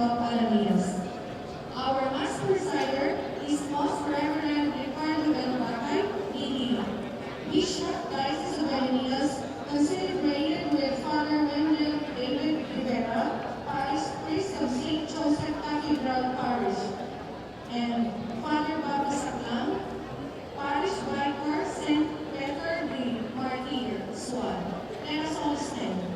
of Alamias. Our Mass Presider is Most Reverend Ricardo Belbacay, ED, Bishop, Diocese of Alamias, celebrated with Father Wendell David Rivera, Parish Priest of St. Joseph Cathedral Parish, and Father Bobby Saklang, Parish Vicar St. Peter the Martyr, Swan. Let us all stand.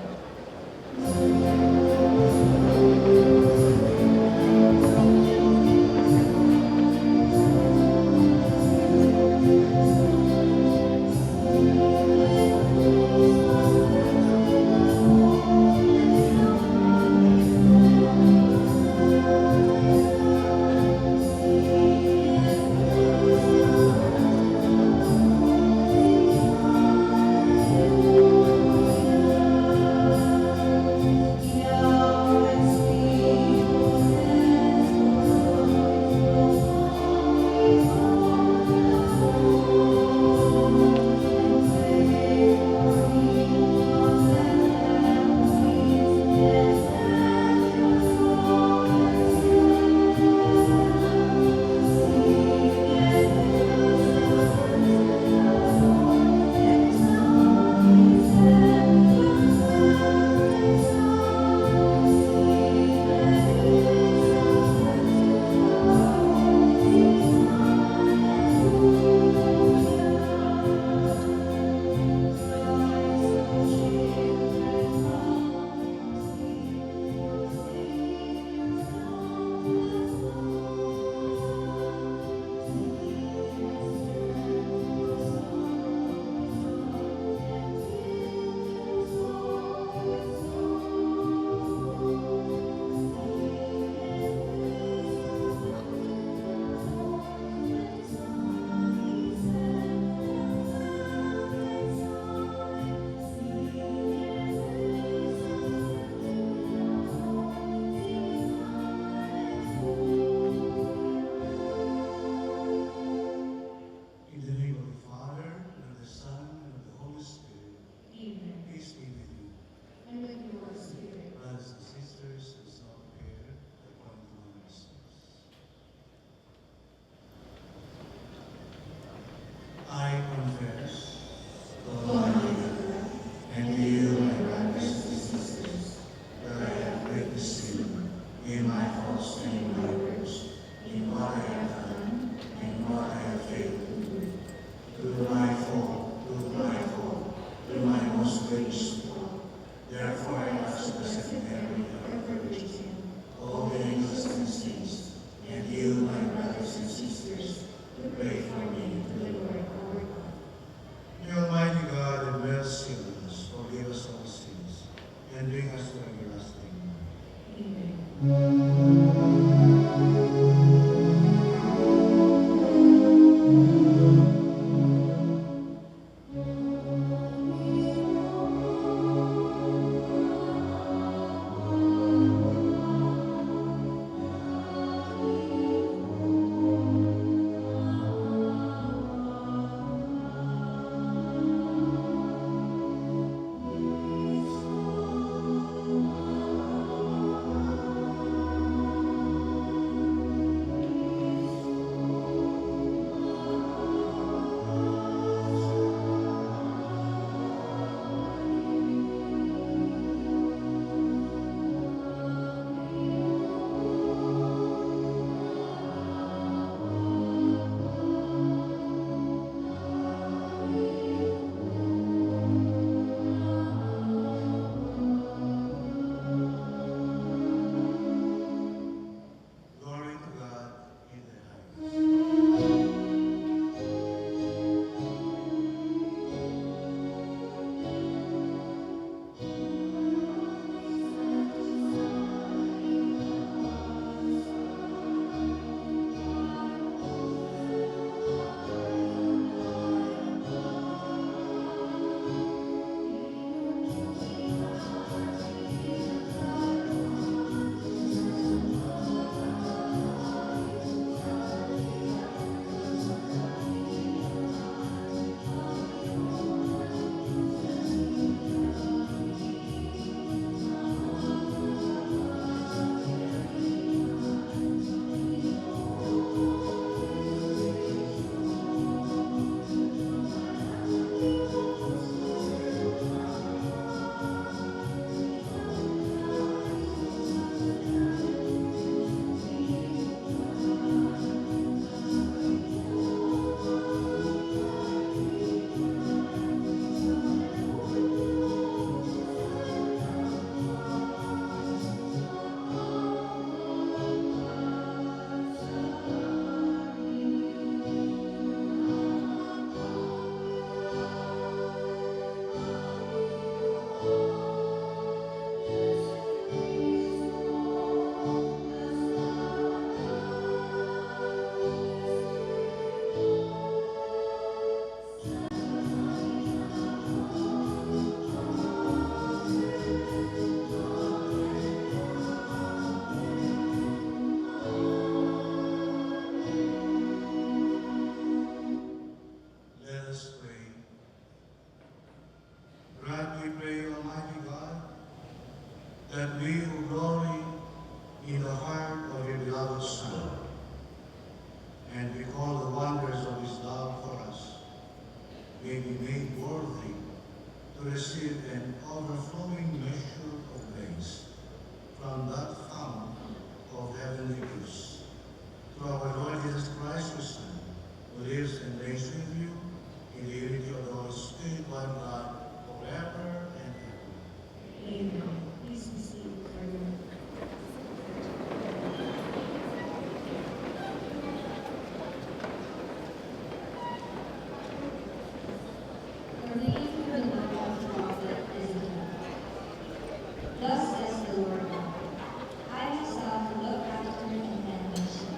not found of heavenly peace. Through our Lord Jesus Christ, your Son, who lives and reigns with you in the unity of the Holy Spirit, one God, forever and ever. Amen. Please be seated for your The reading from the book of the prophet Ezekiel. Thus says the Lord God, I myself will look after and tend my sheep.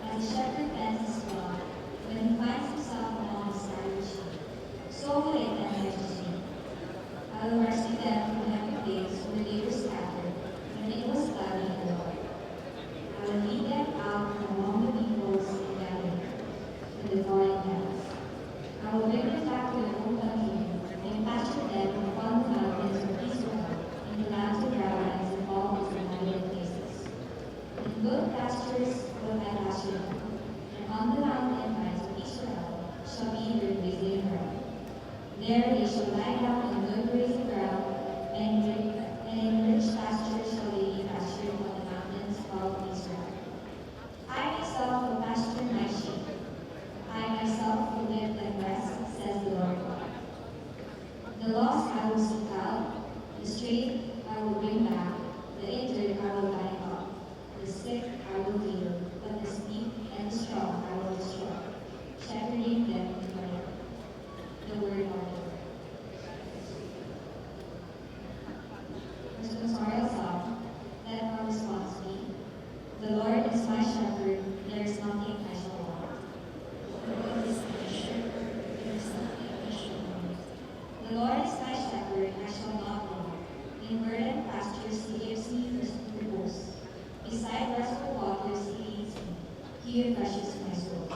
As a shepherd tends his flock, when he finds himself among the scattered sheep, so will I tend my sheep. I will rescue them from every place where they were scattered, when it was cloudy and dark. I will lead them out from among the peoples and gather them from the foreign lands. I will bring them back to their own country and pasture them upon the mountains of Israel, in the lands of droughlands and all its inhabited places. In good pastures will I pasture them, and on the mountain heights of Israel shall be their grazing ground. There they shall lie down on good grazing ground, and in rich pastures shall they be pastured on the mountains of Israel. I myself will pasture my sheep. I myself will give them rest, says the Lord God. The lost I will seek out, the strayed I will bring back, the injured I will bind up, the sick I will heal, but the weak and the strong I will destroy, shepherding them forever. The word of the Lord. Responsorial Psalm, let our response be, the Lord is my shepherd, there is nothing I shall want. The Lord is my shepherd, there is nothing I shall want. The Lord is my shepherd, I shall not want. In verdant pastures he gives me repose. Beside restful waters he leads me. He refreshes my soul.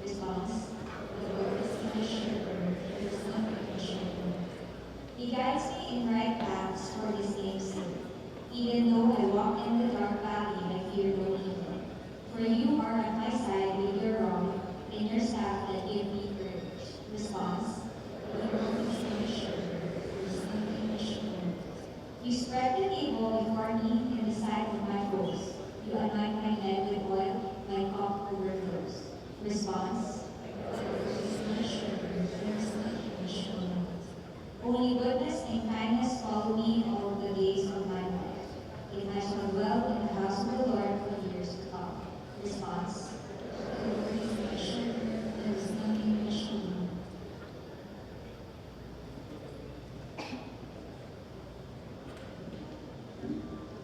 Response, the Lord is my shepherd, there is nothing I shall want. He guides me in right paths for his name's sake. Even though I walk in the dark valley, I fear no evil. For you are at my side with your rod and your staff that give me courage. Response, the Lord is my shepherd, there is nothing I shall want. You spread the table before me in the sight of my foes. You anoint my head with oil, my cup overflows. Response, the Lord is my shepherd, there is nothing I shall want. Only goodness and kindness follow me all the days of my life, and I shall dwell in the house of the Lord for years to come. Response, the Lord is my shepherd, there is nothing I shall want.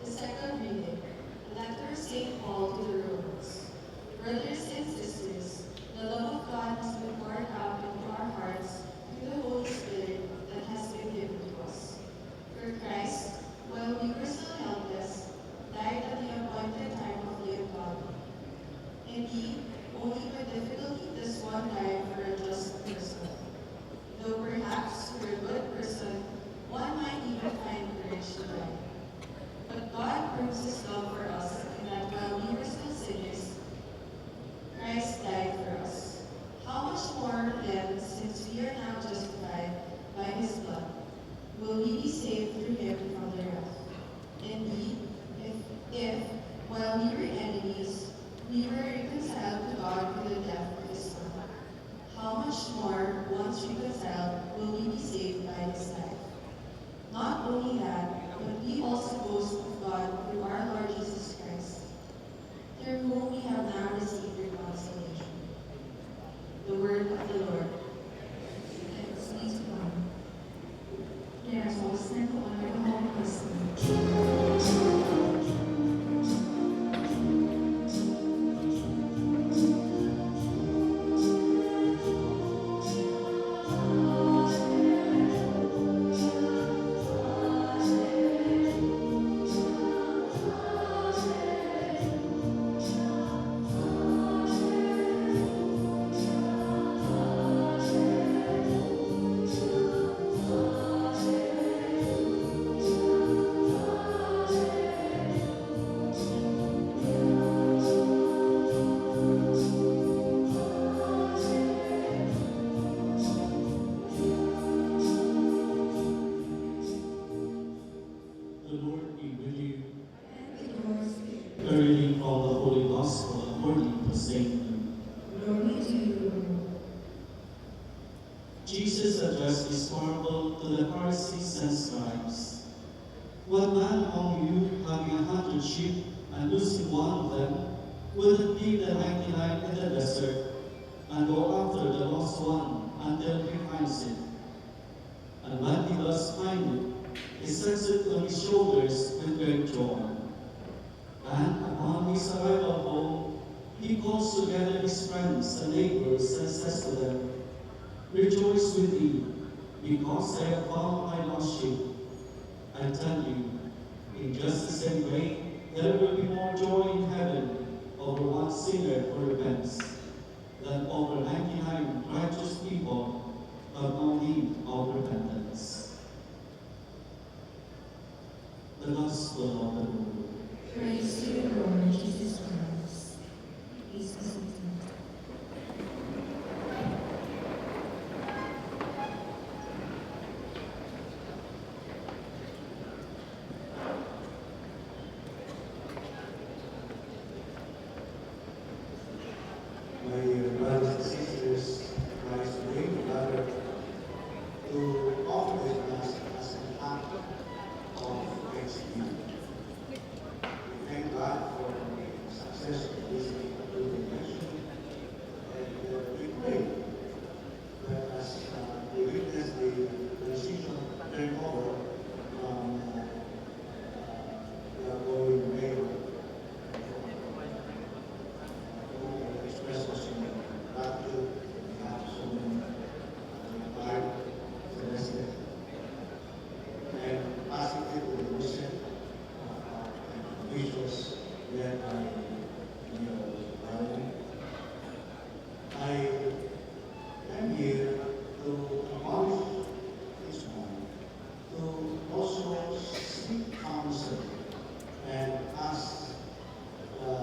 The second reading, the letter of St. Paul to the Romans. Brothers and sisters, the love of God has been poured out into our hearts through the Holy Spirit that has been given to us. For Christ, while we were still helpless, died at the appointed time of the ungodly. And he, only by difficulty this one died for a just person. Though perhaps for a good person, one might even find courage to die. But God proves his love for us in that while we were still sinners, Christ died for us. How much more then, since we are now justified by his blood, will we be saved through him from the wrath? Indeed, if while we were enemies, we were reconciled to God through the death of his Son, how much more, once reconciled, will we be saved by his life? Not only that, but we also boast of God through our Lord Jesus A reading from the Holy Gospel according to St. Luke. Glory to you, Lord. Jesus addressed this parable to the Pharisees and scribes. What man among you, having 100 sheep and losing one of them, would leave the 99 in the desert and go after the lost one until he finds it? And when he does find it, he sets it on his shoulders with great joy. And upon his arrival home, he calls together his friends and neighbors and says to them, "Rejoice with me, because I have found my lost sheep." I tell you, in just the same way, there will be more joy in heaven over one sinner who repents than over 99 righteous people who have no need of repentance. The Gospel of the Lord. Praise to you, Lord Jesus Christ. Please be seated. My brothers and sisters, Christ today, we gather to offer this Mass as an act of thanksgiving. We thank God for the success of this election, and we pray that as we witness the decision turn over from the outgoing mayor, express us in gratitude. We have so many retired, Celeste, and positive evolution of officials led by Mayor Ryan. I am here to acknowledge this moment, to also seek counsel and ask the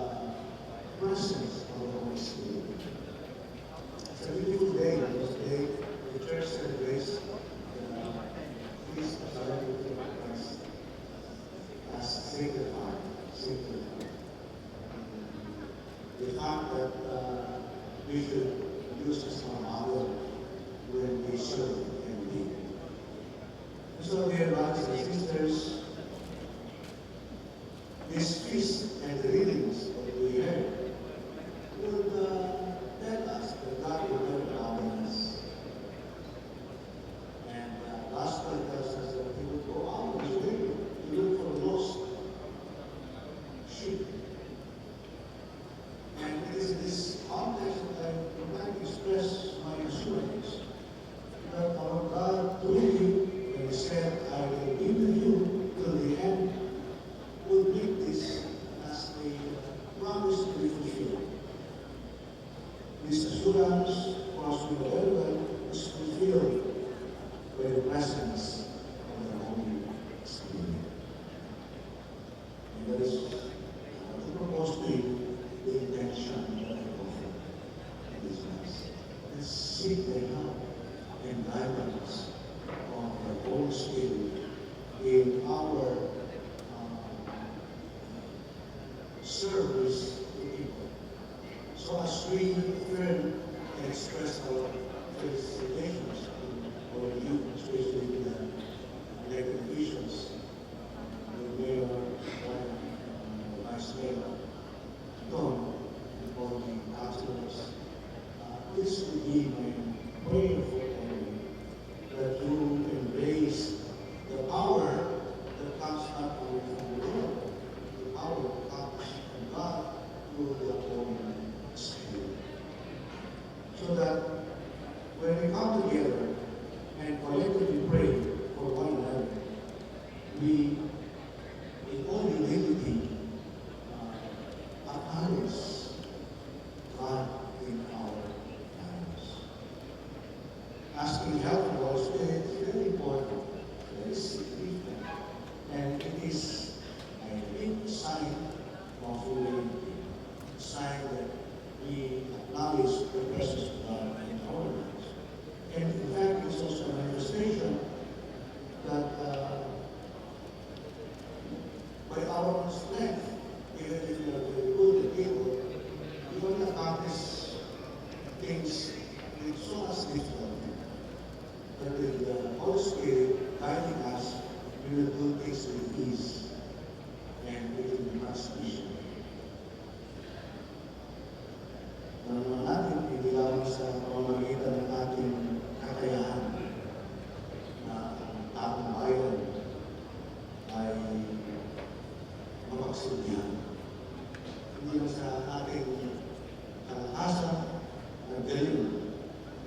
presence of the Holy Spirit. It's a beautiful day because today the church celebrates the feast of the Lord Christ as sacred heart, sacred heart. The fact that we should use this as our model when we serve and lead. So, dear brothers and sisters, this feast and the readings that we heard would tell us that God will never abandon us. And the Gospel tells us that He would go out of His way to look for lost sheep. And it is in this context that I would like to express my assurance that our God truly, when He said, "I will be with you till the end," would make this as a promise to be fulfilled. This assurance, for us to know very well, is fulfilled by the presence of the Holy Spirit. And that is to propose to you the intention that I offer in this Mass. Let's seek the help and guidance of the Holy Spirit in our service to people. So as we affirm and express our felicitations to our youth, especially the elected officials, the mayor, the vice mayor, Don, and all the councilors, this would be my prayer for you, that you embrace the power that comes not only from the Lord, the power that comes from God through the Holy Spirit. So that when we come together and collectively pray pagsilbihan. Hindi lang sa ating kalakasan at galing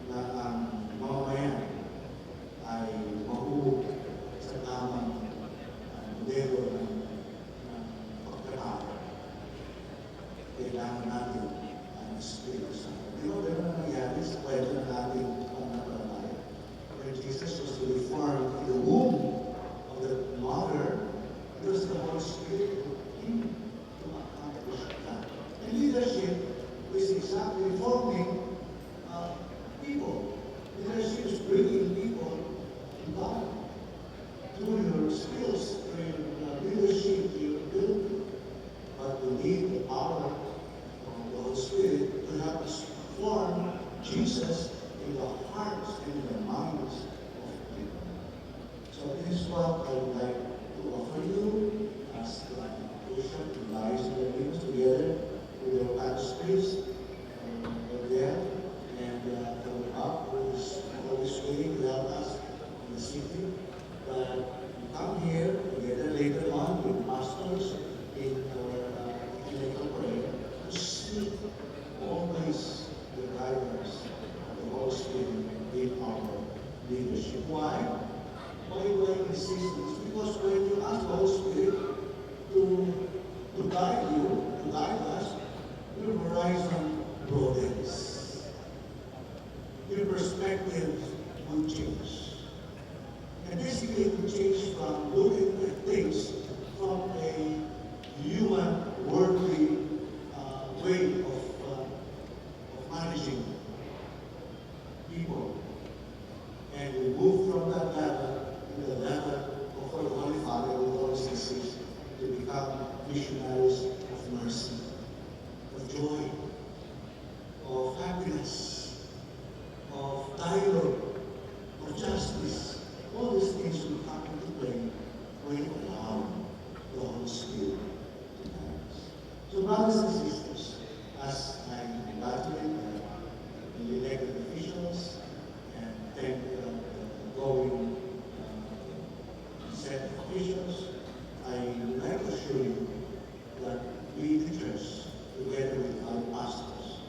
na ang mamamayan ay mahuhog sa tamang modelo ng pagkakao. Kailangan natin ang Espiritu Santo. Di ba gano'n ang nangyari sa kwento ng ating pananampalataya? When Jesus was reformed in the womb of the mother, it was the Holy Spirit who came to accomplish that. And leadership is exactly forming people. Leadership is bringing people to God. Through your skills, through your leadership, your ability. But we need the power of the Holy Spirit to help us form Jesus in the hearts and in the minds of people. So this is what I would like to offer you as the Bishop and Vice President together with your past priests there and the up who is always waiting to help us in the city. But we come here together later on with pastors in our ecumenical prayer to seek always the guidance of the Holy Spirit in our leadership. Why? Why do I insist this? Because when you ask the Holy Spirit to guide you, to guide us, your horizon broadens. Your perspective will change. And basically it will change from looking at things from a human, worldly way of managing people. And we move from that level to the level of what the Holy Father will always insist to become missionaries of mercy, of joy, of happiness, of dialogue, of justice. All these things will come into play when you allow the Holy Spirit to guide us. So brothers and sisters, as I congratulate the elected officials and thank the going set of officials, I would like to assure you that we, the church, together with our pastors,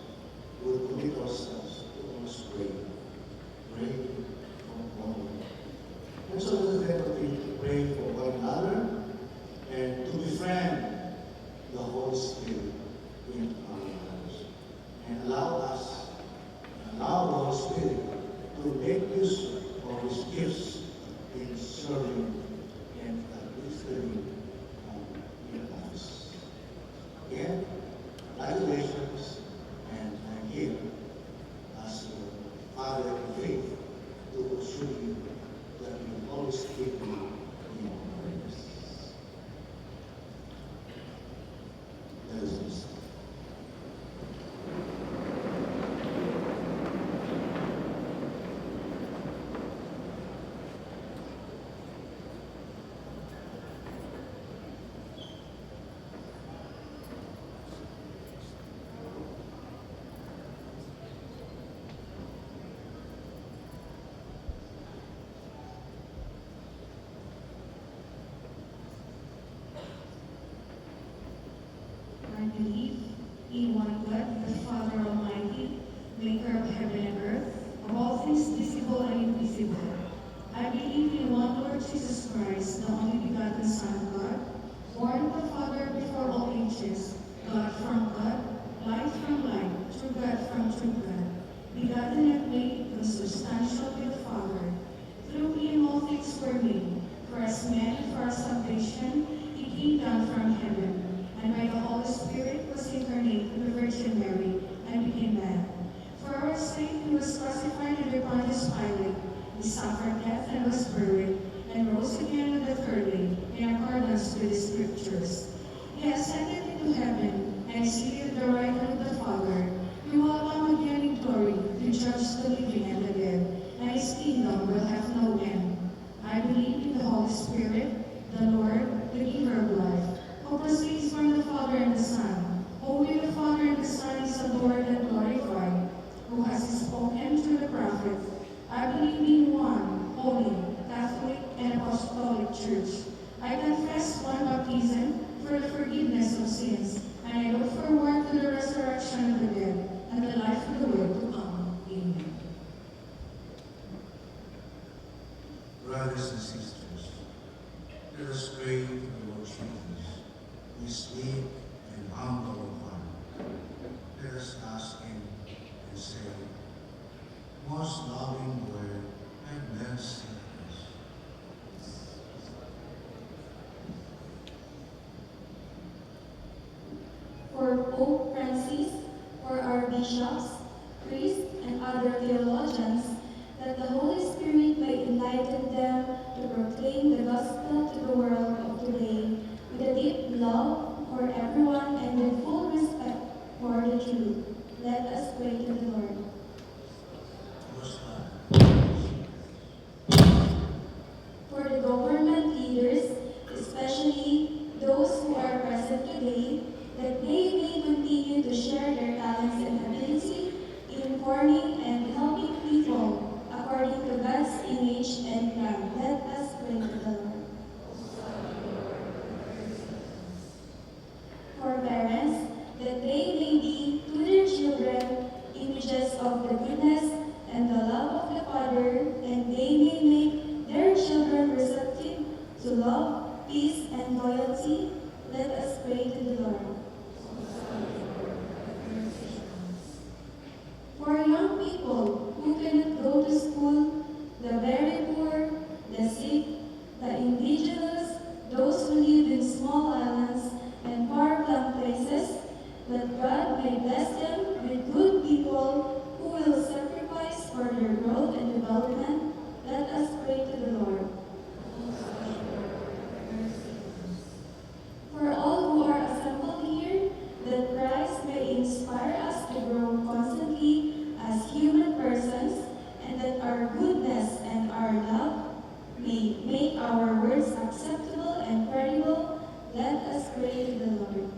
will commit ourselves to always pray for one another. And so let us continue to pray for one another and to befriend the Holy Spirit in our lives. And allow the Holy Spirit to make use of His gifts in serving and administering in office. Again, congratulations, and I'm here as your father in faith to assure you that we will always keep you in our prayers. Let us be still. I believe in one God, the Father Almighty, maker of heaven and earth, of all things visible and invisible. I believe in one Lord Jesus Christ, the only begotten Son of God, born of the Father before all ages, God from God, light from light, true God from true God, begotten and made, consubstantial with the Father. Through him all things were made, for as man for our salvation, he came down from heaven, and by the Holy Spirit was incarnate in the Virgin Mary, and became man. For our sake he was crucified under Pontius Pilate. He suffered death and was buried, and rose again on the third day, in accordance with the Scriptures. He ascended into heaven, and is seated at the right hand of the Father. He will come again in glory to judge the living and the dead, and his kingdom will have no end. I believe in the Holy Spirit, the Lord, the giver of life, who proceeds from the Father and the Son, who with the Father and the Son is adored and glorified, who has spoken through the prophets. I believe in one, holy, Catholic, and Apostolic Church. I confess one baptism for the forgiveness humble of heart. Let us ask him and say, most loving Lord, have mercy on us. For Pope Francis, for our bishops, priests, and other theologians, that the Holy Spirit may enlighten them to proclaim the gospel to the world of today with a deep love for everyone and with full respect for the truth. Let us pray to the Lord. Most loving. For the government leaders, especially those who are present today, that they may continue to share their talents and ability in informing and helping people according to God's image and plan. Let us pray to the Lord. For parents, that they may be to their children images of the goodness and the love of the Father, and they may make their children receptive to love, peace, and loyalty. Let us pray to the Lord. For young people who cannot go to school, the very poor, the sick, the indigenous, those who live in small islands and far-flung places, that God may bless them with good people who will sacrifice for their growth and development. Let us pray to the Lord. For all who are assembled here, that Christ may inspire us to grow constantly as human persons, and that our goodness and our love may make our words acceptable and credible. Let us pray to the Lord.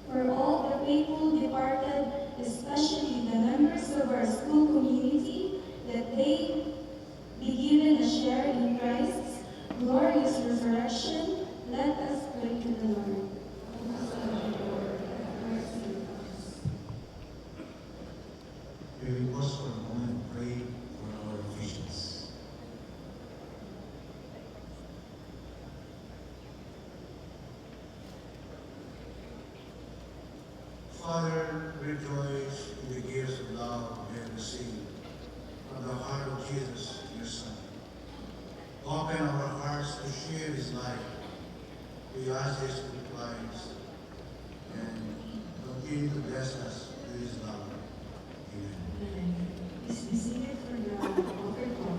For all the faithful departed, especially the members of our school community, that they be given a share in Christ's glorious resurrection, let us pray to the Lord. We will pause for a moment and pray for our officials. Father, rejoice in the gifts of love we have received from the heart of Jesus, your Son. Open our hearts to share his life. We ask this with Christ and continue to bless us with his love. Amen. Please be seated for the altar call.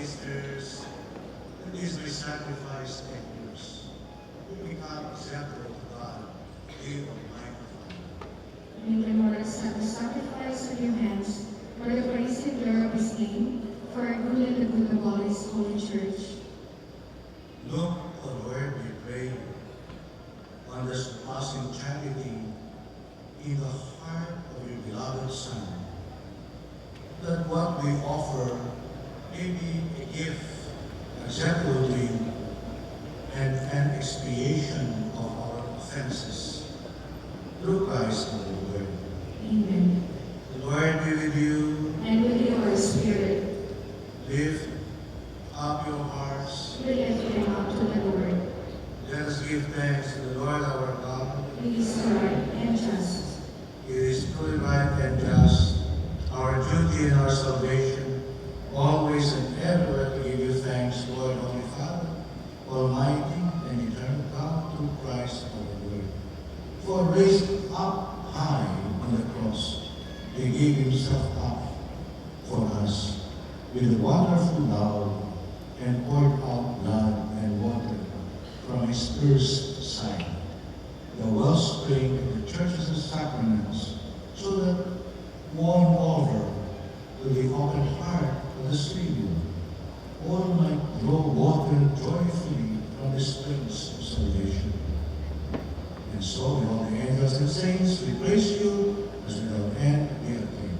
ministers, that these may sacrifice and yours. We become acceptable to God, you Almighty Father. May the Lord accept the sacrifice of your hands for the praise and glory of his name, for our good and the good of all his holy church. Look, O Lord, we pray, on the surpassing charity in the heart of your beloved Son, that what we offer may be a gift acceptable to you and an expiation of our offenses. Through Christ our Lord. Amen. The Lord be with you. And with your spirit, Lift up your hearts. we lift them up to the Lord. Let us give thanks to the Lord our God. It is right and just. It is truly right and just, our duty and our salvation, always and everywhere to give you thanks, Lord, Holy Father, Almighty and eternal God, through Christ our Lord. For raised up high on the cross, he gave himself up for us with a wonderful love and poured out blood and water from his pierced side, the wellspring of the churches and sacraments, so that won over to the open heart of the Savior, all might draw water joyfully from the springs of salvation. And so, with all the angels and saints, we praise you as without end we acclaim.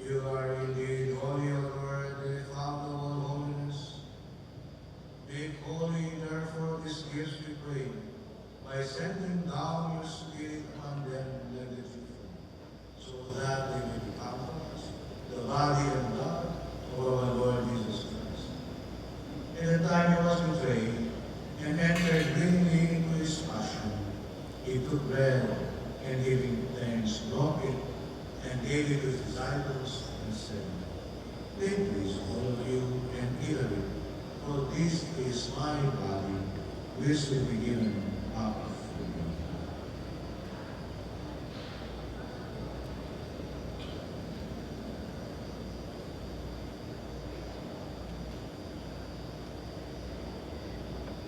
You are indeed holy, O Lord, the fount of all holiness. Make holy, therefore, these gifts, we pray, by sending down your Spirit upon them religiously, so that they may become for us the body and blood of our Lord Jesus Christ. In the time he was betrayed and entered willingly into his passion, he took bread and giving thanks, broke it, and gave it to his disciples and said, "Take this, all of you, and eat of it, for this is my body, which will be given up for you."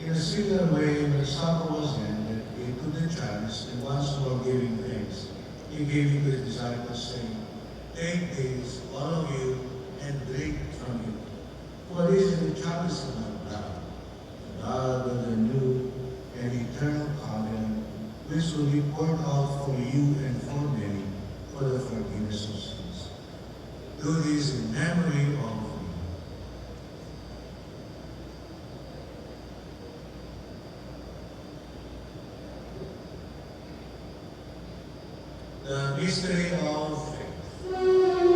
In a similar way, when supper was ended, he took the chalice, and once more giving thanks, he gave it to his disciples, saying, "Take this, all of you, and drink from it. For this is the chalice of my blood, the blood of the new and eternal covenant, which will be poured out for you and for many for the forgiveness of sins. Do this in memory of me." The mystery of faith.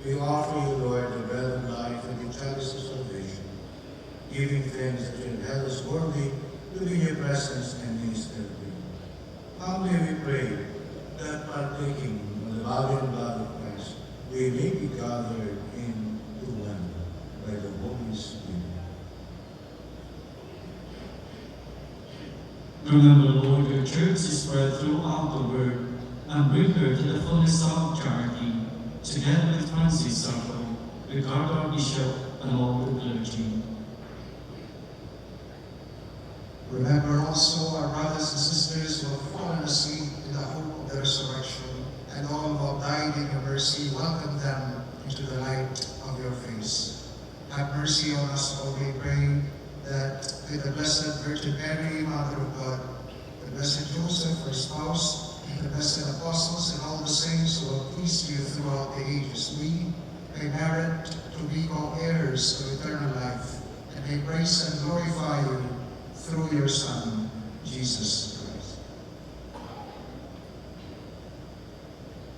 We offer you, Lord, the bread of life and the chalice of salvation, giving thanks that you have held us worthy to be in your presence and minister to you. Humbly we pray that partaking of the body and blood of Christ, we may be gathered into one by the Holy Spirit. Remember, Lord, your church is spread throughout the world, and bring her to the fullness of charity. Together with Francis our Pope, regard our bishop and all the clergy. Remember also our brothers and sisters who have fallen asleep in the hope of the resurrection, and all who have died in your mercy, welcome them into the light of your face. Have mercy on us, all we pray, that with the Blessed Virgin Mary, Mother of God, the Blessed Joseph, her spouse, the blessed apostles, and all the saints who have pleased you throughout the ages, we may merit to be co-heirs of eternal life, and may praise and glorify you through your Son, Jesus Christ.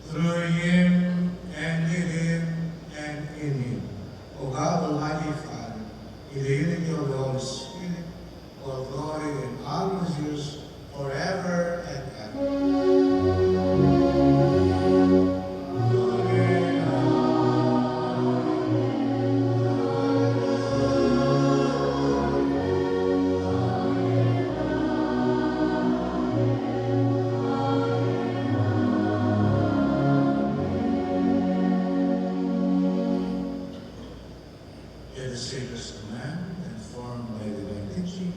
Through him, and with him, and in him, O God, Almighty Father, in the unity of the Holy Spirit, all glory and honor is yours forever and ever. At the Savior's command, informed by divine teaching,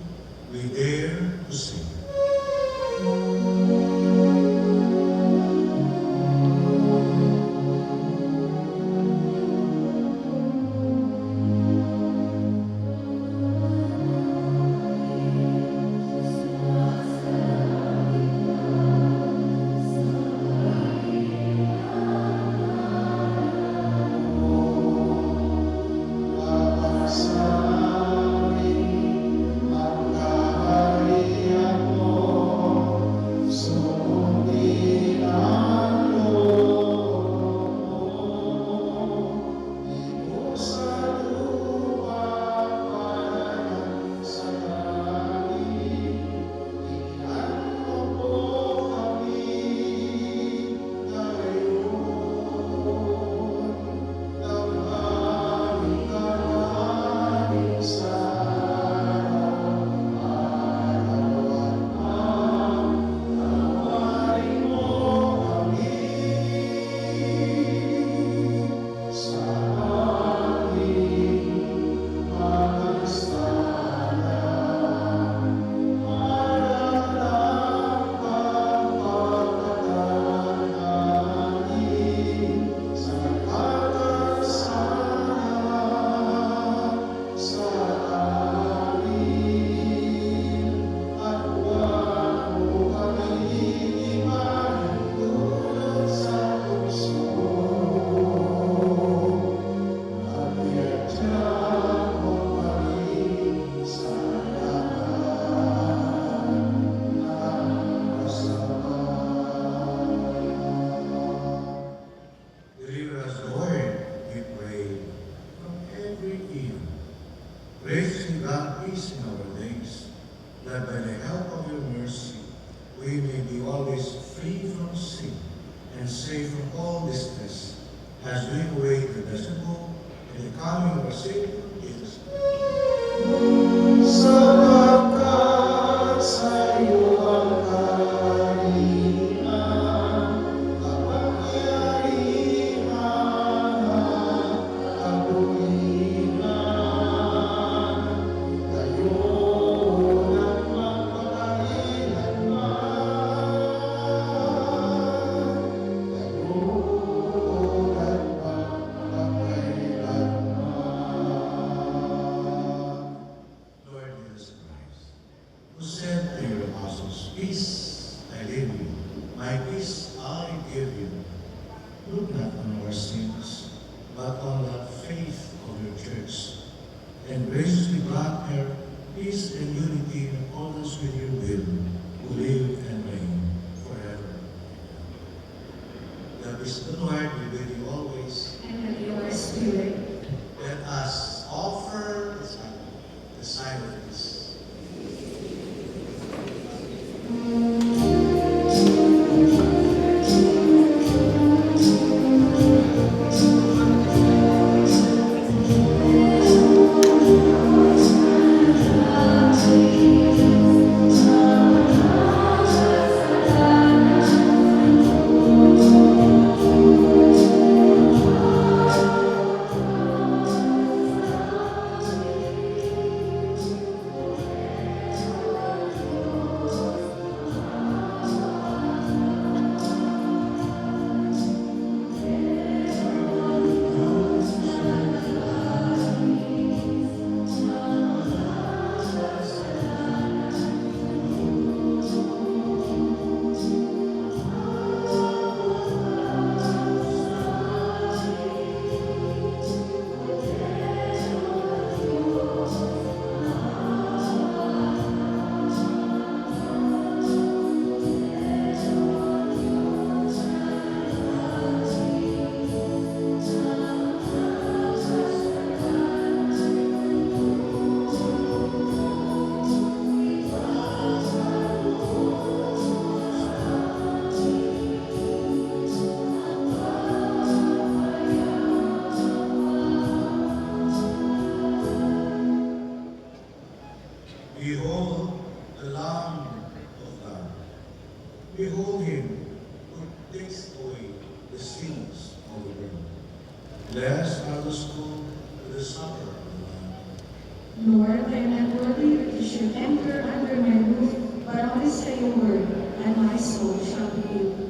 we dare to sing. Deliver us, Lord, we pray, from every evil. Graciously grant peace in our days, that by the help of your mercy we may be always free from sin and safe from all distress, as we await the blessed hope and the coming of our Savior, Jesus Christ. Salamat sa iyo ang kaharian, kapangyarihan, kabuhingan, ngayon at magpakailanman. Ngayon at magpakailanman. Bless our school with the supper. Lord, I am not worthy that you should enter under my roof, but only say a word, and my soul shall be healed.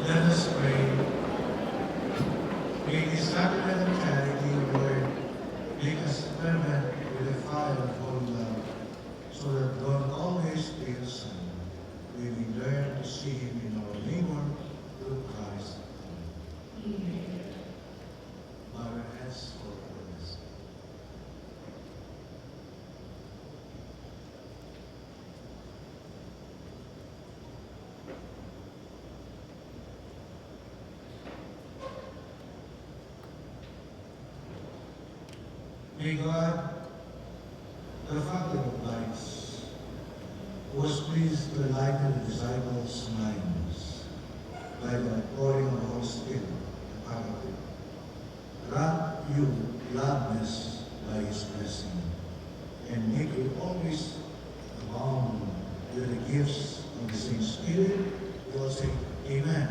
Let us pray. May the sacrament of charity, Lord, make us fervent with the fire of holy love, so that God always be the Son. May we learn to see him in our neighbor through Christ. Bow our heads for prayers. May God, the Father of lights, who was pleased to enlighten the disciples' minds by the outpouring of the Holy Spirit, the Paraclete, grant you gladness by his blessing, and make you always abound with the gifts of the same Spirit. We all say, Amen.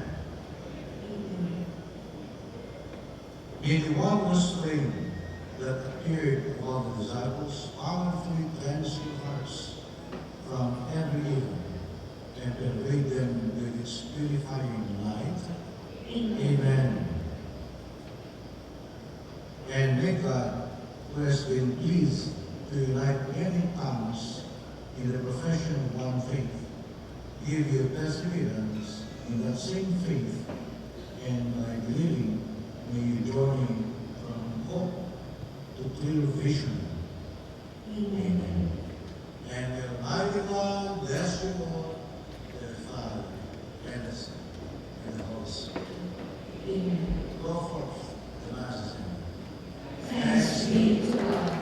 May the wondrous flame that appeared among the disciples powerfully cleanse your hearts from every evil and pervade them with its purifying light. Amen. And may God, who has been pleased to unite many tongues in the profession of one faith, give you perseverance in that same faith, and by believing, may you journey from hope to clear vision. Amen. And the Almighty God bless you all, the Father, and the Son, and the Holy Spirit. Amen. Go forth, the Mass is ended. Thanks be to God.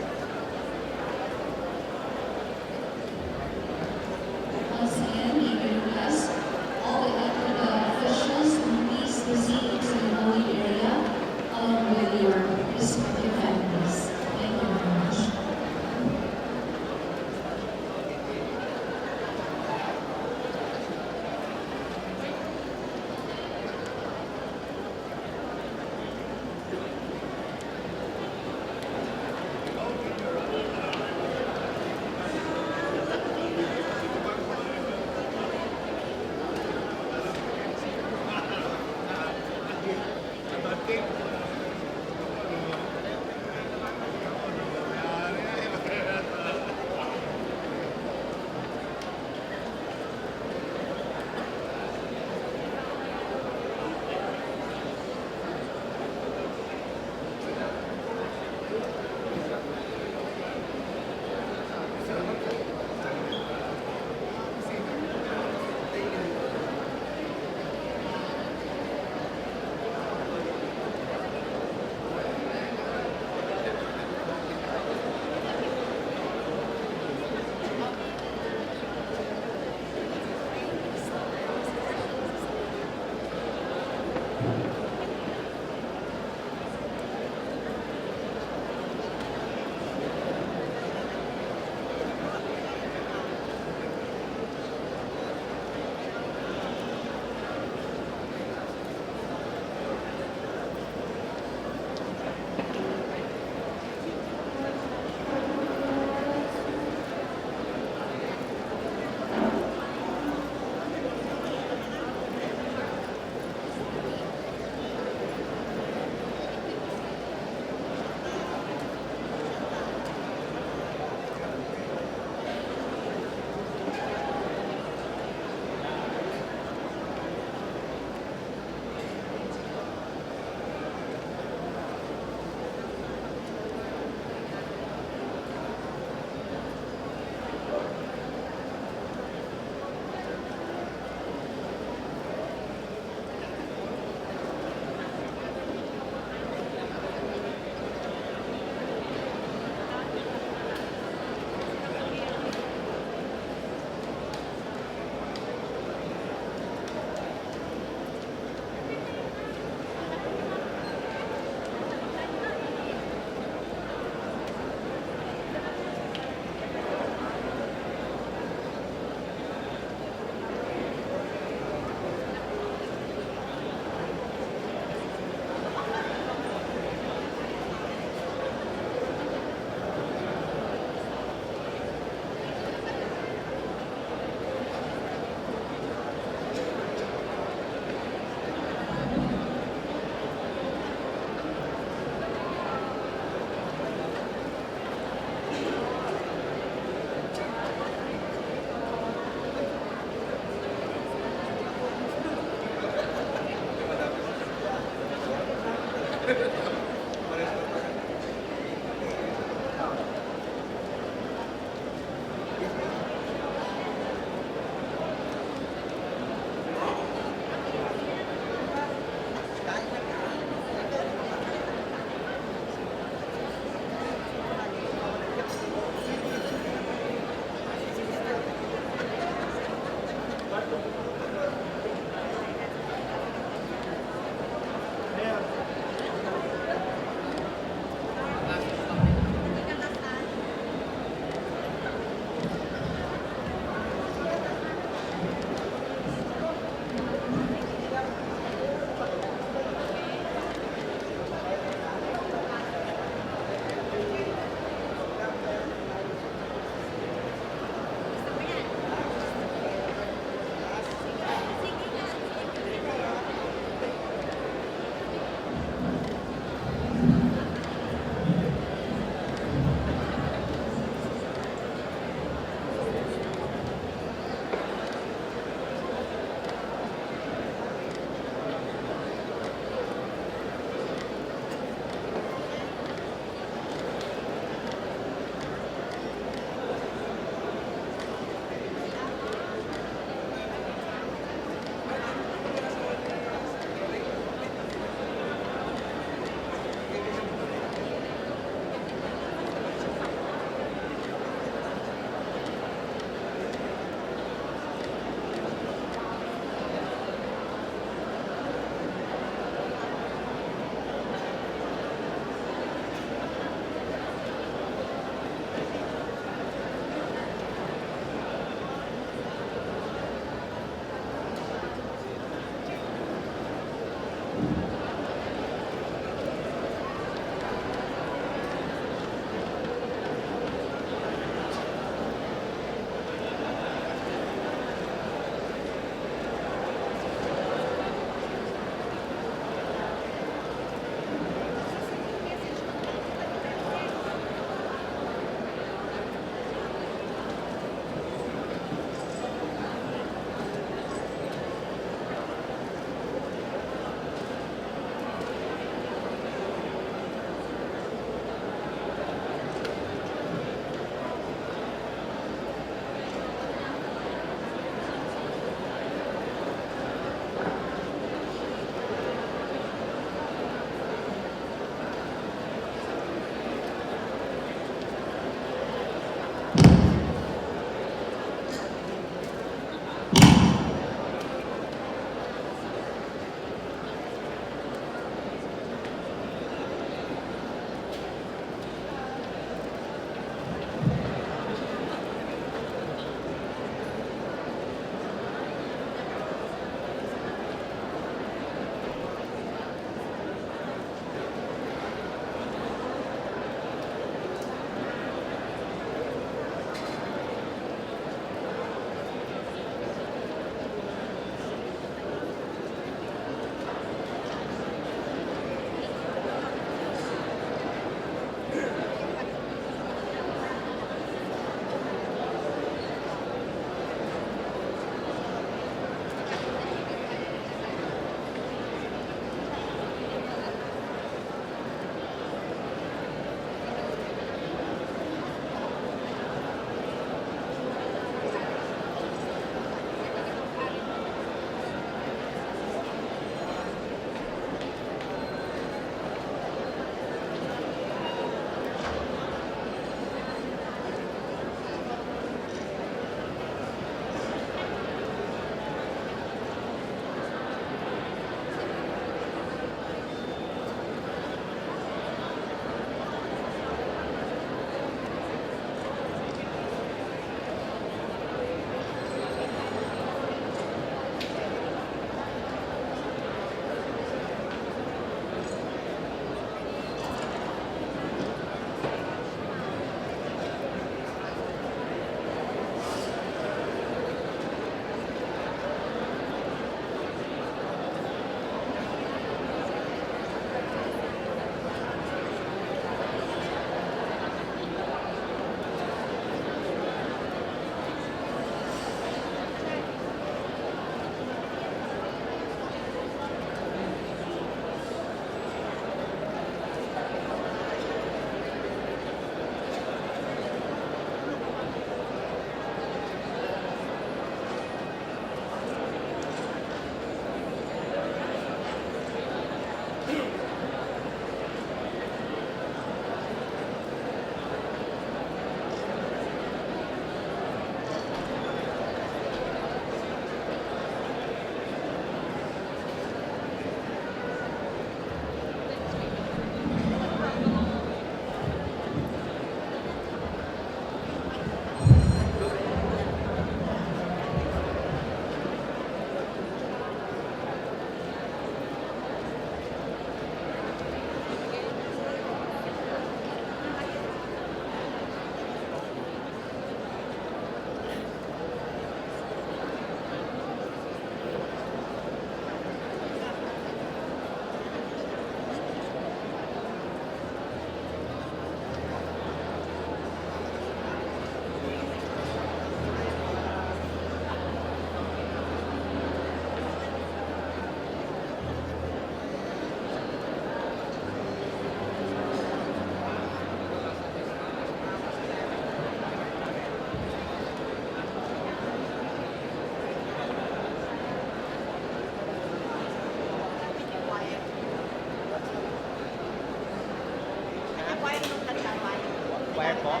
Okay po?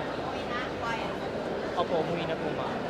Opo, umuwi na po ma'am.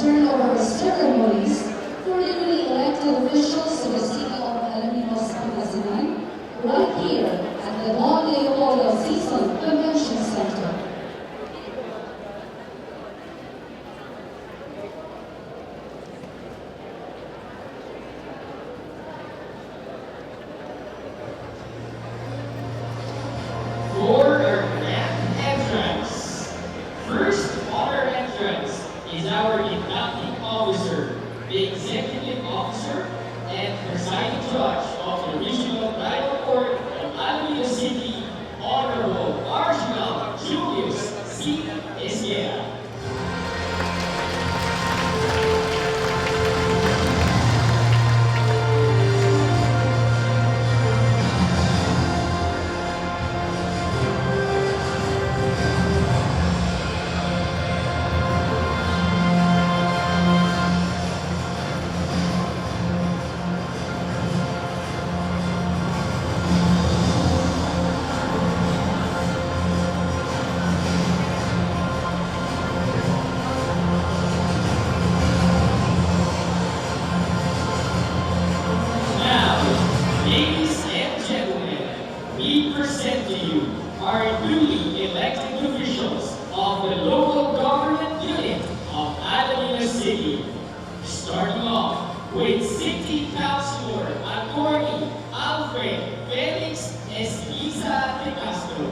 turn over ceremonies for the newly elected officials of the city of Alaminos, Pangasinan, right here at the Don Leopoldo Season Convention Center. For our grand entrance. First on our entrance is our inducting officer, the executive officer, and presiding judge of the Regional Tribal Court of Alameda City, Honorable Archibald Julius C. Esguerra. Now, ladies and gentlemen, we present to you our newly elected officials of the local government unit of Alameda City. Starting off with City Councilor Attorney Alfred Felix Esquiza de Castro.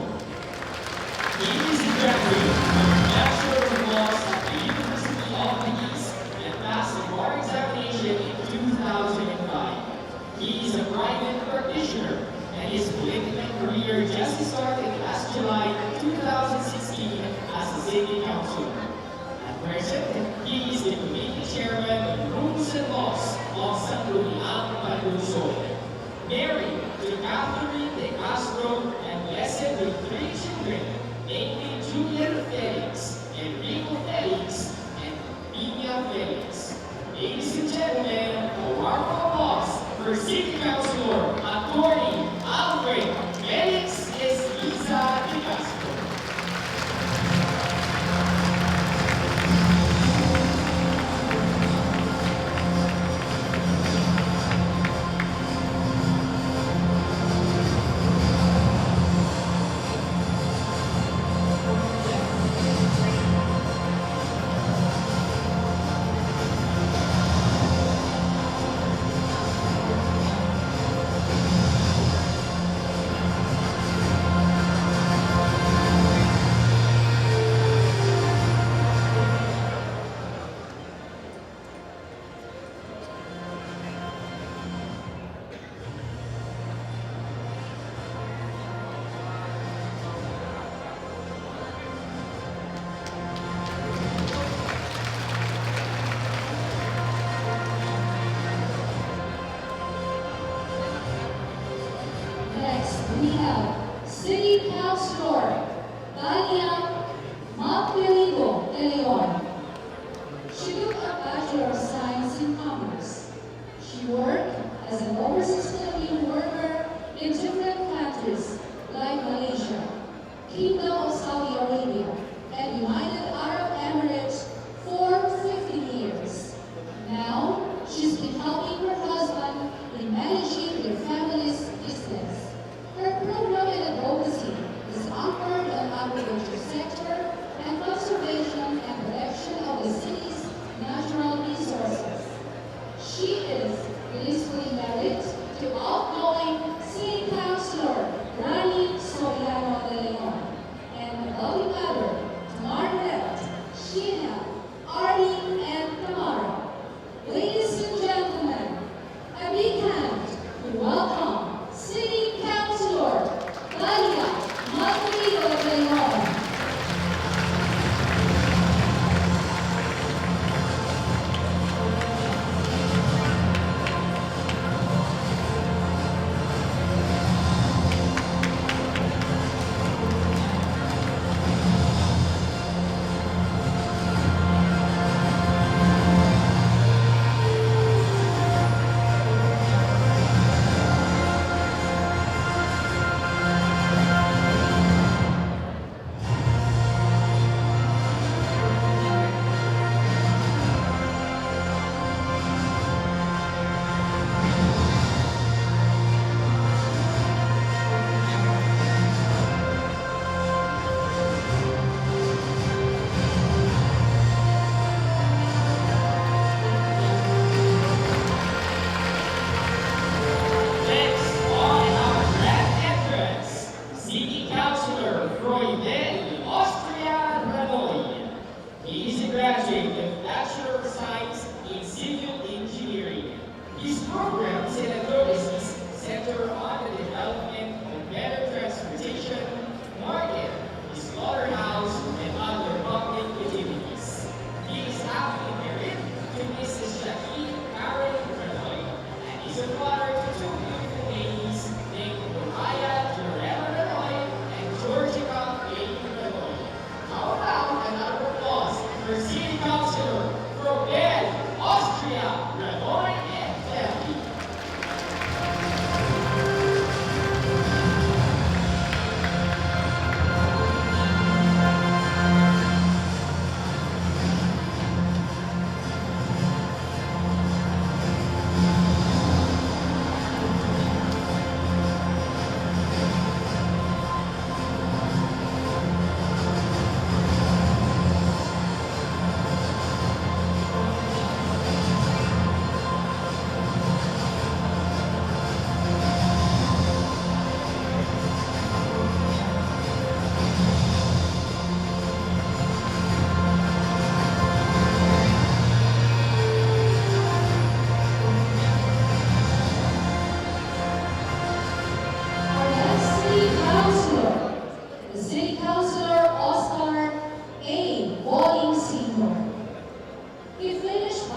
He is a graduate of the Bachelor of Laws at the University of the East and passed the bar examination in 2005. He is a private practitioner and his political career just started last July 2016 as a city councilor. At present, he is the committee chairman of Rules and Laws of Sangguniang Banluso. Married to Catherine de Castro and blessed with 3 children, namely Julian Felix, Enrico Felix, and Pina Felix. Ladies and gentlemen, a warm applause for City Councilor Attorney Alfred Felix Esquiza de Castro. Next, we have City Councilor Tania Mapeligo de Leon. She took a Bachelor of Science in Commerce. She worked as an overseas Filipino worker in different countries like Malaysia, Kingdom of Saudi Arabia, and United Arab Emirates for 15 years. Now, she's been helping her husband in managing their family's business. Her program in advocacy is anchored on agriculture sector and conservation and protection of the city's natural resources.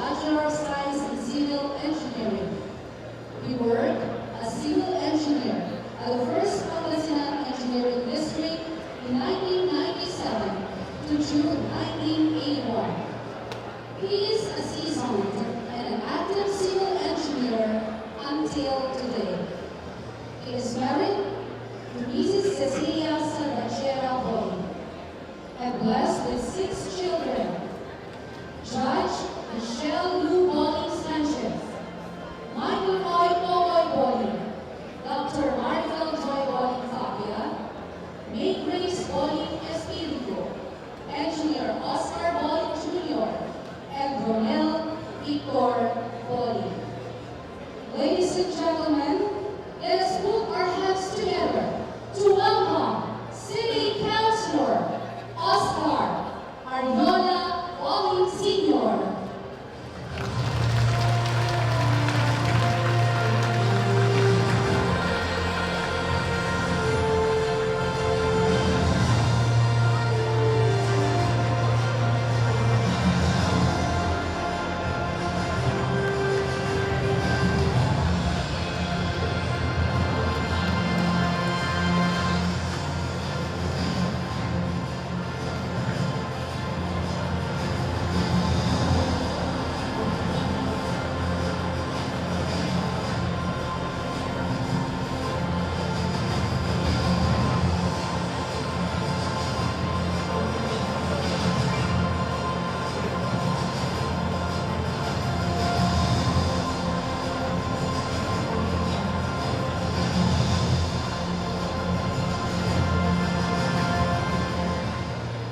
Bachelor of Science in Civil Engineering. He worked as civil engineer at the First Pangasinan Engineering District in 1997 to June 1981. He is a seasoned and an active civil engineer until today. He is married to Mrs. Cecilia Salvachera Boy and blessed with 6 children. Judge Michelle Lou Bolling Sanchez, Michael Roy Pogoy Bolling, Dr. Maribel Joy Bolling Fabia, May Grace Bolling Espiritu, Engineer Oscar Bolling Jr., and Ronel Victor Bolling. Ladies and gentlemen, let us put our hands together to welcome City Councilor Oscar Ariola Bolling Sr.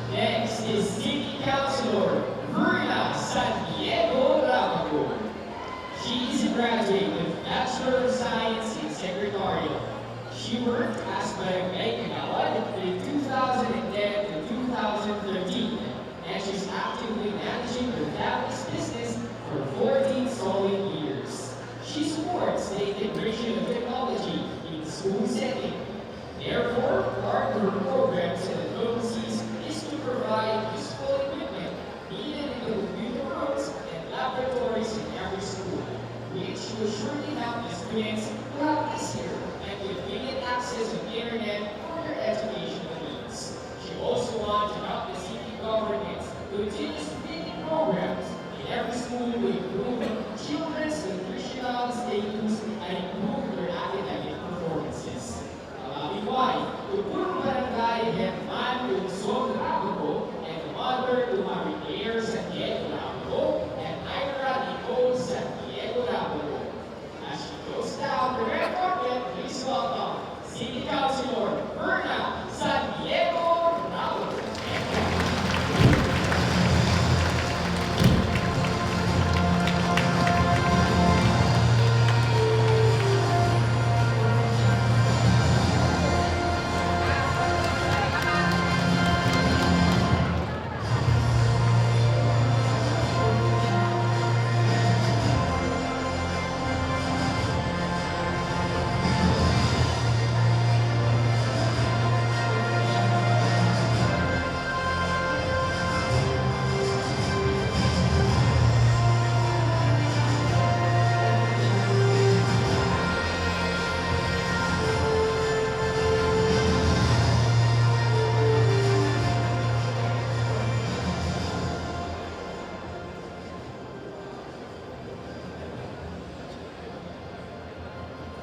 Next is City Councilor Verna San Diego Rabago. She is a graduate with Bachelor of Science in Secretarial. She worked as Barangay Kagawad in 2010 to 2013, and she's actively managing her family's business for 14 solid years. She supports the integration of technology in the school setting. Therefore, part of her programs and advocacies is to provide useful equipment needed in the computer rooms and laboratories in every school, which will surely help the students to have easier and convenient access to the internet for their educational needs. She also wants to help the city government continue speaking programs in every school to improve children's nutritional status and improve their academic performances. Igual, to puro barangay Hetman Lungsod Rabago and the mother to Marinair San Diego Rabago and Ira Nicole San Diego Rabago. As she goes down the red carpet, please welcome City Councilor Verna San Diego Rabago.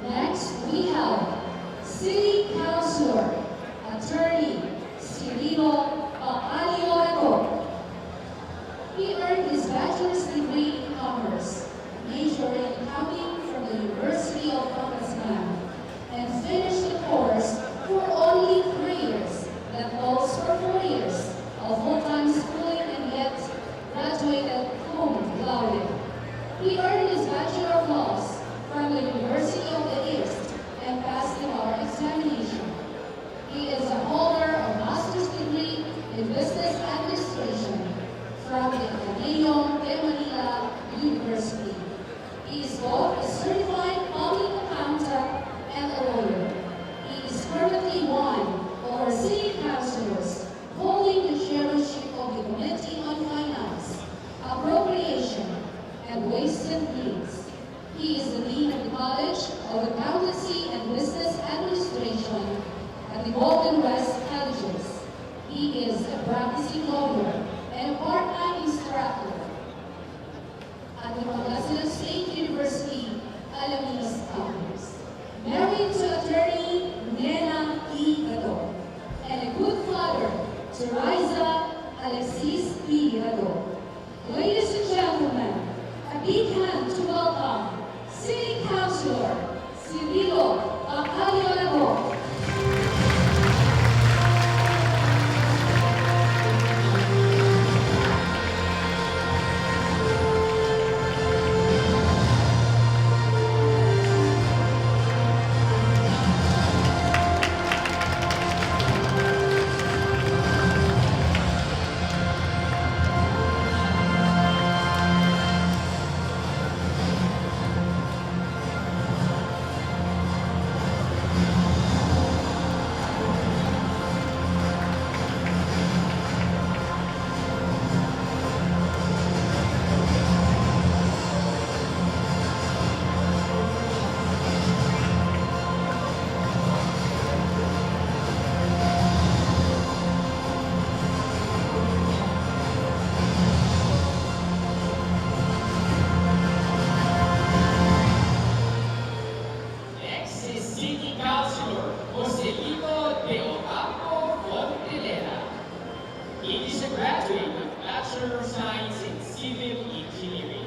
Next, we have City Councilor, Attorney Cirilo Pacalioreco. He earned his bachelor's degree in commerce, majoring in accounting from the University of Pangasinan, and finished the course for only 3 years, that calls for 4 years of full-time schooling, and yet graduated cum laude. He earned his Bachelor of Laws from the University of the East and passed the bar examination. He is a holder of master's degree in business administration from the Ateneo de Manila University. He is both a certified public accountant and a lawyer. He is currently one of our city councilors holding the chairmanship of the Committee on Finance, Appropriation, big hand to welcome City Councilor Cirilo Bacalio. Next is City Councilor Joselito de Ocampo Fontelera. He is a graduate of Bachelor of Science in Civil Engineering.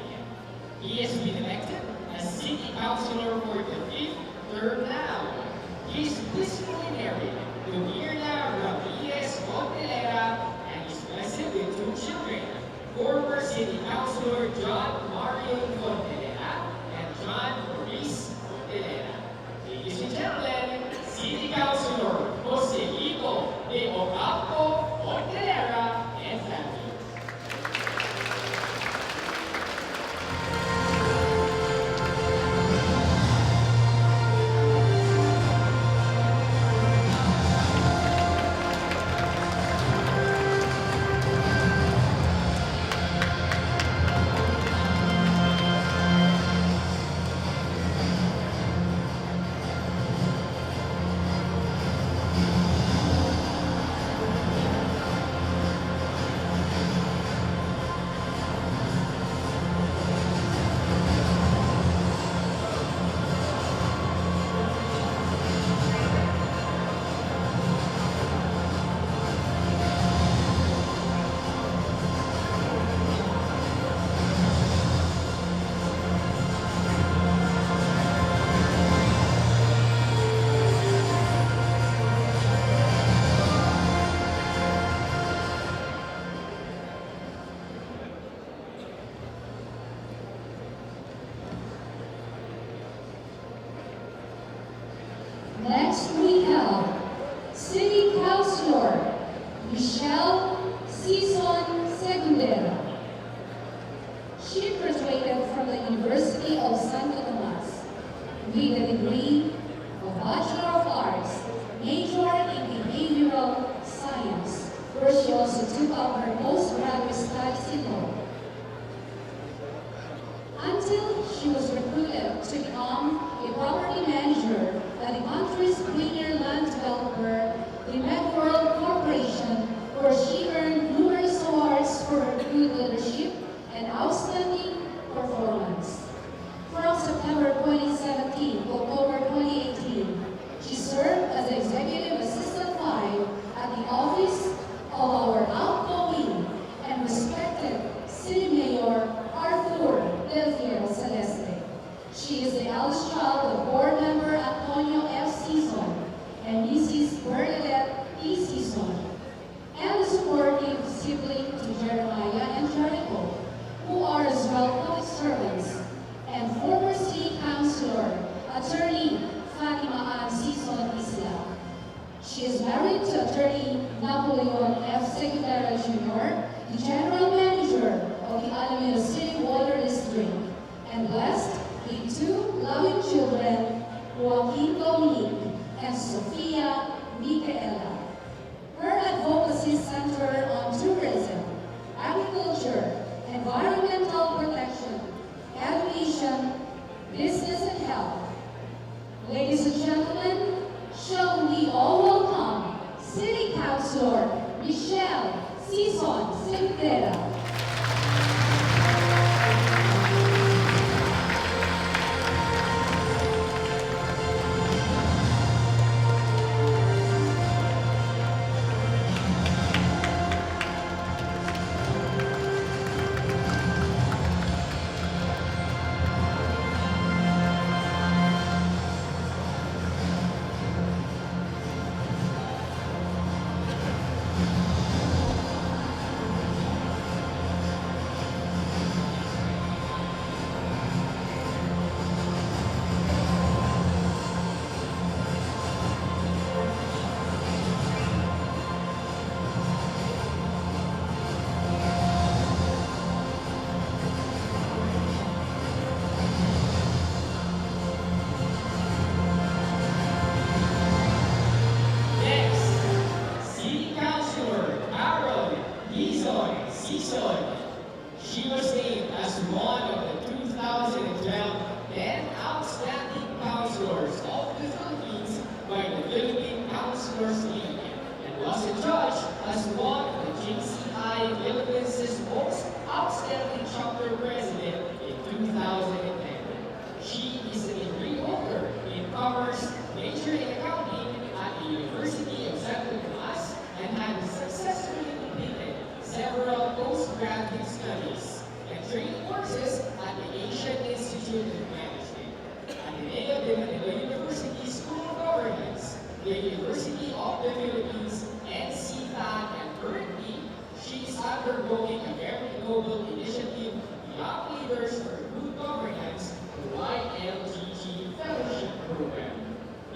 He has been elected as City Councilor for the 5th term now. He is disciplinary to Mirna Ramirez Fontelera and is blessed with 2 children, former City Councilor John Marion Fontelera and John Maurice Fontelera. Ladies and gentlemen, City Councilor Joselito de Ocampo Fontelera and family. Next we have City Councilor Michelle Sison Segundera. She graduated from the University of Santo Tomas with a degree of Bachelor of Arts, major in Behavioral Science, where she also took up her postgraduate studies in law. Until she was recruited to become a property manager at the country's premier land developer, the McWorld Corporation, where she earned numerous awards for her good leadership and outstanding performance. From September 2017 to October 2018, she served as Executive Assistant 5 at the office of our outgoing and respected City Mayor Arthur Delfino Celeste. She is the eldest child of board member Antonio F. Sison and Mrs. Bernadette E. Sison, and a supportive sibling to Jeremiah and Jericho, who are as well public servants, and former City Councilor Attorney Fatima Ann Sison Isla. She is married to Attorney Napoleon F. Segundera Jr., the General Manager of the Alameda City Water District, and blessed with 2 loving children, Joaquin Dominic and Sofia Micaela. Her advocacy centered on tourism, agriculture, environmental protection, education, business, and health. Ladies and gentlemen, shall we all welcome City Councilor Michelle Sison Segundera.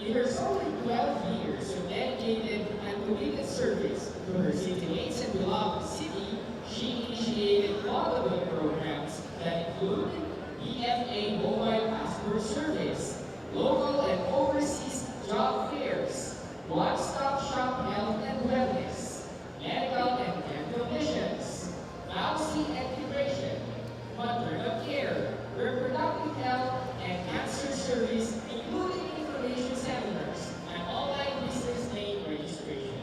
In her solid 12 years of dedicated and committed service to her city mates and beloved city, she initiated multiple programs that include BFA Mobile Passport Service, local and overseas job fairs, one-stop shop health and wellness, medical and dental missions, housing integration, maternal care, reproductive health, and cancer service, including information seminars and online business name registration.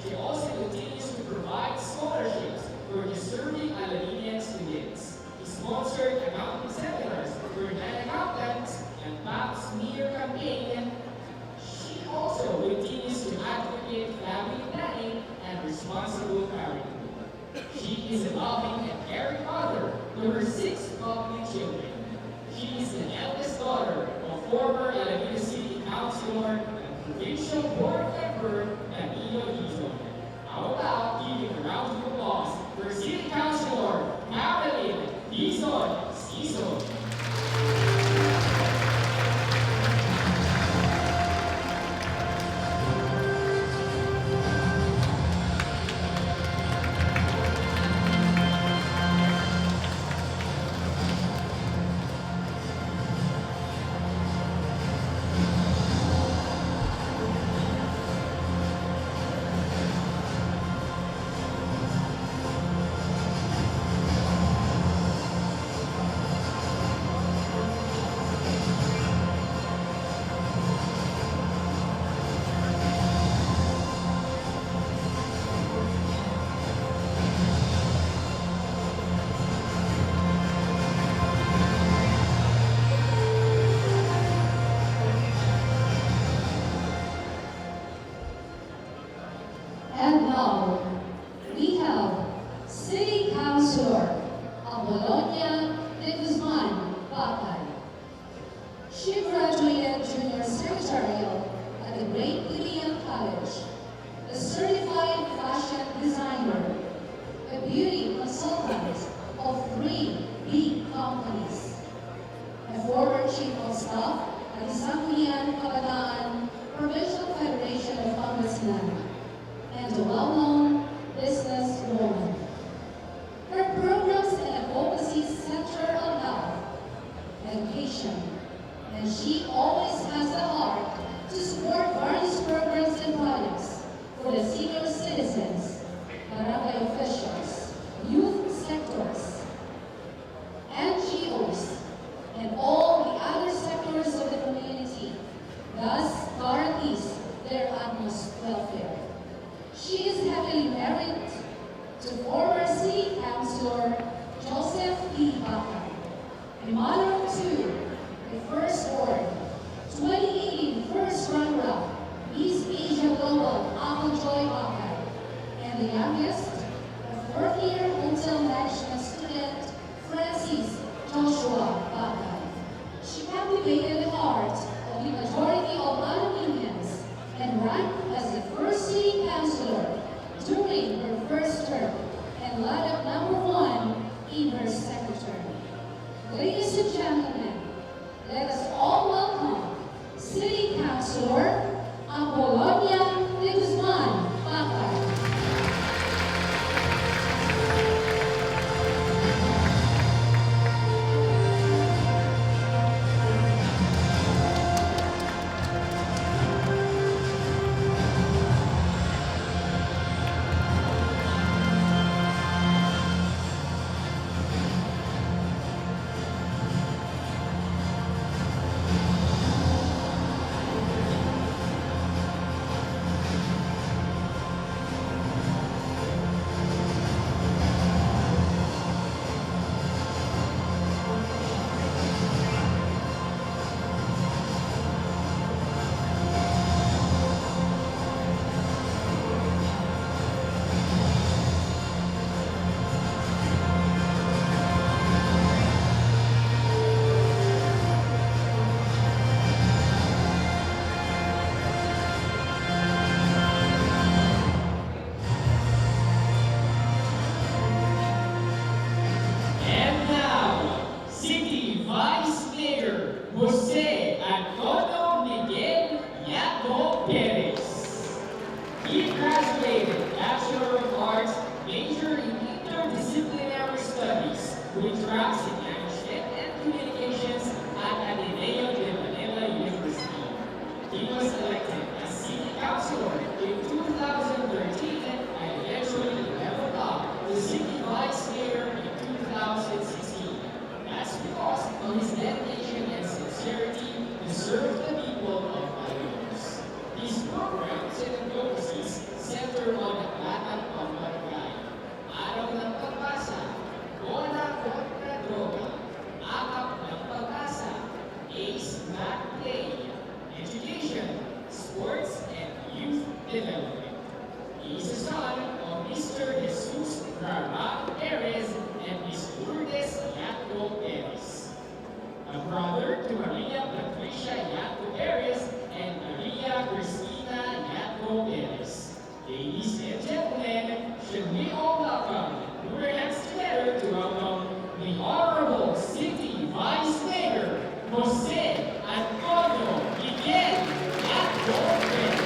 She also continues to provide scholarships for deserving Aladinian students. Sponsored accounting seminars for non-accountants and pap smear campaign. She also continues to advocate family planning and responsible parenting. She is a loving and caring mother to her 6 lovely children. She is the eldest daughter of former Alameda City Councilor and Provincial Board Member Danilo Dizon. How about giving a round of applause for City Councilor Madeline Dizon Season? And now, we have City Councilor Apolonia de Guzman Bacay. She graduated junior secretarial at the Great Gideon College, a certified fashion designer, a beauty consultant of 3 big companies, a former chief of staff at the Sangguniang Kabataan Provincial Federation of Pangasinan, and a well-known business woman. Her programs and advocacy center on health, education, and she always has the heart to support various programs and projects for the senior citizens, barangay officials, youth sectors, NGOs, and all the other sectors of the community, thus guarantees their utmost welfare. She is heavily married to former City Councilor Joseph P. Bacay, a mother of 2, a first ward, 2018 first runner-up, Miss Asia Global Apple Joy Bacay, and the youngest, a 4th-year hotel management student, Francis Joshua Bacay. She captivated the heart of the majority of Alabamians and ranked as the first city councilor during her first term and led up #1 in her second term. Ladies and gentlemen, let us all welcome City Councilor Apolonia de Guzman Bacay. Ladies and gentlemen, should we all welcome, put our hands together to welcome the Honorable City Vice Mayor, Jose Antonio Miguel Lopez.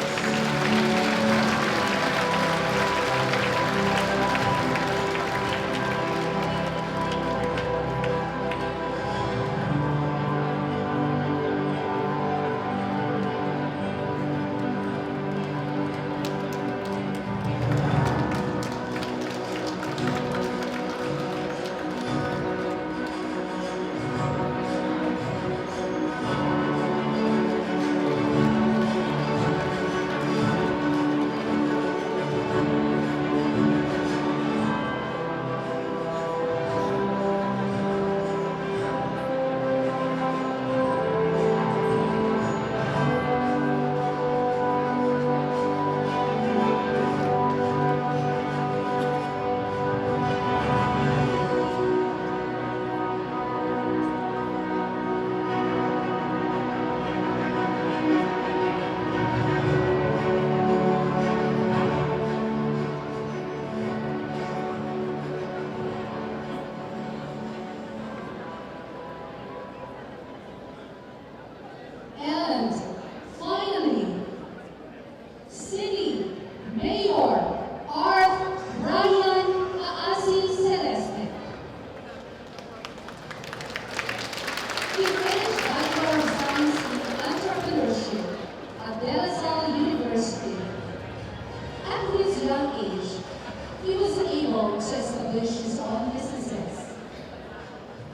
And finally, City Mayor Arth Brian Aasim Celeste. He finished Bachelor of Science in Entrepreneurship at De La Salle University. At his young age, he was able to establish his own businesses.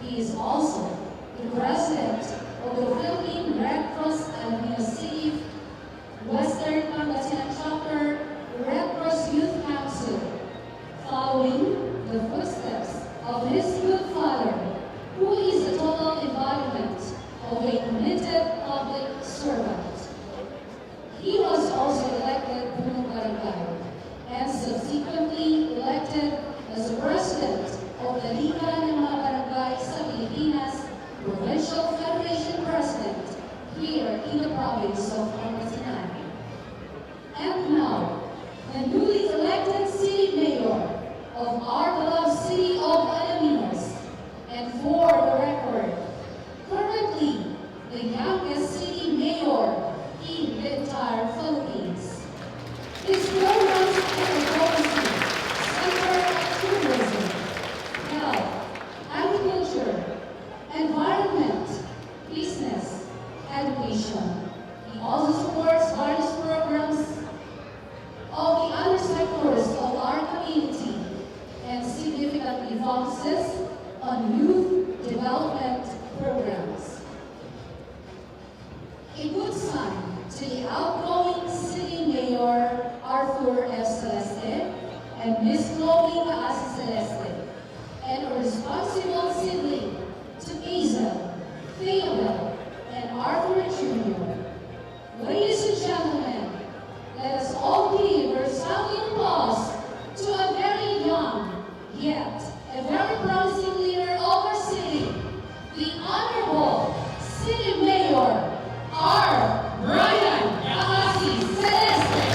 He is also the president of the Philippine Red Cross Alameda City Western Pangasinan Chapter Red Cross Youth Council, following the footsteps of his good father, who is a total embodiment of a committed public servant. He was also elected Punong Barangay and subsequently elected as the president of the Liga ng mga Barangay sa Pilipinas Provincial Federation President here in the province of Pangasinan. And now, the newly elected City Mayor of our beloved city of Alaminos, and for the record, currently the youngest city mayor in the entire Philippines. His programs and diplomacy center on tourism, health, agriculture, environment, business, education. He also supports various programs of the other sectors of our community and significantly focuses on youth development programs. A good sign to the outgoing City Mayor Arthur F. Celeste and Miss Chloe Aasim Celeste, and a responsible sibling to Hazel, Theobald, and Arthur Jr. Ladies and gentlemen, let us all give a resounding applause to a very young, yet a very promising leader of our city, the Honorable City Mayor R. Brian Aasim Celeste.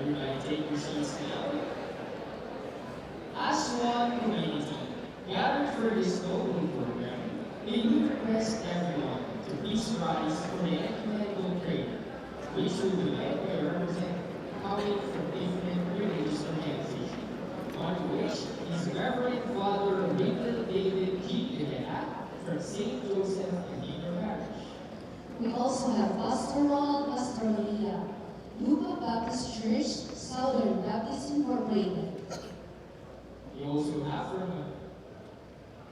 Everybody take your seats now. As one community gathered for this golden program, May we request everyone to please rise for the ecumenical prayer, which will be led by a representative coming from different religious organizations, one of which is Reverend Father Little David G. Rivera from St. Joseph Cathedral Parish. We also have Pastor Ronald Pastorilla, Lupa Baptist Church, Southern Baptist Incorporated. We also have from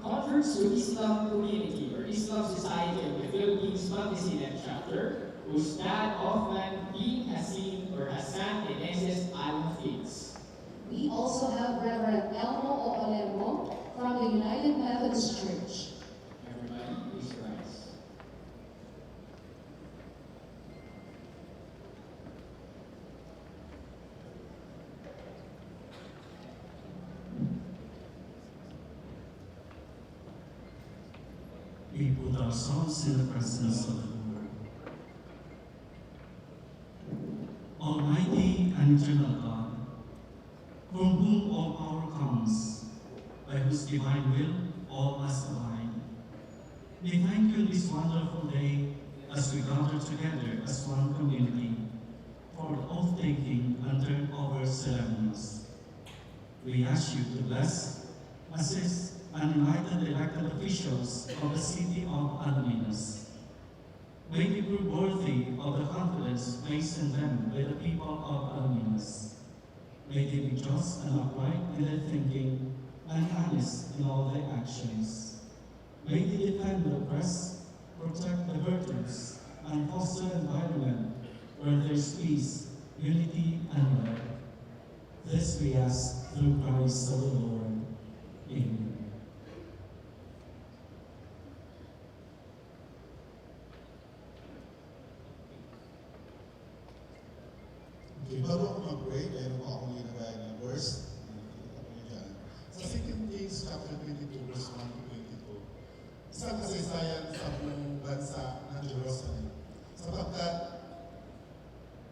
Converts to Islam Community or Islam Society of the Philippines Pangasinan Chapter, whose dad Othman bin Hassan or Hassan Meneses Al-Hafiz. We also have Reverend Elmo Oolemo from the United Methodist Church. Everybody, please rise. We put ourselves in the presence of the Lord. Almighty and eternal God, from whom all power comes, by whose divine will all must abide, we thank you this wonderful day as we gather together as one community for the oath-taking and turnover ceremonies. We ask you to bless, assist, and enlighten the elected officials of the city of Alaminos. May they prove worthy of the confidence placed in them by the people of Alaminos. May they be just and upright in their thinking and honest in all their actions. May they defend the oppressed, protect the hurters, and foster an environment where there is peace, unity, and love. This we ask through Christ our Lord. Amen. Okay, bago ako mag-pray, meron po akong ginagaya na verse. Sa 2 Kings chapter 22, verse 1 to 22. Isang kasaysayan sa buong bansa ng Jerusalem. Sapagkat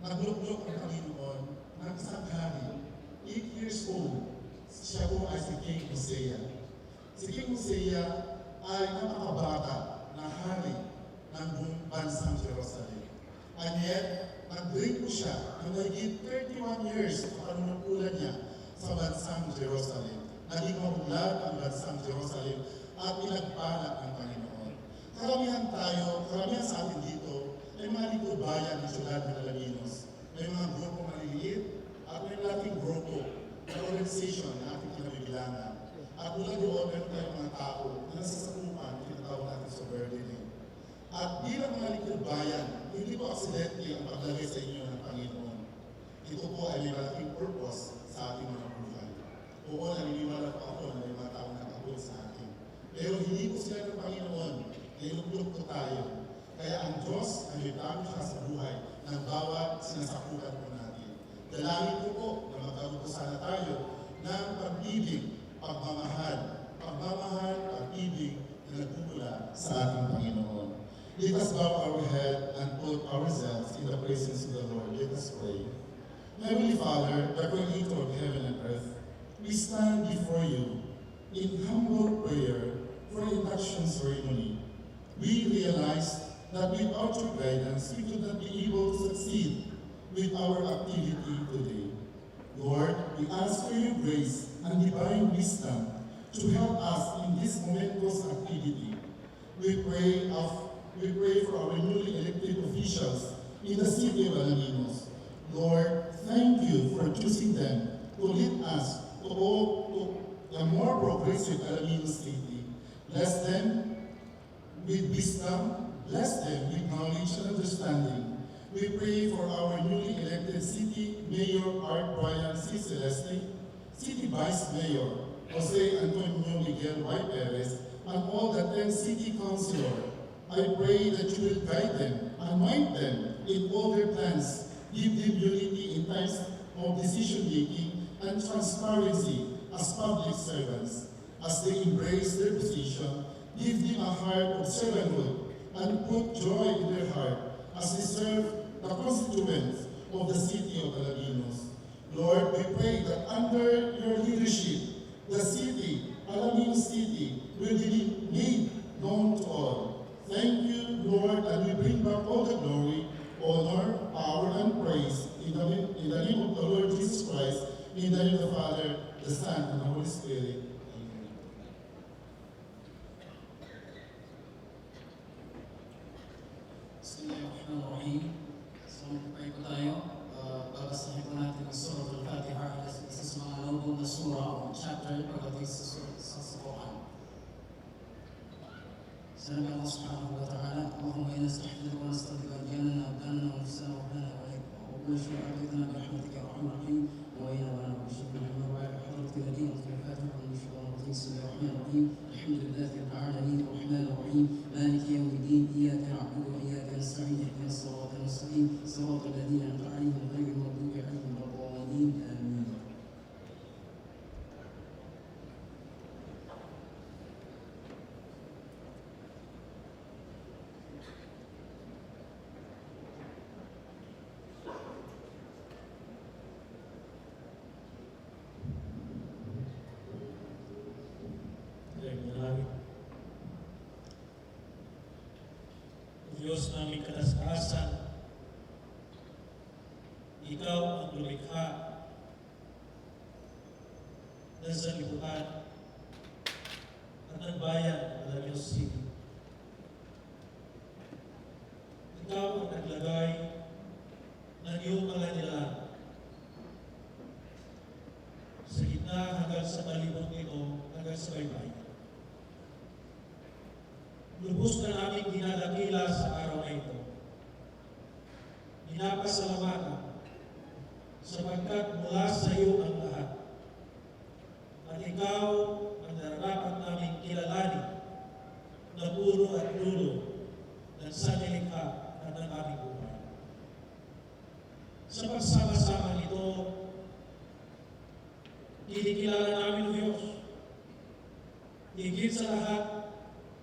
naglulok ang Panginoon ng isang hari, 8 years old. Siya po ay si King Hosea. Si King Hosea ay napakabata na hari ng buong bansang Jerusalem. And yet, nag-reign po siya ng mahigit 31 years sa panunungkulan niya sa bansang Jerusalem. Naging mabulag ang bansang Jerusalem at pinagpala ng Panginoon. Karamihan sa atin dito ay mga lingkod bayan ng siyudad ng Alaminos. May mga grupo maliliit at may malaking grupo na organization na ating kinabibilangan. At mula doon, meron tayong mga tao na nasasakupan na tinatawag natin subordinate. At bilang mga lingkod bayan, hindi po aksidente ang paglagay sa inyo ng Panginoon. Ito po ay may malaking purpose sa ating mga buhay. Oo, naniniwala po ako na may mga taong nakahul sa atin. Pero hindi po sila ng Panginoon, niluklok po tayo. Kaya ang Diyos ay may plano siya sa buhay ng bawat sinasakutan po natin. Dalangin ko po na magkaroon po sana tayo ng pag-ibig, pagmamahal, pag-ibig na nagmumula sa ating Panginoon. Let us bow our head and put ourselves in the presence of the Lord. Let us pray. Heavenly Father, the Creator of heaven and earth, we stand before you in humble prayer for induction ceremony. We realize that without your guidance, we could not be able to succeed with our activity today. Lord, we ask for your grace and divine wisdom to help us in this momentous activity. We pray for our newly elected officials in the city of Alaminos. Lord, thank you for choosing them to lead us to a more progressive Alaminos city. Bless them with wisdom, bless them with knowledge and understanding. We pray for our newly elected City Mayor Art Brian C. Celeste, City Vice Mayor Jose Antonio Miguel Y. Perez, and all the 10 City Councilors. I pray that you will guide them, anoint them in all their plans, give them unity in times of decision-making and transparency as public servants. As they embrace their position, give them a heart of servanthood and put joy in their heart as they serve the constituents of the city of Alaminos. Lord, we pray that under your leadership, the city, Alaminos City, will be made known to Christ, in the name of the Father, the Son, and the Holy Spirit. Amen. Bismillahirrahmanirrahim. So, magpapay po tayo. Babasahin po natin ang Surah Al-Fatiha, isa sa mga lubong na surah o chapter pagdating sa Quran. سلام الله سبحانه وتعالى اللهم انا نستحمدك ونستغفرك دياننا وابداننا وانفسنا واهلنا وعليك وكل شيء اعطيتنا برحمتك يا ارحم الراحمين وإنا وانا بشكر من وعلى حضرتك الذين في الفاتحه من الشيطان الرجيم بسم الله الرحمن الرحيم الحمد لله رب العالمين الرحمن الرحيم مالك يوم الدين اياك نعبد واياك نستعين اهدنا الصراط المستقيم صراط الذين انعمت عليهم غير المغضوب عليهم ولا الضالين امين. Diyos naming kataas-taasan, Ikaw ang lumikha ng sanlibutan at ng bayan ng Alamios City. Ikaw ang naglagay ng iyong mga nilalang sa gitna hanggang sa palibot nito hanggang sa baybayin. Lubos na namin dinadakila sa araw na ito. Pinapasalamatan sapagkat mula sa iyo ang lahat. At ikaw ang nararapat namin kilalanin na puro at dulo ng sanilikha at ng aming buhay. Sa pagsama-sama nito, kinikilala namin ang Diyos. Higit sa lahat,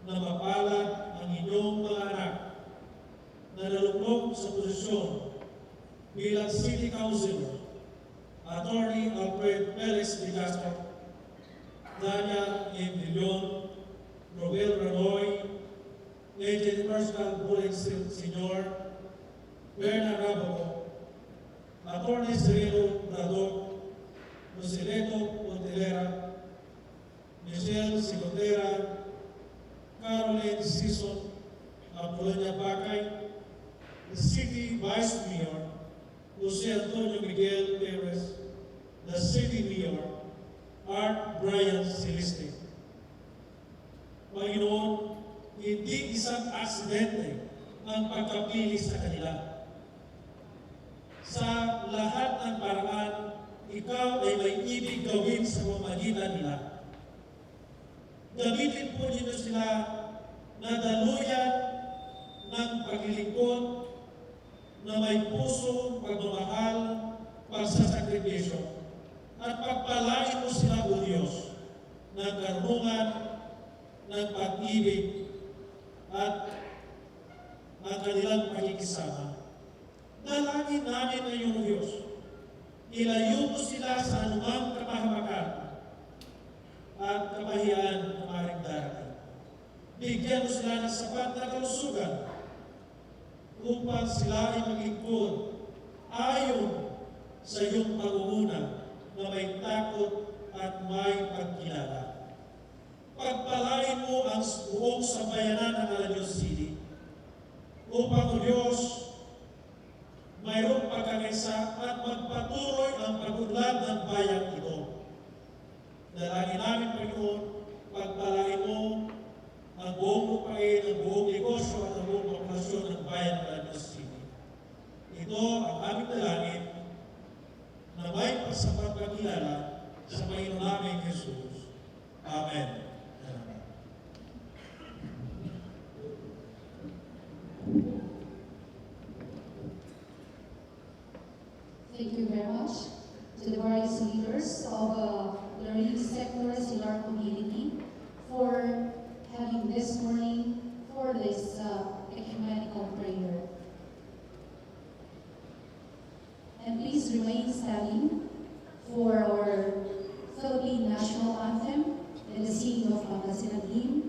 na mapalad ang inyong mga anak na nalulog sa posisyon bilang City Councilor, Attorney Alfred Perez de Castro, Daniel M. Dillon, Robel Ranoy, Agent Personal Bullet Sr., Bernard Rabaco, Attorney Cirilo Brador, Lucileto Pontelera, Michelle Sigotera, Caroline Sison, Apolonia Bacay, the City Vice Mayor, Jose Antonio Miguel Perez, the City Mayor, Art Brian Celeste. Panginoon, hindi isang aksidente ang pagkapili sa kanila. Sa lahat ng paraan, ikaw ay may ibig gawin sa pamamagitan nila. Gamitin po ninyo sila na daluyan ng paglilingkod na may puso, pagmamahal, pagsasakripisyo. At pagpalain mo sila, O Diyos, ng karunungan, ng pag-ibig, at ang kanilang pakikisama. Dalangin namin ang iyong Diyos. Ilayo mo sila sa anumang kapahamakan at kapahiyan na maaaring darating. Bigyan mo sila ng sapat na kalusugan upang sila ay maglingkod ayon sa iyong pangunguna na may takot at may pagkilala. Pagpalain mo ang buong sambayanan ng Alamios City upang, O Diyos, mayroong pagkakaisa at magpatuloy ang pag-unlad ng bayan ito. Dalangin namin, Panginoon, pagpalain mo ang buong lupain, ang buong negosyo at ang buong populasyon ng bayan ng Alamios City. Ito ang aming dalangin na may pagsapat pagkilala sa Panginoon namin Jesus. Amen. Thank you very much to the various leaders of the religious sectors in our community for having this morning for this ecumenical prayer. And please remain standing for our Philippine national anthem and the singing of Pangasinan hymn.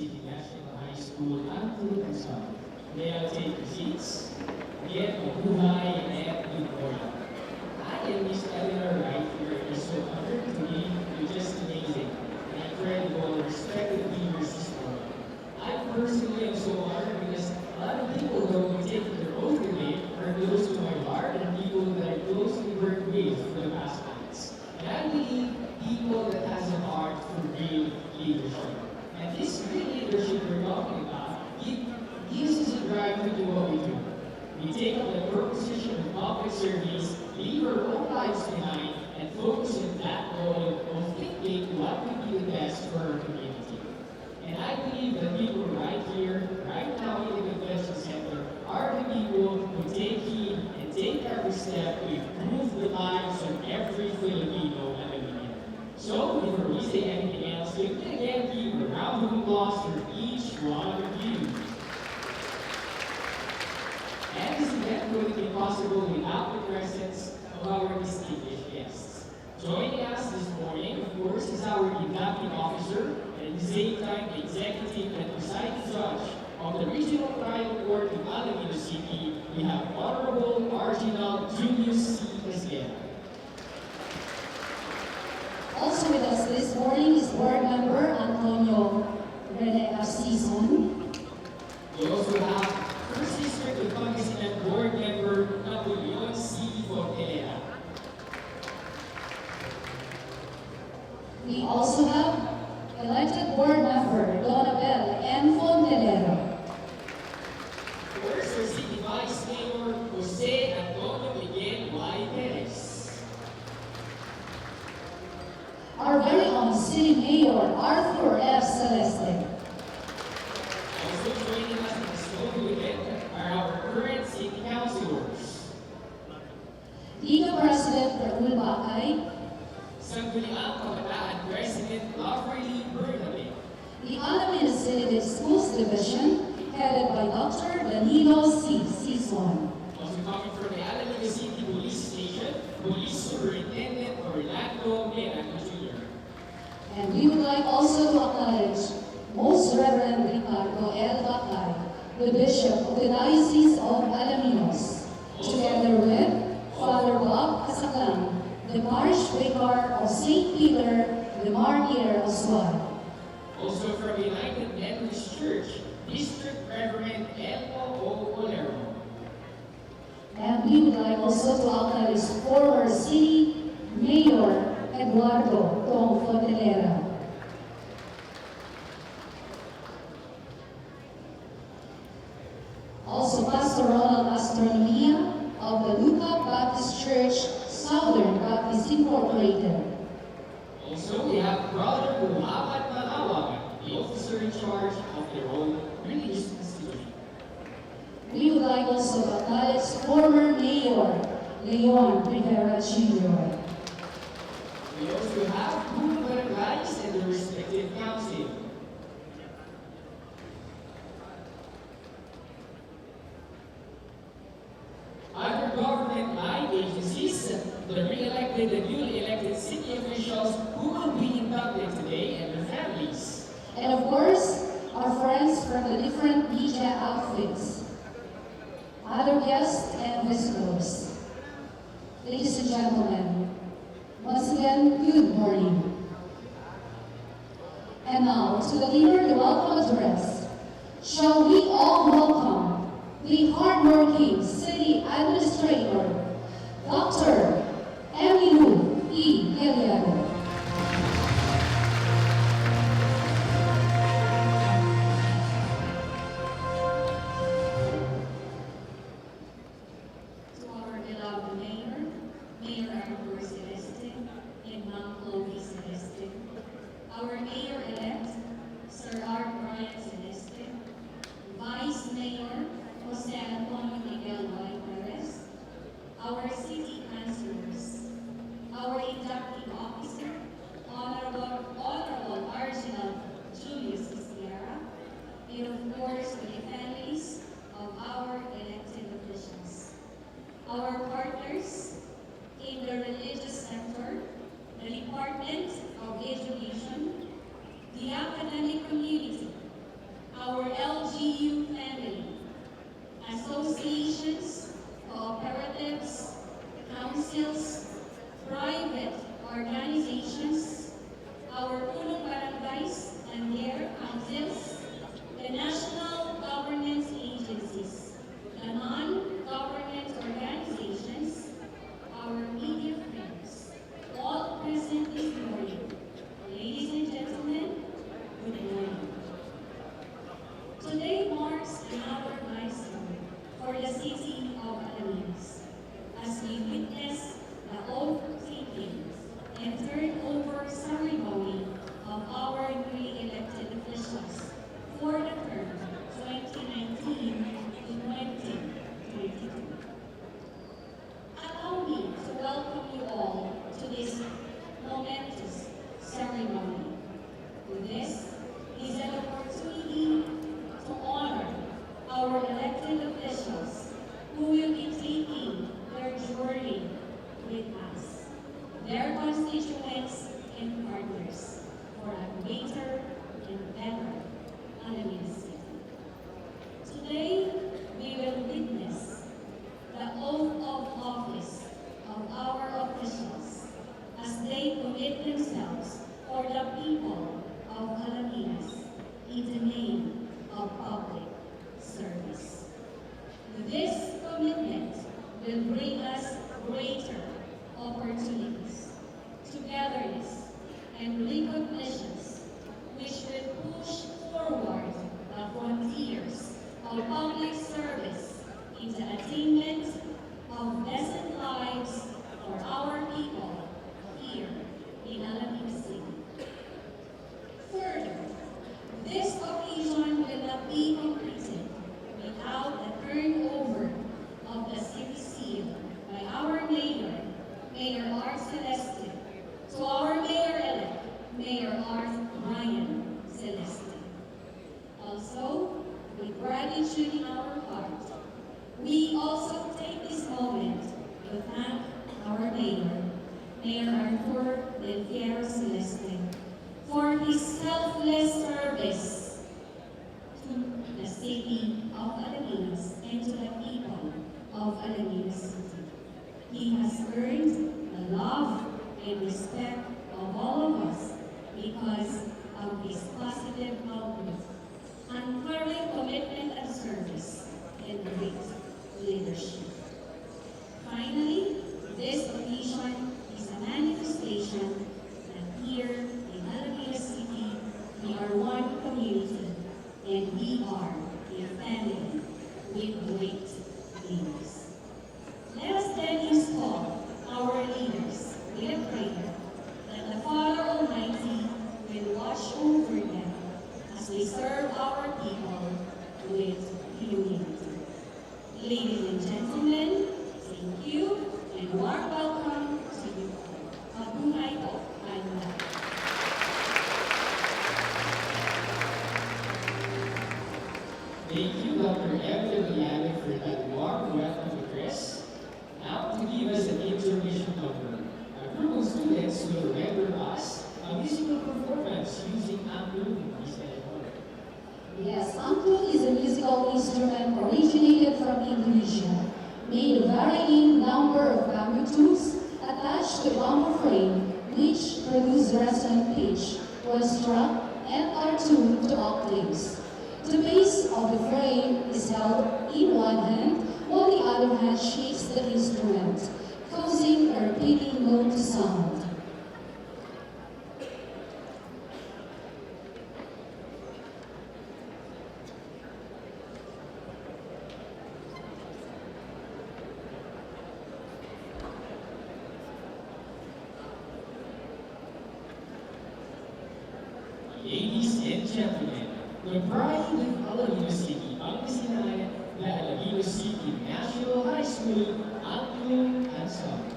City National High School ang Tutusan. May I take your seats? Again, mabuhay and good morning. I am Miss Eleanor Wright here. It is so honored to be you're just amazing and incredible, respected leaders this morning. I personally am so honored because a lot of people who will take their oath today are close to my heart and people that I closely worked with for the past months. And I believe people that has a heart for real leadership. And this real leadership we're talking about gives us a drive to do what we do. We take up the proposition of public service, leave our own lives behind, and focus on that goal of thinking what would be the best for our community. And I believe that people right here, right now in the convention center, are the people who take heed and take every step to improve the lives of every Filipino and Filipino. So, before we say anything else, we can again give a round of applause for each one of you. And this event would be possible without the presence of our distinguished guests. Joining us this morning, of course, is our inducting officer and at the same time the executive and presiding judge of the Regional Trial Court of Alabama City. We have Honorable Cardinal Julius C. Esguerra. Also with us this morning is board member Antonio Rene Arcison. We also have First District of Pangasinan Board Member Napoleon C. Fontelera. We also have elected board member Donabel N. Fontelera. First, our City Vice Mayor Jose Antonio Miguel Y. Perez. Our very own city mayor Arthur F. Celeste. Also joining us in this photo event are our current city councilors. League President Raul Bacay. Sangguniang Kabataan President Loverly Bernabe. The Alameda City Schools Division, headed by Dr. Danilo C. Sison. Also coming from the Alameda City Police Station, Police Superintendent Orlando Miranda Jr. And we would like also to acknowledge Most Reverend Ricardo L. Bacay, the Bishop of the Diocese of Alaminos, together with Father Bob Casaclan, the Parish Vicar of St. Peter, the Martyr of Suar. Also from United Methodist Church, District Reverend Elmo O. Olero. And we would like also to acknowledge former City Mayor Eduardo Tong Fontelera. Also Pastor Ronald Astronomia of the Luca Baptist Church, Southern Baptist Incorporated. Also, we have Brother Muhammad Malawagan, the officer in charge of their own religious institution. We would like also to acknowledge former Mayor Leon Rivera Jr. We also have two barangays and their respective council. Other government line agencies, the re-elected and newly elected city officials who will be inducted today and their families. And of course, our friends from the different media outfits, other guests and visitors. Ladies and gentlemen, once again, good morning. And now, to the leader, the welcome address. Shall we all welcome the hardworking city administrator, Dr. Emilu E. Galiago. To our beloved Mayor, Mayor Arturo Celeste, and Ma'am Chloe Celeste, our Mayor-elect, Sir R. Brian Celeste, Vice Mayor, Jose Antonio Miguel Y. Perez, our city councilors, our inducting officer, Honorable Cardinal Julius Esguerra, and of course the families of our elected officials, our partners in the religious sector, the Department of Education, the academic community, our LGU family, associations, cooperatives, councils, private organizations, our Punong Barangays and their councils, the national governance agencies, the non-government organizations, our media friends, all present this morning. Ladies and gentlemen, good morning. Today marks another milestone for the city of Alaminos as we witness the oath-taking and turnover ceremony of our newly elected officials for the term 2019 to 2022. Allow me to welcome you all to this momentous ceremony. This is an opportunity to honor our elected officials who will be taking their journey with us, their constituents and partners for a greater and better Alaminos City. Today, we will witness the oath of office of our officials as they commit themselves for the people of Alaminos in the name of public service. This commitment will bring us greater opportunities, togetherness, and recognitions which will push forward the frontiers of public service into attainment of decent lives for our people here in Alaminos City. Further, this occasion will not be completed without the turnover of the city seal by our mayor, Mayor Art Celeste, to our mayor-elect, Mayor Art Ryan Celeste. Also, with gratitude in our heart, we also take this moment to thank our mayor, Mayor Arthur Del Fierro Celeste, for his selfless service to the city of Alaminos and to the people of Alaminos City. He has earned the love and respect of all of us because of his positive outlook, unfailing commitment and service, and great leadership. Finally, this occasion is a manifestation that here in Alaminos City, we are one community and we are a family with great leaders. Let us then install our leaders with a prayer that the Father Almighty will watch over them as we serve our people with humility. Ladies and gentlemen, thank you and warm welcome to you all. Mabuhay po tayong lahat. Thank you, Dr. Evelyn Liane, for that warm welcome to Chris. Now, to give us an intermission number, a group of students will render us a musical performance using angklung in this ceremony. Yes, angklung is a musical instrument originated from Indonesia, made of varying number of bamboo tubes attached to a bamboo frame, which produce resonant pitch when struck and are tuned to octaves. The base of the frame is held in one hand, while the other hand shakes the instrument, causing a repeating note to sound. Ladies and gentlemen, the pride of Alaminos City ang isinahan na Alaminos City National High School Angklung Ensemble.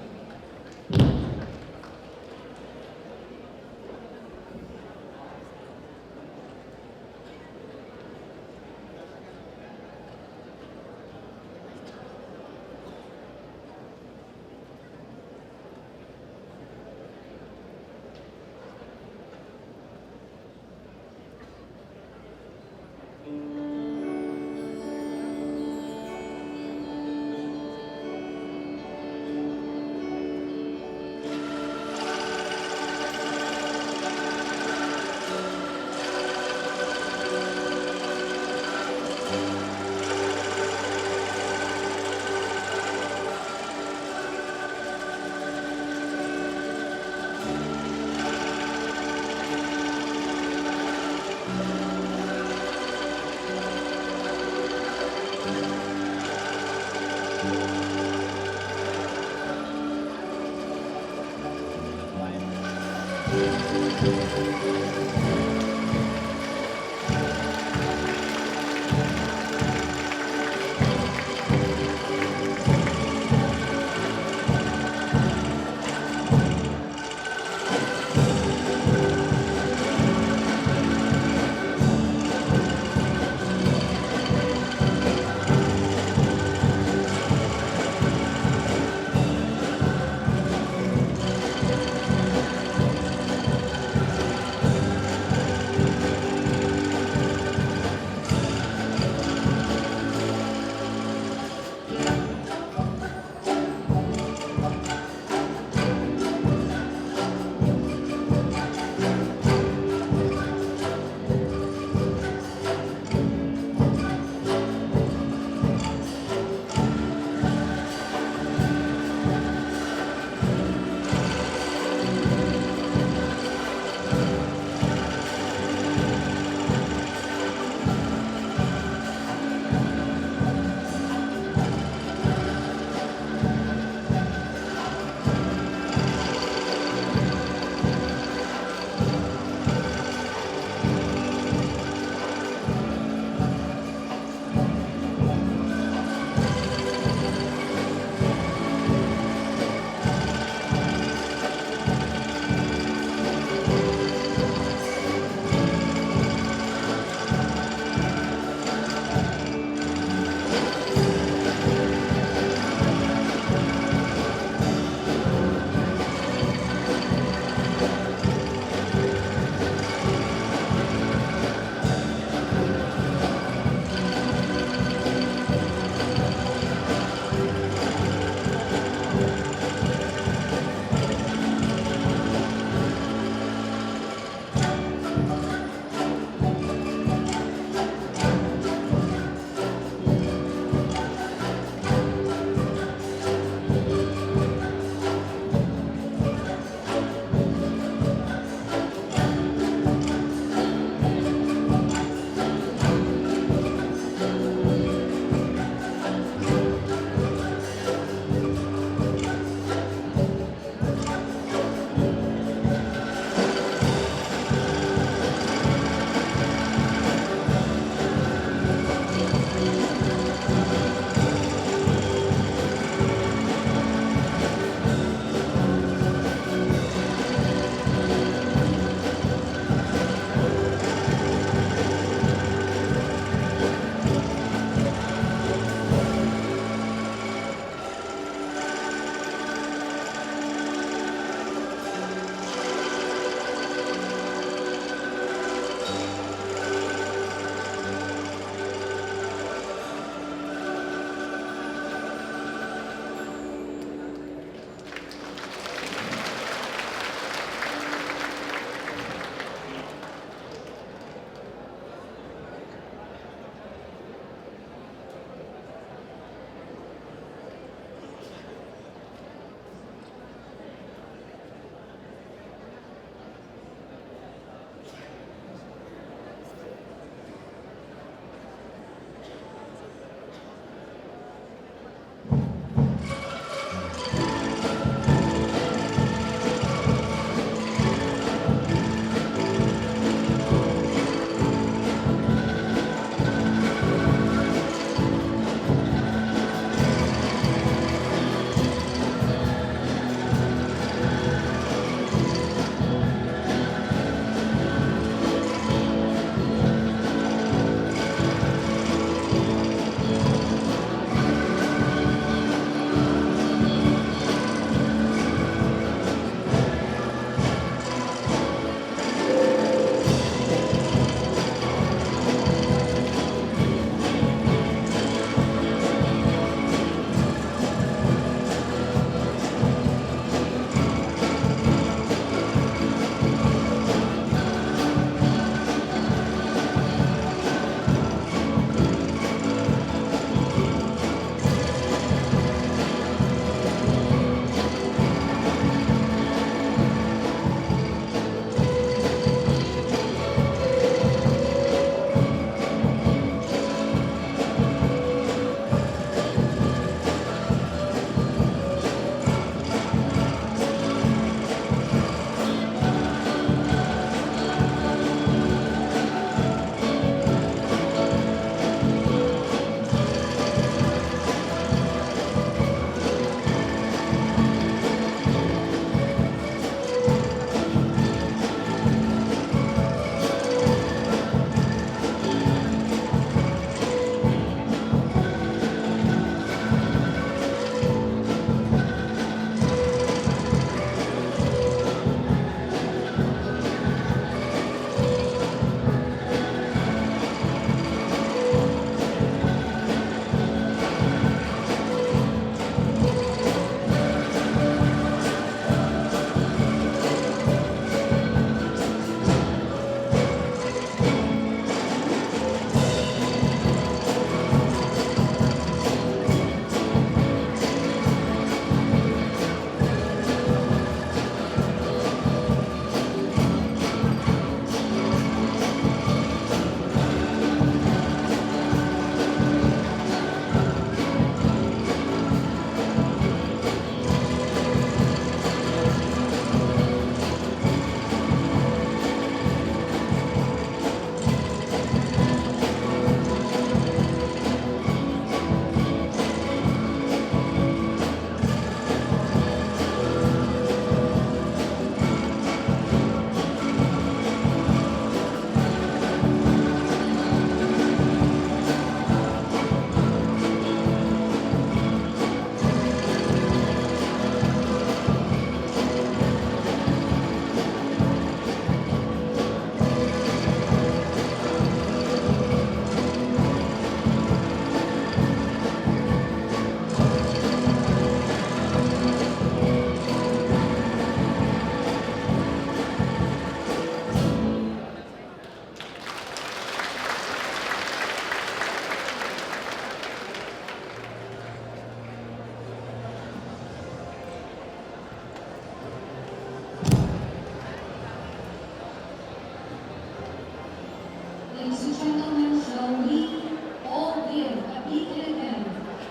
gentlemen, shall we all give a big hand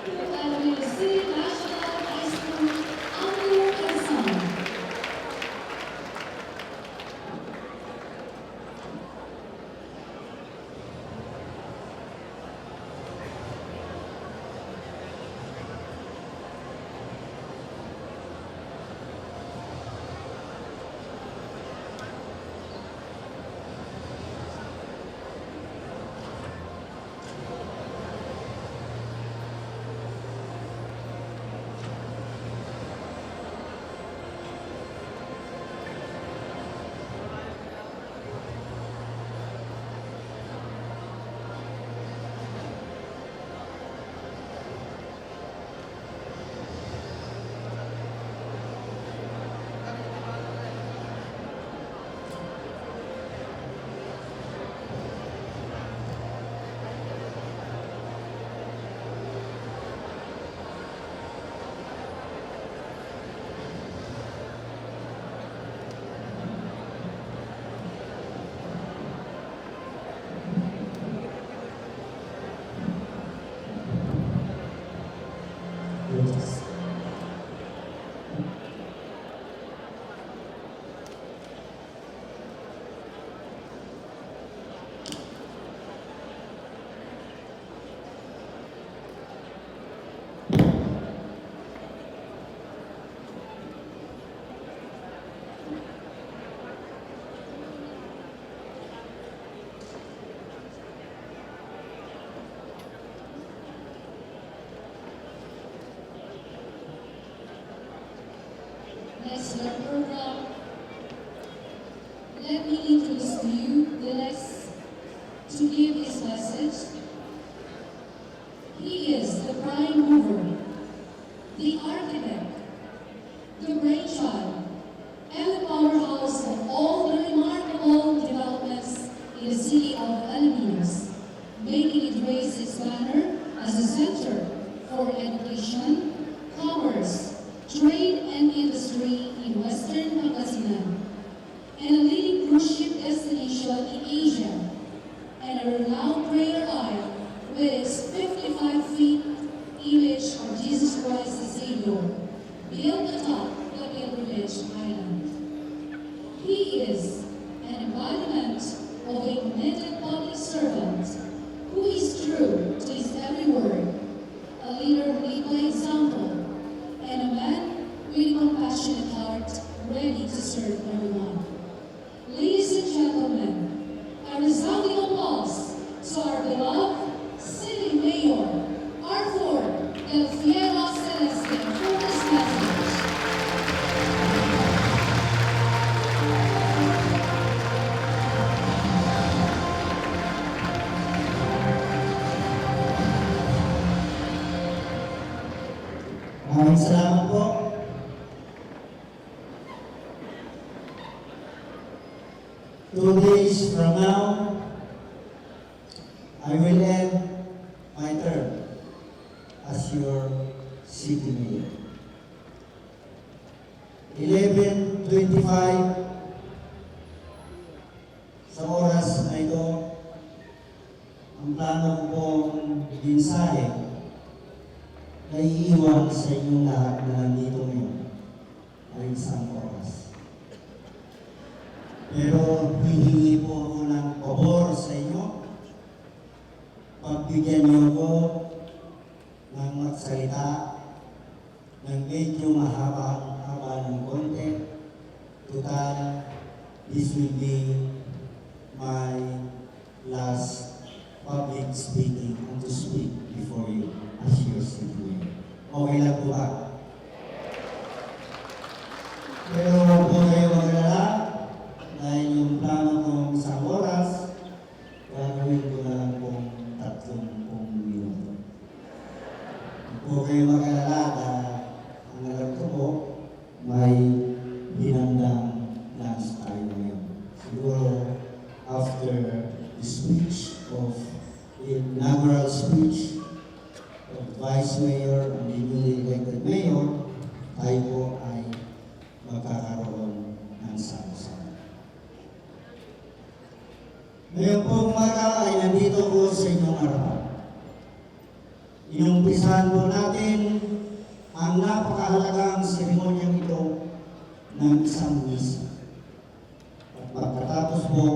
to Alabama City National High School Anglo Quezon. Next to the program, let me introduce to you the next to give his message. He is the prime mover, the architect, the brainchild, and the powerhouse of all the remarkable developments in the city of Alaminos, making it raise its banner as a center for education, commerce, trade and industry in Western Pangasinan, and a leading cruise ship destination in Asia, and a renowned prayer isle with its 55-feet image of Jesus Christ the Savior, built atop the pilgrimage island. He is an embodiment of a committed public servant who is true to his every word, a leader who leads by example, and a man with a compassionate heart, ready to serve everyone. Ladies and gentlemen, a resounding applause to our beloved City Mayor, Arthur Del Fiero Celeste, for this message. Maraming salamat po. Two days from now, I will end my term as your city mayor. 11:25 sa oras na ito, ang plano ko pong mensahe na iiwan sa inyong lahat na nandito ngayon ay isang oras. Pero hihingi po ako ng pabor sa inyo. Pagbigyan niyo ko ng magsalita ng medyo mahaba ng konti. Total, this will be my last public speaking and to speak before you as your city. Okay lang po ba? Pero huwag po kayo maglala dahil yung plano kong isang oras, gagawin ko na lang pong 30 minuto. Huwag po kayo maglala dahil ang alam ko po, may hinandang lunch tayo ngayon. Siguro after the speech of the inaugural speech of Vice Mayor and the newly elected Mayor, tayo po ay magkakaroon ng sama-sama. Ngayon po umaga ay nandito umpisahan po natin ang napakahalagang seremonyang ito ng isang misa. At pagkatapos po,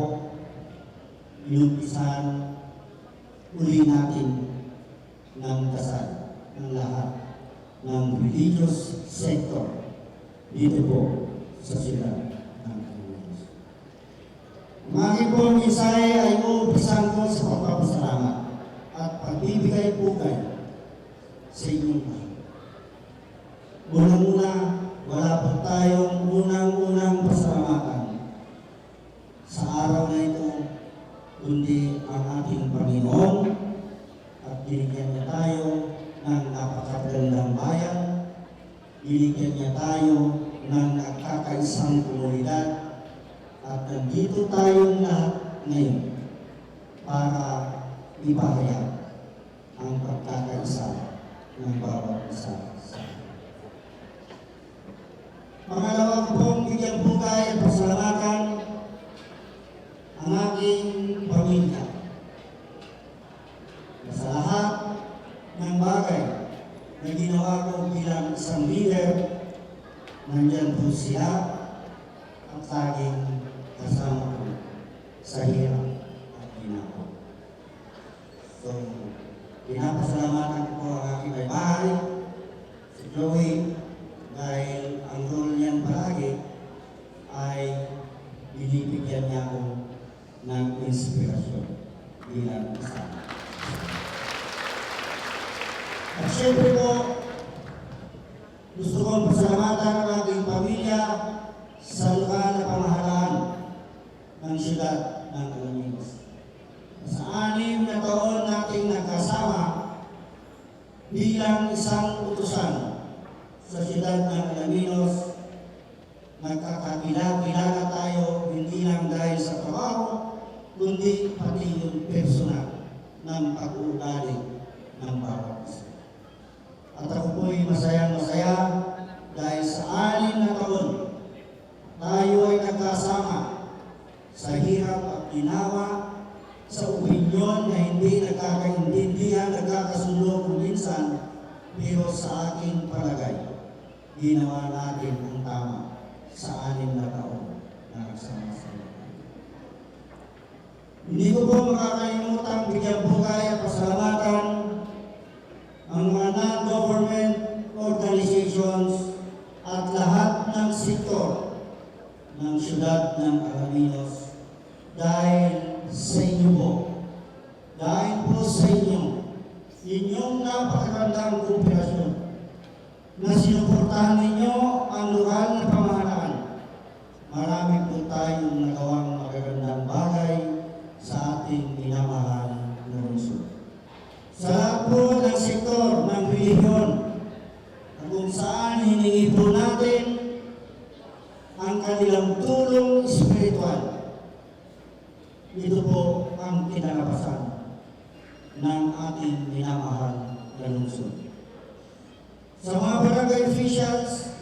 inumpisahan uli natin ng dasal ng lahat ng religious sector dito po sa siyudad ng Pilipinas. Ang aking pong mensahe ay uumpisahan ko sa pagpapasalamat at pagbibigay pugay sa inyong lahat. Unang-una, wala po tayong unang-unang pasalamatan sa araw na ito, kundi ang ating Panginoon at binigyan niya tayo ng napakagandang bayan, binigyan niya tayo ng nagkakaisang komunidad, at nandito tayong lahat ngayon para ipahayag ang pagkakaisa ng bawat isa sa atin. Pangalawa ko pong bigyan pugay at pasalamatan ang aking pamilya. Sa lahat ng bagay na ginawa ko bilang isang leader, nandyan po sila at laging kasama ko sa hirap at ginawa. So, pinapasalamatan ko po ang aking baybay, si Chloe, dahil ang role niyan palagi ay binibigyan niya ako ng inspirasyon bilang kasama. At syempre po, gusto kong pasalamatan ang aking pamilya sa lokal na pamahalaan ng siyudad ng Alaminos. Sa 6 na taon nating nagkasama bilang isang utusan sa siyudad ng Alaminos, nagkakakilala tayo hindi lang dahil sa trabaho, kundi pati yung personal ng pag-uugali ng bawat isa. At ako po'y masayang-masaya dahil sa 6 na taon, tayo ay nagkasama sa hirap at ginawa, sa opinyon na hindi nagkakaintindihan, nagkakasundo kung minsan, pero sa aking palagay, ginawa natin ang tama sa 6 na taon na nagsama-sama. Hindi ko po makakalimutan bigyan pugay at pasalamatan ang mga non-government organizations at lahat ng sektor ng siyudad ng Alaminos dahil sa inyo po. Dahil po sa inyo, inyong napakagandang kooperasyon na sinuportahan ninyo ang lokal na pamahalaan. Marami po tayong nagawang magagandang bagay sa ating minamahal na lungsod. Sa lahat po ng sektor ng relihiyon na kung saan hiningi po natin ang kanilang tulong espiritual, ito po ang kinalabasan ng ating minamahal na lungsod. Sa mga barangay officials,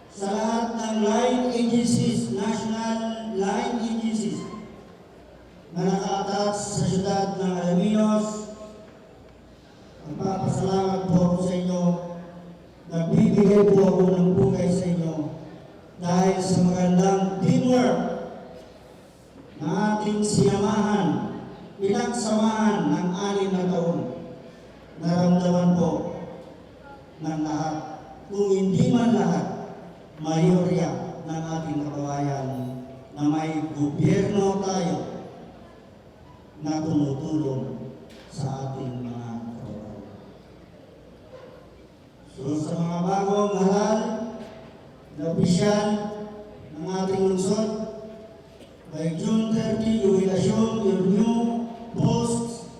sa lahat ng line agencies, national line agencies na naka-attach sa siyudad ng Alaminos, magpapasalamat po ako sa inyo. Nagbibigay po ako ng pugay sa inyo dahil sa magandang teamwork na ating sinamahan, pinagsamahan ng 6 na taon. Naramdaman po ng lahat, kung hindi man lahat, mayorya ng ating kababayan na may gobyerno tayo na tumutulong sa ating mga kababayan. So sa mga bagong halal na opisyal ng ating lungsod, by June 30, you will assume your new posts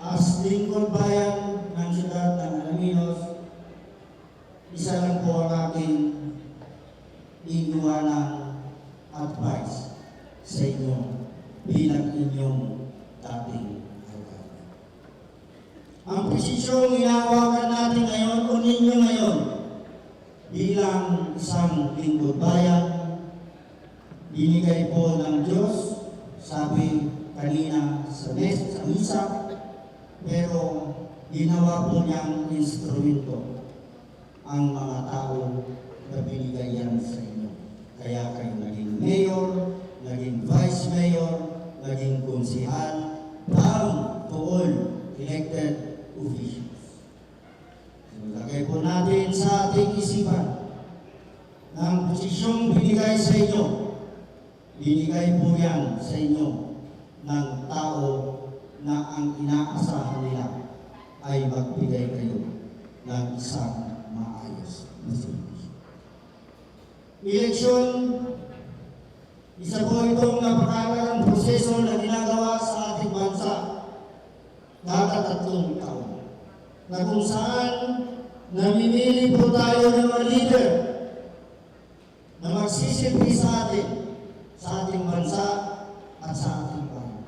as lingkod bayan ng siyudad ng Alaminos. Isa lang po ang aking iniwanang advice sa inyo bilang inyong dating alkalde. Ang posisyong inahawakan natin ngayon o ninyo ngayon bilang isang lingkod bayan, binigay po ng Diyos, sabi kanina sa misa, pero ginawa po niyang instrumento ang mga tao na binigay yan sa inyo. Kaya kayo naging mayor, naging vice mayor, naging konsihal, bound to all elected officials. So, lagay po natin sa ating isipan na ang posisyong binigay sa inyo, binigay po yan sa inyo ng tao na ang inaasahan nila ay magbigay kayo ng isang maayos na servisyo. Eleksyon, isa po itong napakalagang proseso na ginagawa sa ating bansa kada 3 taon, na kung saan namimili po tayo ng mga leader na magsisilbi sa ating bansa at sa ating bayan.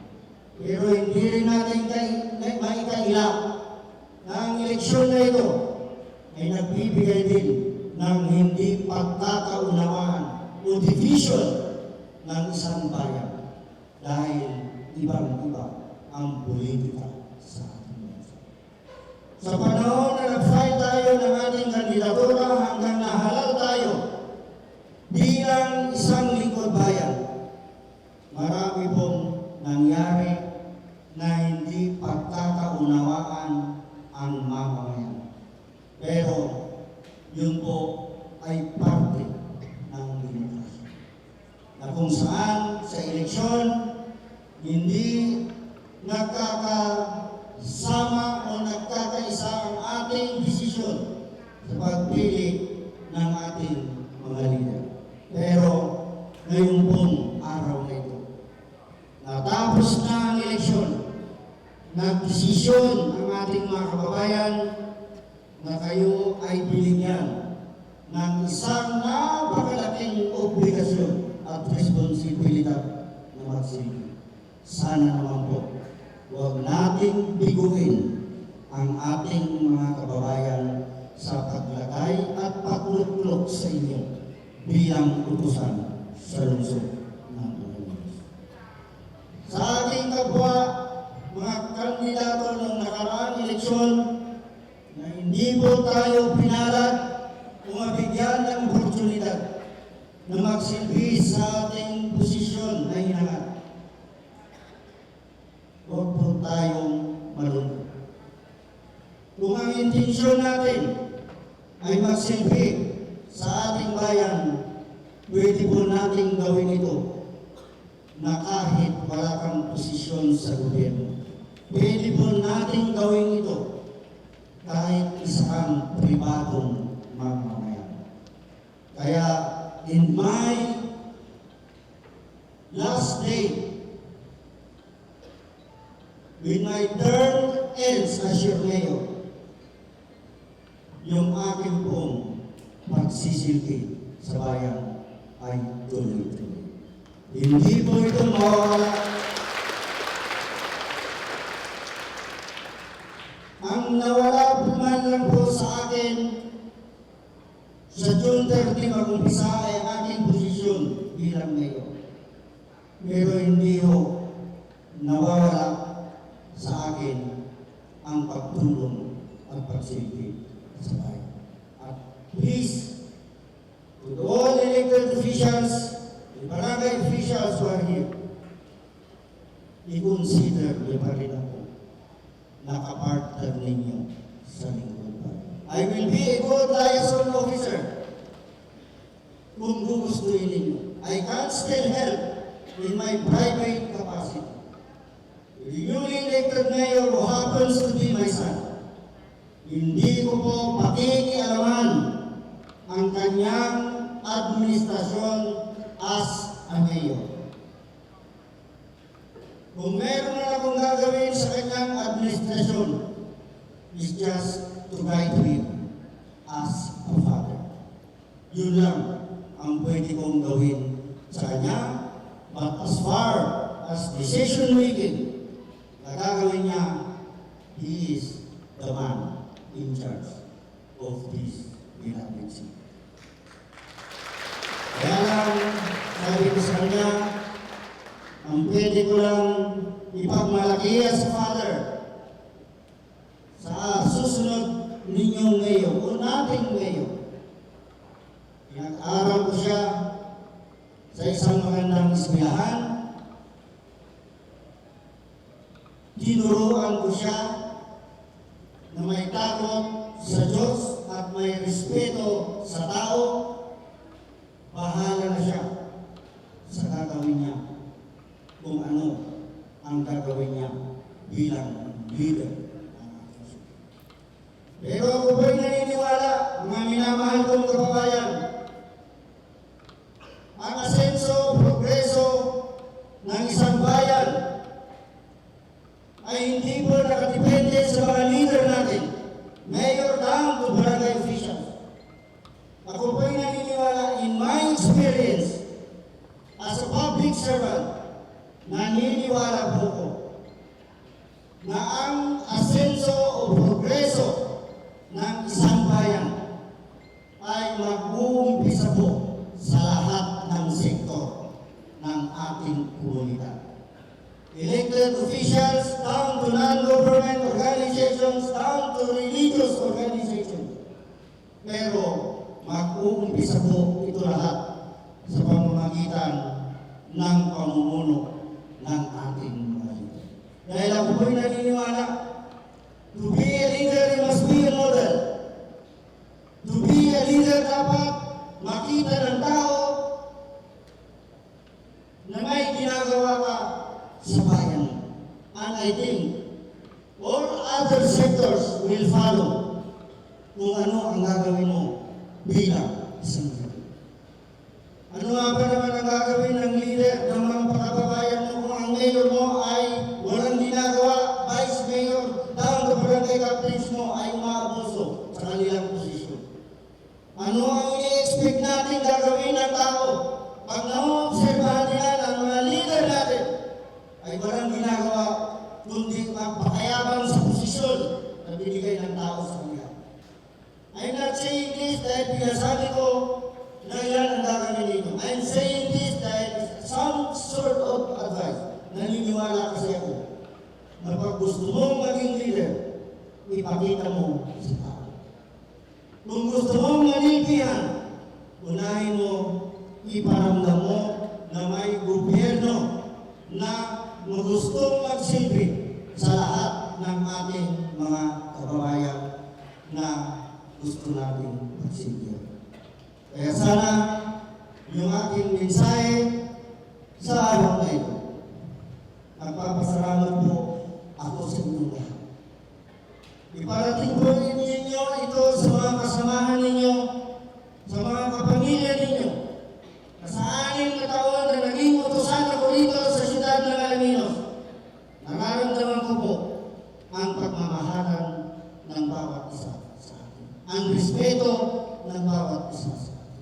Pero hindi rin natin maikaila na ang eleksyon na ito ay nagbibigay din ng hindi pagkakaunawaan o division ng isang bayan dahil ibang-iba ang politika sa ating bansa. Sa panahon na nag-file tayo ng ating kandidatura hanggang nahalal tayo bilang isang lingkod bayan, marami pong nangyari na hindi pagkakaunawaan ang mamamayan. Pero yun po ay parte ng demokrasya, na kung saan sa eleksyon hindi nagkakasama o nagkakaisa ang ating desisyon sa pagpili ng ating mga leader. Pero ngayon pong araw na ito, natapos na ang eleksyon, nagdesisyon ang ating mga kababayan na kayo ay binigyan ng isang napakalaking obligasyon at responsibilidad na magsilbi. Sana naman po, huwag nating biguin ang ating mga kababayan sa paglagay at pagluklok sa inyo bilang utusan sa lungsod ng Angeles. Sa ating kapwa, mga kandidato ng nakaraang eleksyon, na hindi po tayo pinalad o mabigyan ng oportunidad na magsilbi sa ating posisyon na hinahanap. Huwag po tayong malungkot. Kung ang intensyon natin ay magsilbi sa ating bayan, pwede po natin gawin ito na kahit wala kang posisyon sa gobyerno. Pwede po natin gawin ito kahit isang pribadong mamamayan. Kaya in my last day, when my term ends as your mayor, yung aking pong pagsisilbi sa bayan ay tuloy-tuloy. Hindi po ito mawawala. Ang nawala po man lang po sa akin sa June 30 mag-umpisa ay ang aking posisyon bilang mayor. Pero hindi ho nawawala sa akin ang pagtulong at pagsilbi sa bayan. At please, to all elected officials, the barangay officials who are here, i-consider niyo pa rin ako nakapartner ninyo sa lingkod bayan. I will be a good liaison officer kung gugustuhin ninyo. I can't still help in my private capacity. The newly elected mayor who happens to be my son, hindi ko po pakikialaman ang kanyang administrasyon as a mayor. Kung meron na akong gagawin sa kanyang administrasyon, is just to guide him as a father. Yun lang ang pwede kong gawin sa kanya, but as far as decision making, na gagawin niya, he is the man in charge of this United City. Kaya lang, sabi ko sa kanya, ang pwede ko lang ipagmalaki as father masusunod ninyong mayor o nating mayor. Pinag-aral ko siya sa isang magandang eskwelahan. Tinuruan ko siya na may takot sa Diyos at may respeto sa tao. Bahala na siya sa gagawin niya kung ano ang gagawin niya bilang leader. Pero ako po'y naniniwala, mga minamahal kong kababayan, ang asenso, progreso ng isang bayan ay hindi po nakadepende sa mga leader natin, mayor down to barangay officials. Ako po'y naniniwala, in my experience as a public servant, naniniwala po ko na ang asenso o progreso ng isang bayan ay mag-uumpisa po sa lahat ng sektor ng ating komunidad. Elected officials down to non-government organizations, down to religious organizations. Pero mag-uumpisa po ito lahat sa pamamagitan ng pamumuno ng ating mga leader. Dahil ako po'y naniniwala, to be a leader, you must be a model. To be a leader, dapat makita ng tao na may ginagawa ka sa bayan. And I think all other sectors will follow kung ano ang gagawin mo bilang isang leader. Ano nga ba naman ang gagawin ng leader ng mga kababayan mo kung ang mayor mo ay walang ginagawa, vice mayor, down to barangay captains mo ay umaabuso sa kanilang posisyon? Ano ang i-expect natin gagawin ng tao pag na-obserbahan nila ang mga leader natin ay walang ginagawa kundi magpakayabang sa posisyon na binigay ng tao sa kanila? I'm not saying this dahil pinasabi ko na yan ang gagawin ninyo. I'm saying this dahil some sort of advice. Naniniwala kasi ako na pag gusto mong maging leader, ipakita mo sa tao. Kung gusto mong manilbihan, unahin mo, iparamdam mo na may gobyerno na gustong magsilbi sa lahat ng ating mga kababayan na gusto natin magsilbi. Kaya sana yung aking mensahe sa araw na ito, nagpapasalamat po ako sa inyong lahat. Iparating po ninyo ito sa mga kasamahan ninyo, sa mga kapamilya ninyo, na sa 6 na taon na naging utusan ako dito sa siyudad ng Alaminos, nararamdaman ko po ang pagmamahalan ng bawat isa sa akin, ang respeto ng bawat isa sa akin.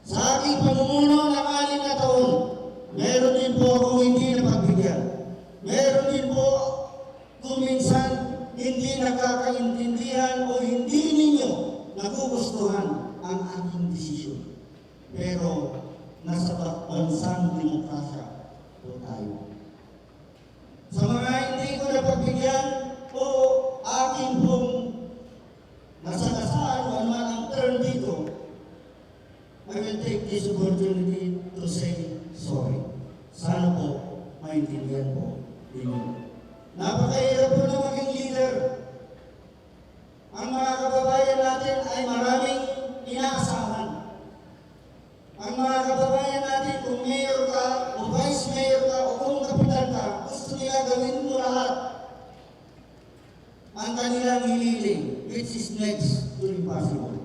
Sa aking pamumuno ng 6 na taon, meron din po akong hindi napagbigyan. Meron din po kung minsan hindi nakakaintindihan o hindi ninyo nagugustuhan ang aking desisyon. Pero nasa bansang demokrasya po tayo. Sa mga hindi ko napagbigyan o aking pong nasagasaan o anuman ang term dito, I will take this opportunity to say sorry. Sana po maintindihan po ninyo. Napakahirap po na maging leader. Ang mga kababayan natin ay maraming inaasahan. Ang mga kababayan natin, kung mayor ka, o vice mayor ka, o kung kapitan ka, gusto nila gawin mo lahat ang kanilang hiniling, which is next to impossible.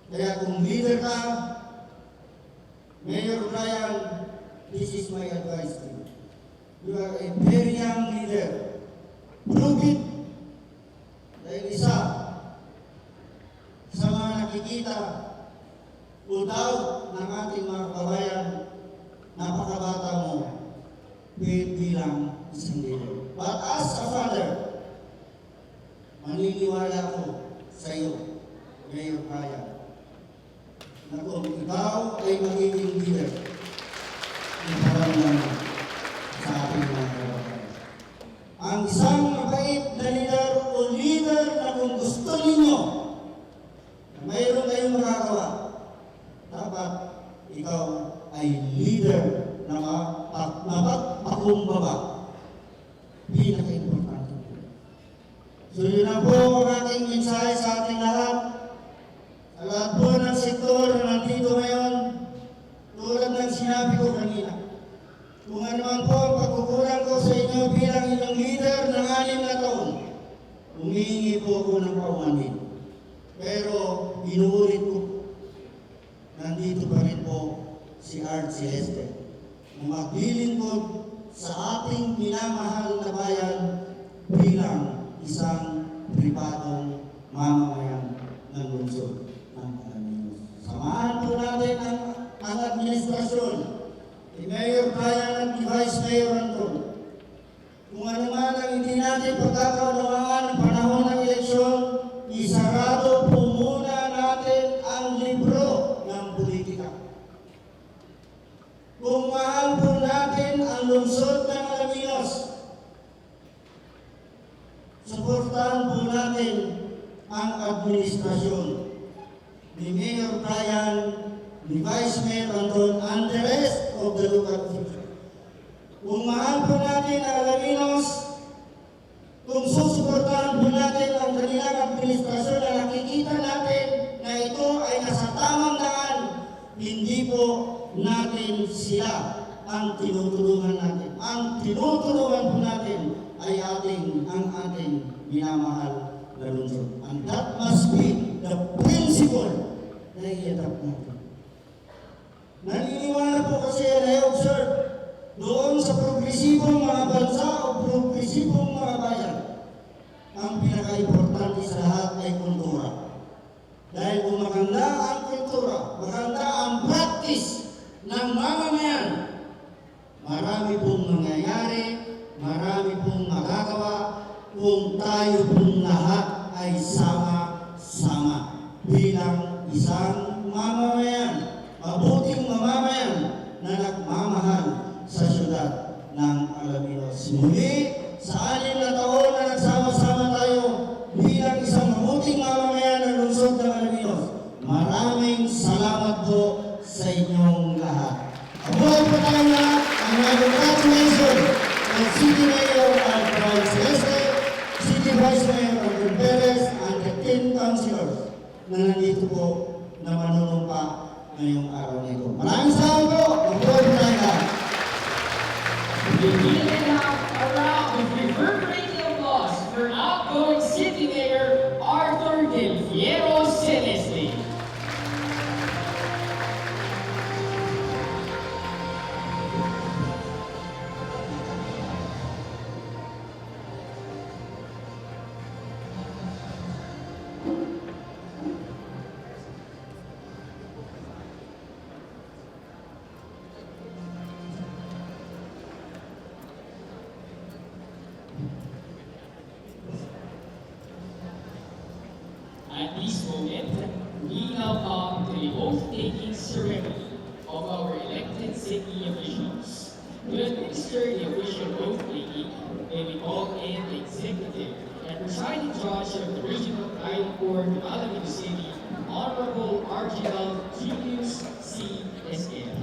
Kaya kung leader ka, Mayor Brian, this is my advice to you. You are a very young leader. Prove it. Dahil isa sa mga nakikita o doubt ng ating mga kababayan, napakabata mo bilang isang leader. But as a father, maniniwala ko sa iyo, Mayor Brian, na kung ikaw ay magiging leader, iparamdam sa ating mga kababayan. Ang isang mabait na leader o leader na kung gusto ninyo na mayroon kayong magagawa, dapat ikaw ay leader na mapagpakumbaba. Pinaka-importante po. So yun na po ang ating mensahe sa ating lahat. Sa lahat po ng sektor na nandito ngayon, tulad ng sinabi ko kanina, kung ano man po ang pagkukulang ko sa inyo bilang inyong leader ng 6 na taon, humihingi po ako ng paumanhin. Pero inuulit ko, nandito pa rin po si Art Celeste na maglilingkod sa ating minamahal na bayan bilang isang pribadong mamamayan ng lungsod ng Alaminos. Samahan po natin ang administrasyon ni Mayor Brian at ni Vice Mayor Anton. Kung ano man ang hindi natin pagkakaunawaan ng panahon ng eleksyon, isarado po muna natin ang libro ng politika. Kung mahal po natin ang lungsod ng Alaminos, suportahan po natin ang administrasyon ni Mayor Brian, ni Vice Mayor Anton, and the rest of the local officials. Kung mahal po natin ang Alaminos, kung susuportahan po natin ang kanilang administrasyon na nakikita natin na ito ay nasa tamang daan, hindi po natin sila ang tinutulungan natin. Ang tinutulungan po natin ay ang ating minamahal na lungsod. And that must be the principle na i-adapt natin. Naniniwala po kasi na observe doon sa progresibong mga bansa o progresibong mga bayan, ang pinaka-importante sa lahat ay kultura. Dahil kung maganda ang kultura, maganda ang practice ng mamamayan, marami pong mangyayari, marami pong magagawa kung tayo pong lahat ay sama-sama bilang isang mamamayan, mabuting mamamayan na nagmamahal sa syudad ng Alaminos. Muli, sa 6 na taon na nagsama-sama tayo bilang isang mabuting mamamayan ng lungsod ng Alaminos, maraming salamat po sa inyong lahat. Abuhay po tayo lahat ang congratulations ng City Mayor Alfred Celeste, City Vice Mayor Alfred Perez, and the 10 councilors na nandito po na manunumpa ngayong araw na ito. Maraming salamat po. Abuhay po tayo lahat. Give it up a round of reverberating applause for outgoing City Mayor Arthur Del Fierro Celeste. At this moment, we now come to the oath-taking ceremony of our elected city officials. To administer the official oath-taking, may we call in the executive and presiding judge of the Regional Trial Court of Alaminos City, Honorable Archibald Julius C. Esquer.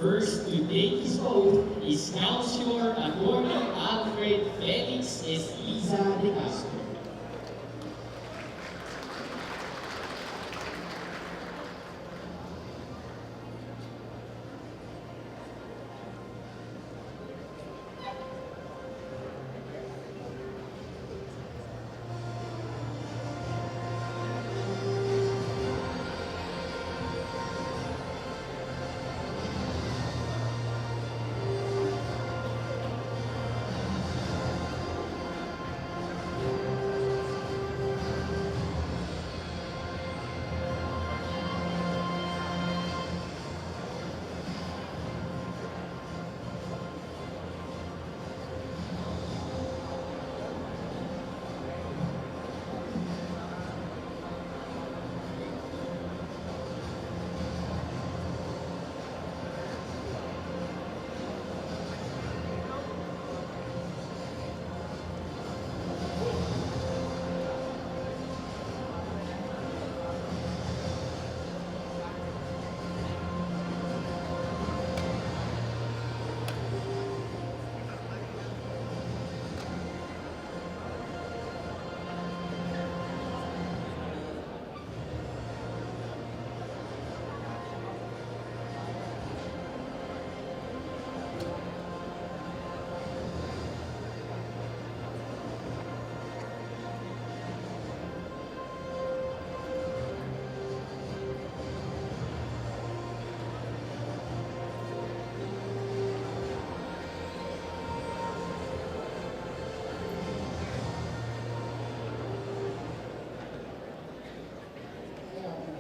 First to take his oath is Councilor Attorney Alfred Felix Esliza de Castro.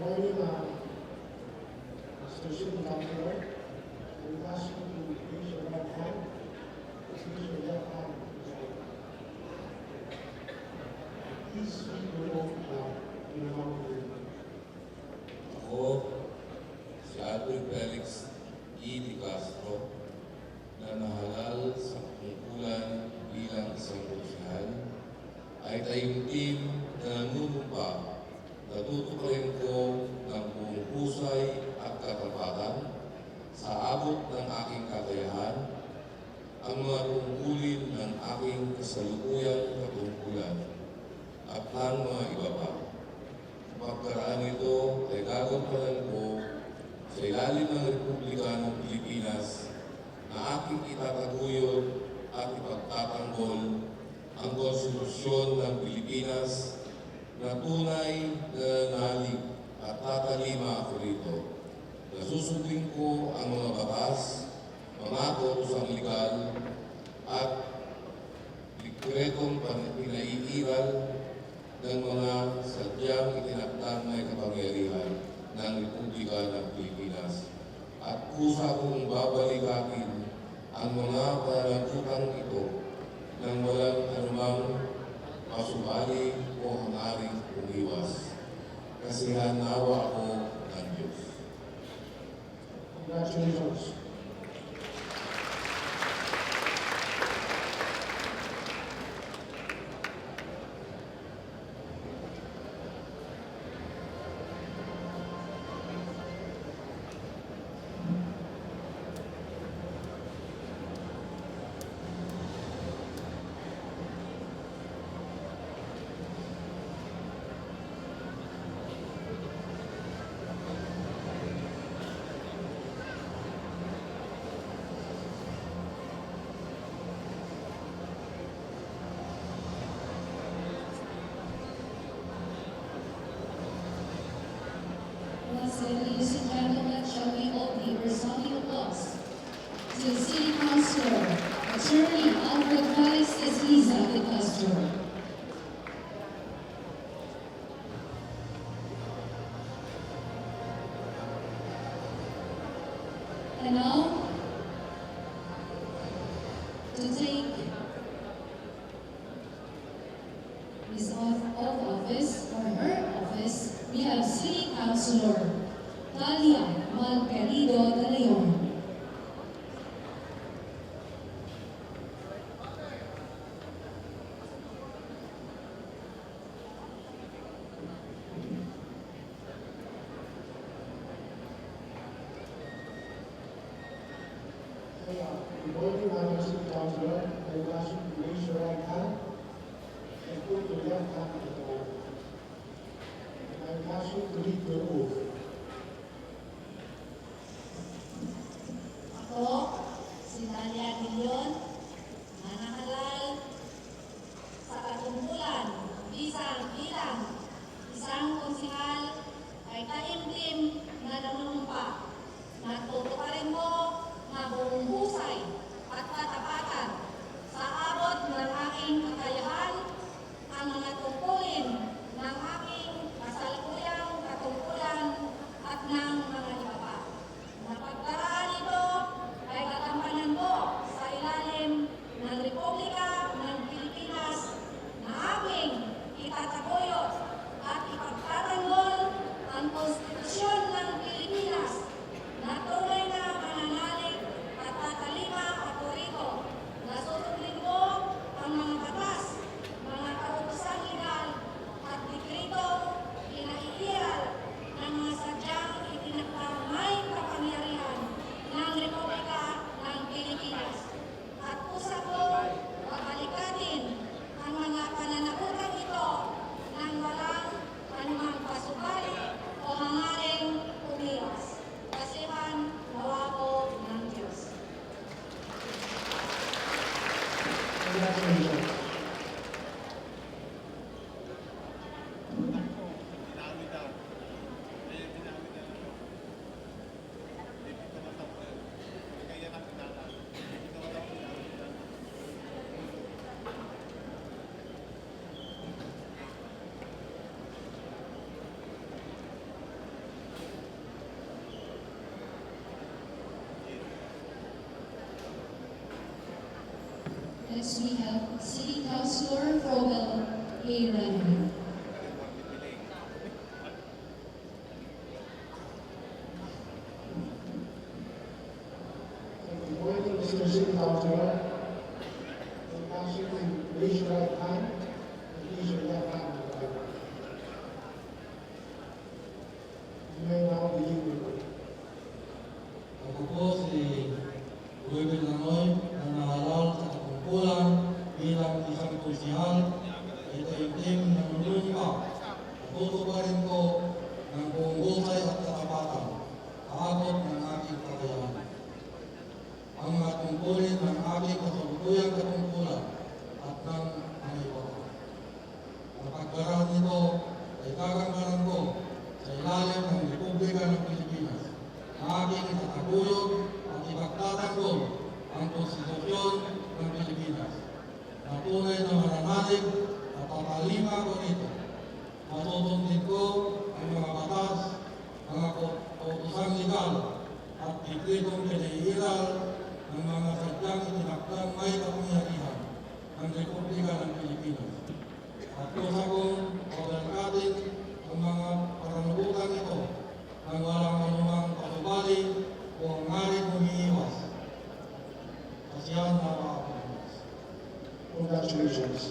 Morning, Mr. City Councilor. We ask you to raise your right hand. Raise your left hand. Please speak your oath in the name of the Lord. Ako, si Alfred Felix E. de Castro, na nahalal sa tungkulan bilang isang opisyal, ay taimtim na nanunumpa na tutuklayin ko ng buong husay at katapatan sa abot ng aking kakayahan ang mga tungkulin ng aking kasalukuyang katungkulan at ng mga iba pa. Pagkaraan nito ay gagampanan ko sa ilalim ng Republika ng Pilipinas na aking itataguyod at ipagtatanggol ang Konstitusyon ng Pilipinas na tunay na nalig at tatalima ako rito. Nasusundin ko ang mga batas, mga kautosang legal at likretong pinaiiral ng mga sadyang itinakdang may kapangyarihan ng Republika ng Pilipinas. At kusa kong babalikatin ang mga pananagutan ito nang walang anumang pasubali o hangaring umiwas. Kasihan nawa ako ng Diyos. Congratulations. Once again, ladies and gentlemen, shall we all give a resounding applause to the City Councilor, Attorney Alfred Felix Esliza de Castro. And now, to take his oath of office or her office, we have City Councilor Talia Malquerido de Leon. Before you have your city councilor, I will ask you to raise your right hand and put your left hand to the Bible. And I will ask you to read your oath. Ako, si Dalia Guillon, nangahalal sa katungkulan bilang isang konsihal ay taimtim na nanunumpa. Natutuparin ko na buong husay at katapatan sa abot ng aking kakayahan ang mga tungkulin ng aking kasalukuyang katungkulan at ng mga iba pa. Napagdaraan ito ay gagampanan ko sa ilalim ng Republika ng Pilipinas na aming itataguyod at ipagtatanggol ang Konstitusyon ng Pilipinas na tunay na mananalig at tatalima at purito na susundin ko ang mga batas, mga kautosang legal at dekretong pinaiiral ng mga sadyang itinakdang may kapangyarihan ng Republika ng Pilipinas. At usa ko pabalikatin ang mga pananagutan ito ng walang anumang pasubali o hangaring umiwas. Kasihan nawa ko ng Diyos. Congratulations. Next we have City Councilor Rogel A. Renner. Before you, Mr. City Councilor, I will ask you to raise your right hand and place your left hand to the Bible. You may now begin your work. Ako po si Ruben Langoy na nahalal sa katungkulan bilang isang konsihal. Ito yung team na nanunumpa. Natutuparin ko ng buong husay at katapatan sa abot ng aking kakayahan. Ang mga tungkulin ng aking kasalukuyang katungkulan at ng mga iba pa. Ang pagkaraan nito ay gaganggaran ko sa ilalim ng Republika ng Pilipinas na aking itataguyod at ipagtatanggol ang Konstitusyon ng Pilipinas na tunay na mananalig at tatalima ko nito. Masusundin ko ang mga batas, mga kautosang legal at dekretong pinaiiral ng mga sadyang itinakdang may kapangyarihan ng Republika ng Pilipinas. At kusa kong pabalakatin ang mga pananagutan nito nang walang anumang pasubali o hangaring umiiwas. Kasiyahan na ako. Congratulations.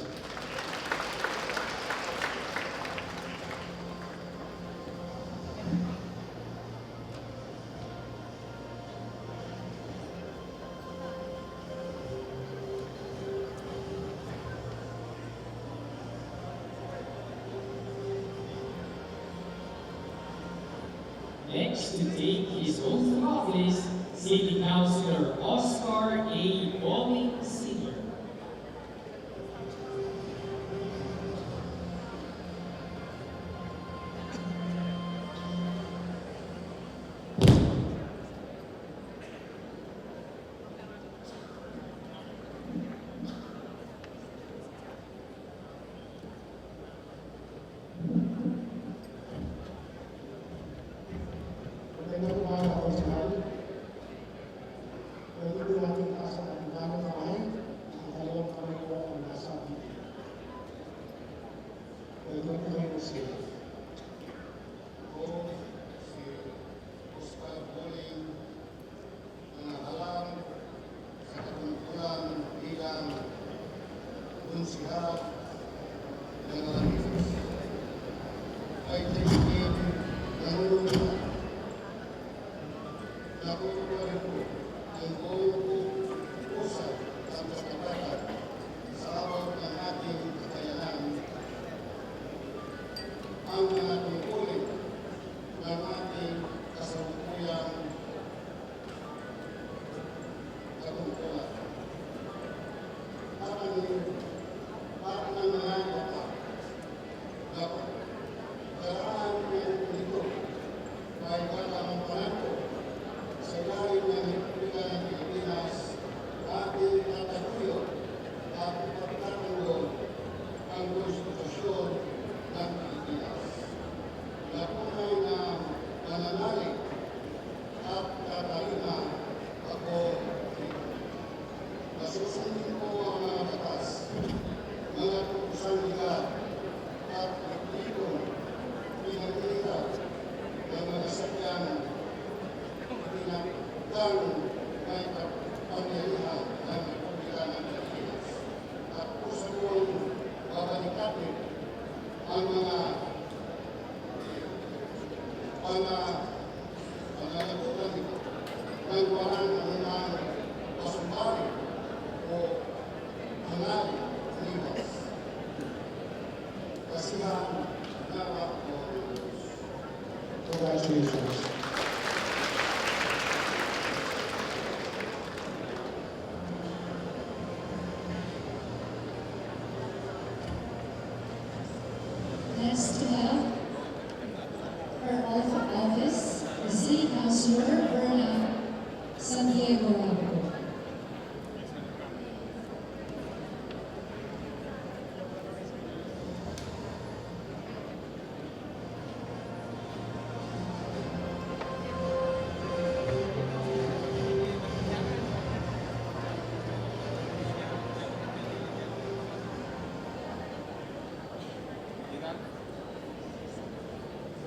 Next to take his oath of office, City Councilor Oscar A. Bowling Sr. Magandang umaga, Konsihal. Pwede po natin taas ang ating kamay. ay walang anumang kasumbari o hangali libas. Kasihan nawa ko. Congratulations. Next to have her oath of office, the City Councilor Berna Santiago Rabo.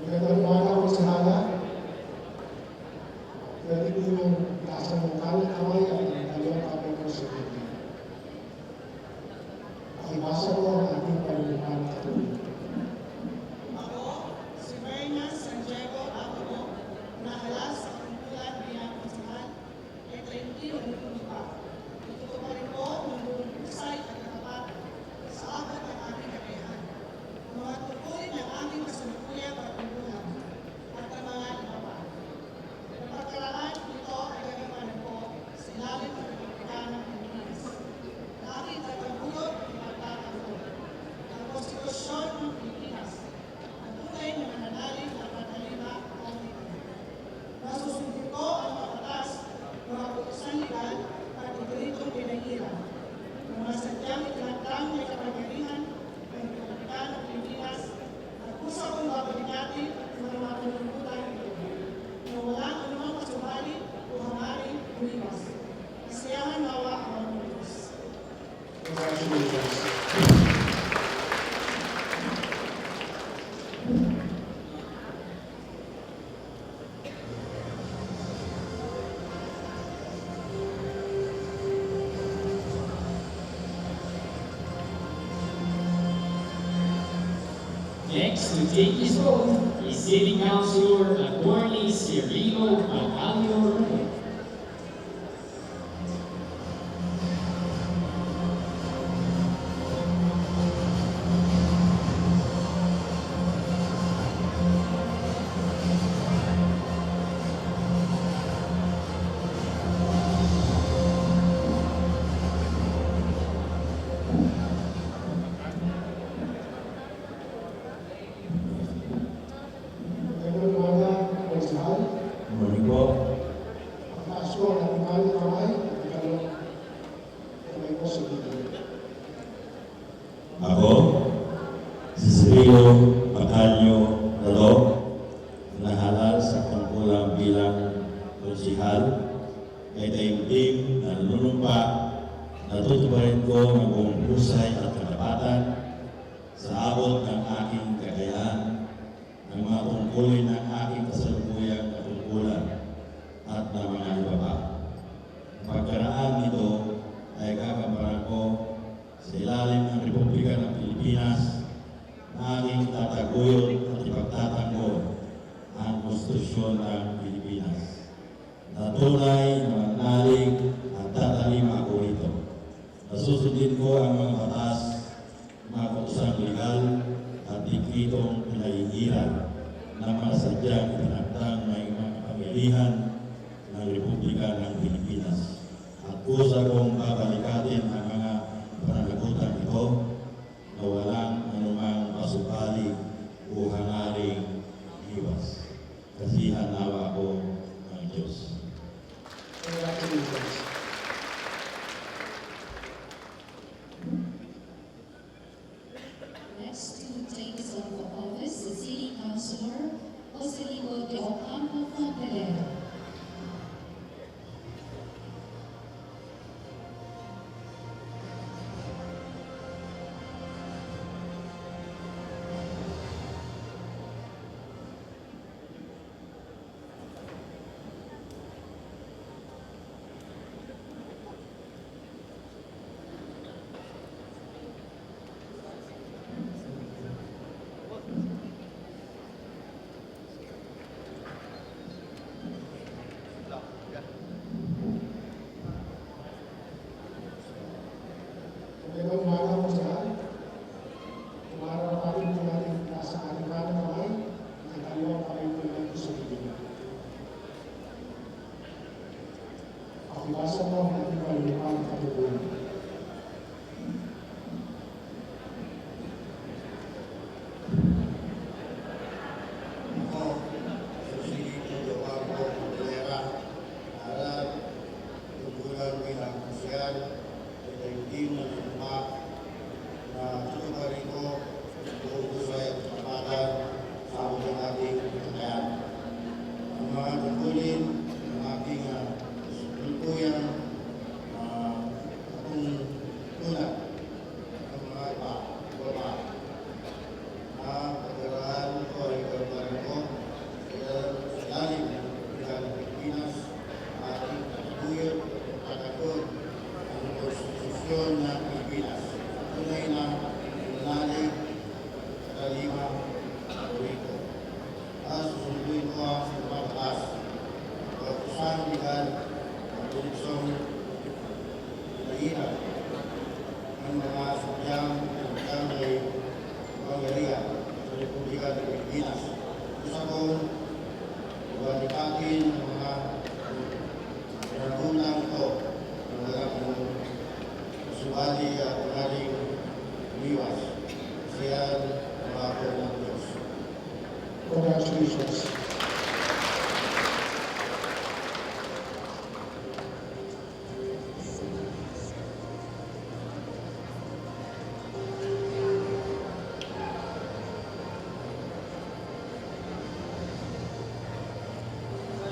Magandang umaga po sa lahat. Pwede po yung itaas ng kamay at ang kanyang kapay po sa video. Pakibasa po ang ating panunumang katuloy. Ako, si Berna Santiago Rabo, nahala sa kumpulan bilang konsehan, ay 31 pa. Itutuparin ko ng buong pusay at katapatan sa abot ng aming kakayahan. Ang mga tungkulin ng aming kasalukuyang pagkukulang at ang mga iba pa. Napagkaraan nito ay gagamanan ko sa ilalim ng Republikano ng Pilipinas. Na aking tatagulot at pagtatanggol ang Konstitusyon ng Pilipinas, ang tunay na mananalig at patalima ang Pilipinas. Nasusundin ko ang mga batas, mga putusan legal at itiritong pinahirap. Mga sadyang itinatang may kapangyarihan ng Republikano ng Pilipinas at kusa kong babaligatin ang mga panunumpulan ito na walang anumang kasumali o hangaring umiwas. Kasiyahan nawa ang mga Diyos. Congratulations. Next to take his oath is City Councilor Attorney Cirilo Macalio Ramos. Magandang umaga, konsehan. Morning po. Pagtaas ko ang ating mahal na kamay at ikalawang kamay ko sa video. Ako, si Cirilo Macalio Rado, nahalal sa tungkulang bilang konsihal, ay taimtim na nanunumpa na tutuparin ko ng buong husay at katapatan sa abot ng aking kakayahan, ng mga tungkulin ng aking kasalukuyang katungkulan at ng mga iba pa. Pagkaraan nito ay kakamparan ko sa ilalim ng Republika ng Pilipinas na aking tataguyod at ipagtatanggol ang Konstitusyon ng Pilipinas. Na tunay na manalig at tatalima ko ito. Nasusundin ko ang mga batas, mga putusang legal at dikritong pinaihiran ng mga sadyang itinagdang may mga kapangyarihan ng Republika ng Pilipinas. At kusa kong babalikatin ang mga pananagutan ito na walang anumang pasupali o hangaring iwas. Kasihan nawa ko ng Diyos. Congratulations. Next to take his oath of office, the City Councilor Joselito de Ocampo Fontelero. Ibasa mo ang ating kaluluwang katulungan. Ako, Susilito Domingo Aguilera, harap tungkulan bilang kasiyan ay hindi manumpa na tutuparin ko buong pusay at kapatan sa aming ating kakayan. Ang mga tungkulin ng ating tungkuyan akong tulad ng mga iba na pagkaraan ko ay karbaran ko sa ilalim ng Republika ng Pilipinas, ating kataguyod at pagkakot ang konstitusyon ng Pilipinas. Tunay na pinanalig at kalima paborito. At susunduin ko ang mga batas, pagkusang legal at tuliksong nairan ng mga sadyang pinagkangay pangyarihan sa Republika ng Pilipinas. Gusto kong ibalikatin ang mga pinagundang ito ng walang subali at maling umiwas. Kasiyan ang mga ako ng Diyos. Congratulations.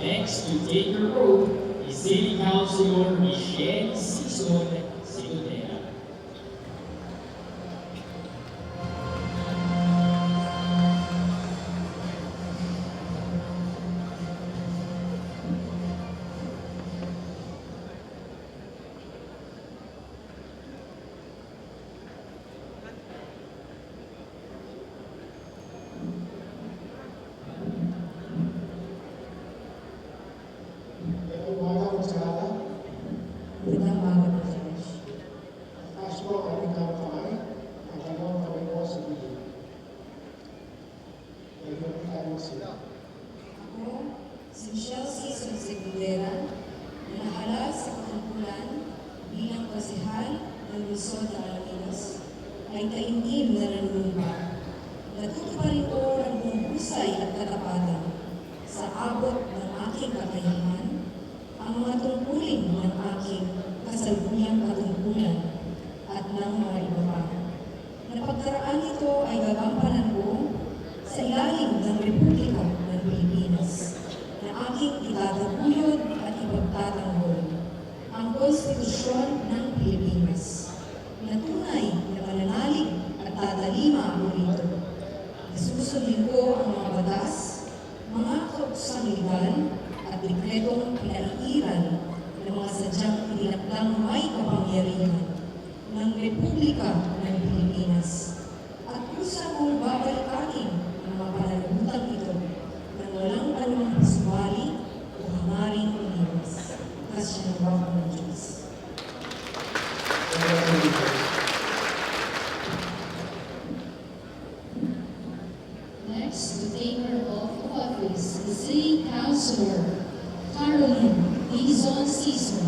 Next to take her oath is City Councilor Michelle Sison Sigudera. Ito mga kamusahala. Magandang umaga po, Judge. Taas mo ang ating kamay, ang dalawang kamay mo sa bibig. Nagpapitayin mo sila. Ako, si Michelle Sison Segundera, nahala sa katungkulan bilang kasihal ng Luzon de Alaminos, ay taimtim na nanunumpa. Natutuparin ko ang buong husay at katapatan sa abot ng aking kakayahan, ang mga tungkulin ng aking kasalukuyang katungkulan at ng mga iba pa. Napagkaraan nito ay gagampanan ko sa ilalim ng Republika ng Pilipinas na aking itataguyod at ipagtatanggol ang Konstitusyon ng Pilipinas na tunay na mananalig at tatalima ako rito. Susundin ko ang mga batas, mga kausang legal at dekretong pinaiiran ng mga sadyang itinakdang may kapangyarihan ng Republika ng Pilipinas. At kusa kong babalikanin ang mga pananagutan ito ng walang anumang paswali o hangaring umiwas. Kasya ng bawat ng Diyos. Next to take her oath of office is City Councilor Caroline Dizon Sison.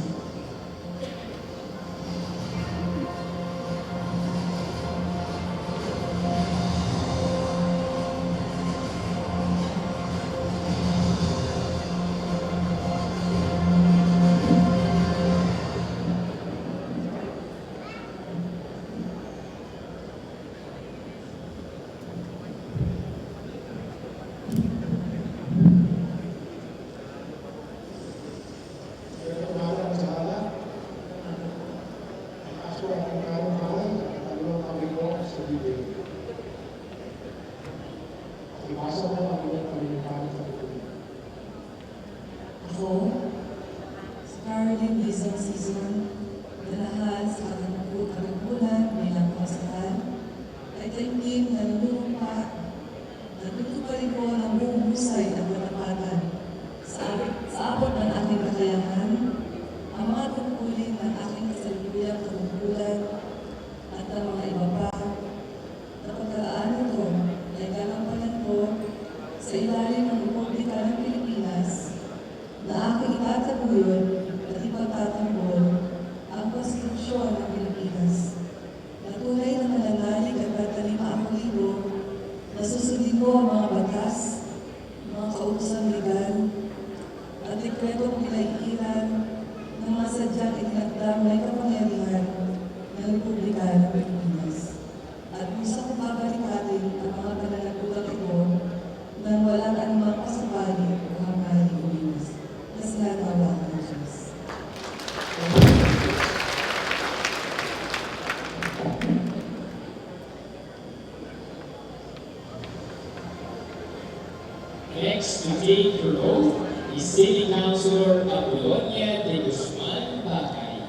Ito mga kamusahala. Taas mo ang ating kamay, ang dalawang kamay mo sa bibig. Ibasa mo ang iyong kaluluwang katulungan. Ako, si Caroline Dizon Sison, dalahan sa katungkulan bilang kasihal, ay taimtim na nanunumpa, natutuparin ko ng buong husay at katapatan sa abot ng aking kakayahan, ang mga tungkulin ng aking kasalukuyang katungkulan at ang mga iba pa. Napagkalaan nito ay gagampanan ko sa ilalim ng Republika ng Pilipinas na aking itataguyod at ipagtatanggol ipagtatanggol ang konstitusyon ng Pilipinas. Na tunay na mananalig at tatalima ang libo na susundin ko ang mga batas, mga kautosang legal, at dekretong pinaiiran ng mga sadyang itinakdang may kapangyarihan ng Republika ng Pilipinas. At gusto kong babalikatin ang mga pananagutan ito nang walang anumang pasabali o hanggaling umiwas. Kasi natawa ang Diyos. Next to take your oath is City Councilor Apolonia de Guzman Bacay.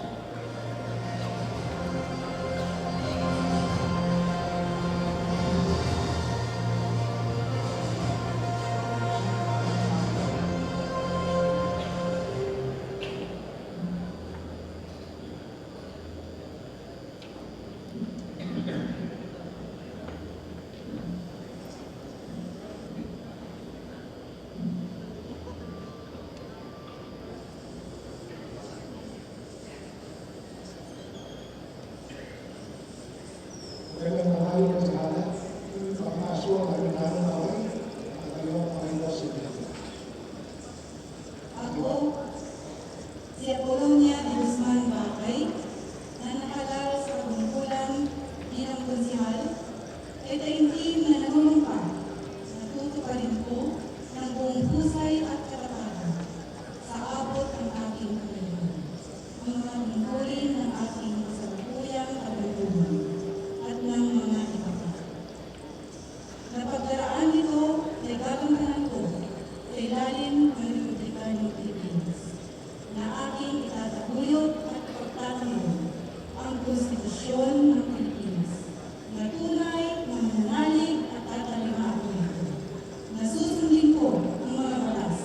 Magandang tanghali po sa lahat. Pagkakasyo ang kailangan namin at dalawang Panginoon sa Pilipinas. Ako, si Apolonia de Guzman Bacay, na nakalal sa kumpulan bilang konsihal, ay taimtim na nanunumpa na tutuparin ko ng buong husay at katatagan sa abot ng aking kailangan. Ang mga tungkulin ng aking kasalukuyang kabantuhan at ng mga iba pa. Napagdaraan nito ay gagantanan ko sa ilalim ng Republika ng Pilipinas na aking itataguyod at pagtatanggol ang konstitusyon ng Pilipinas na tunay na mananalig at tatalima ako nito. Na susundin ko ang mga batas,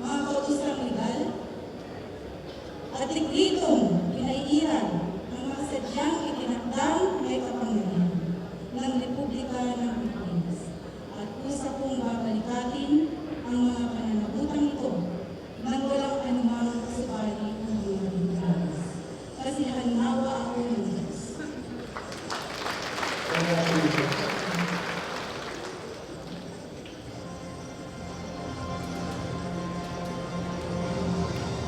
mga kautosang legal, at dekretong pinaiiran ng mga sadyang itinakdang may kapangyarihan ng Republika ng Pilipinas. At kusa kong babalikatin ang mga pananabutang ito nang walang anumang kasubali o hanggang danas. Kasi hanawa ako ng Diyos.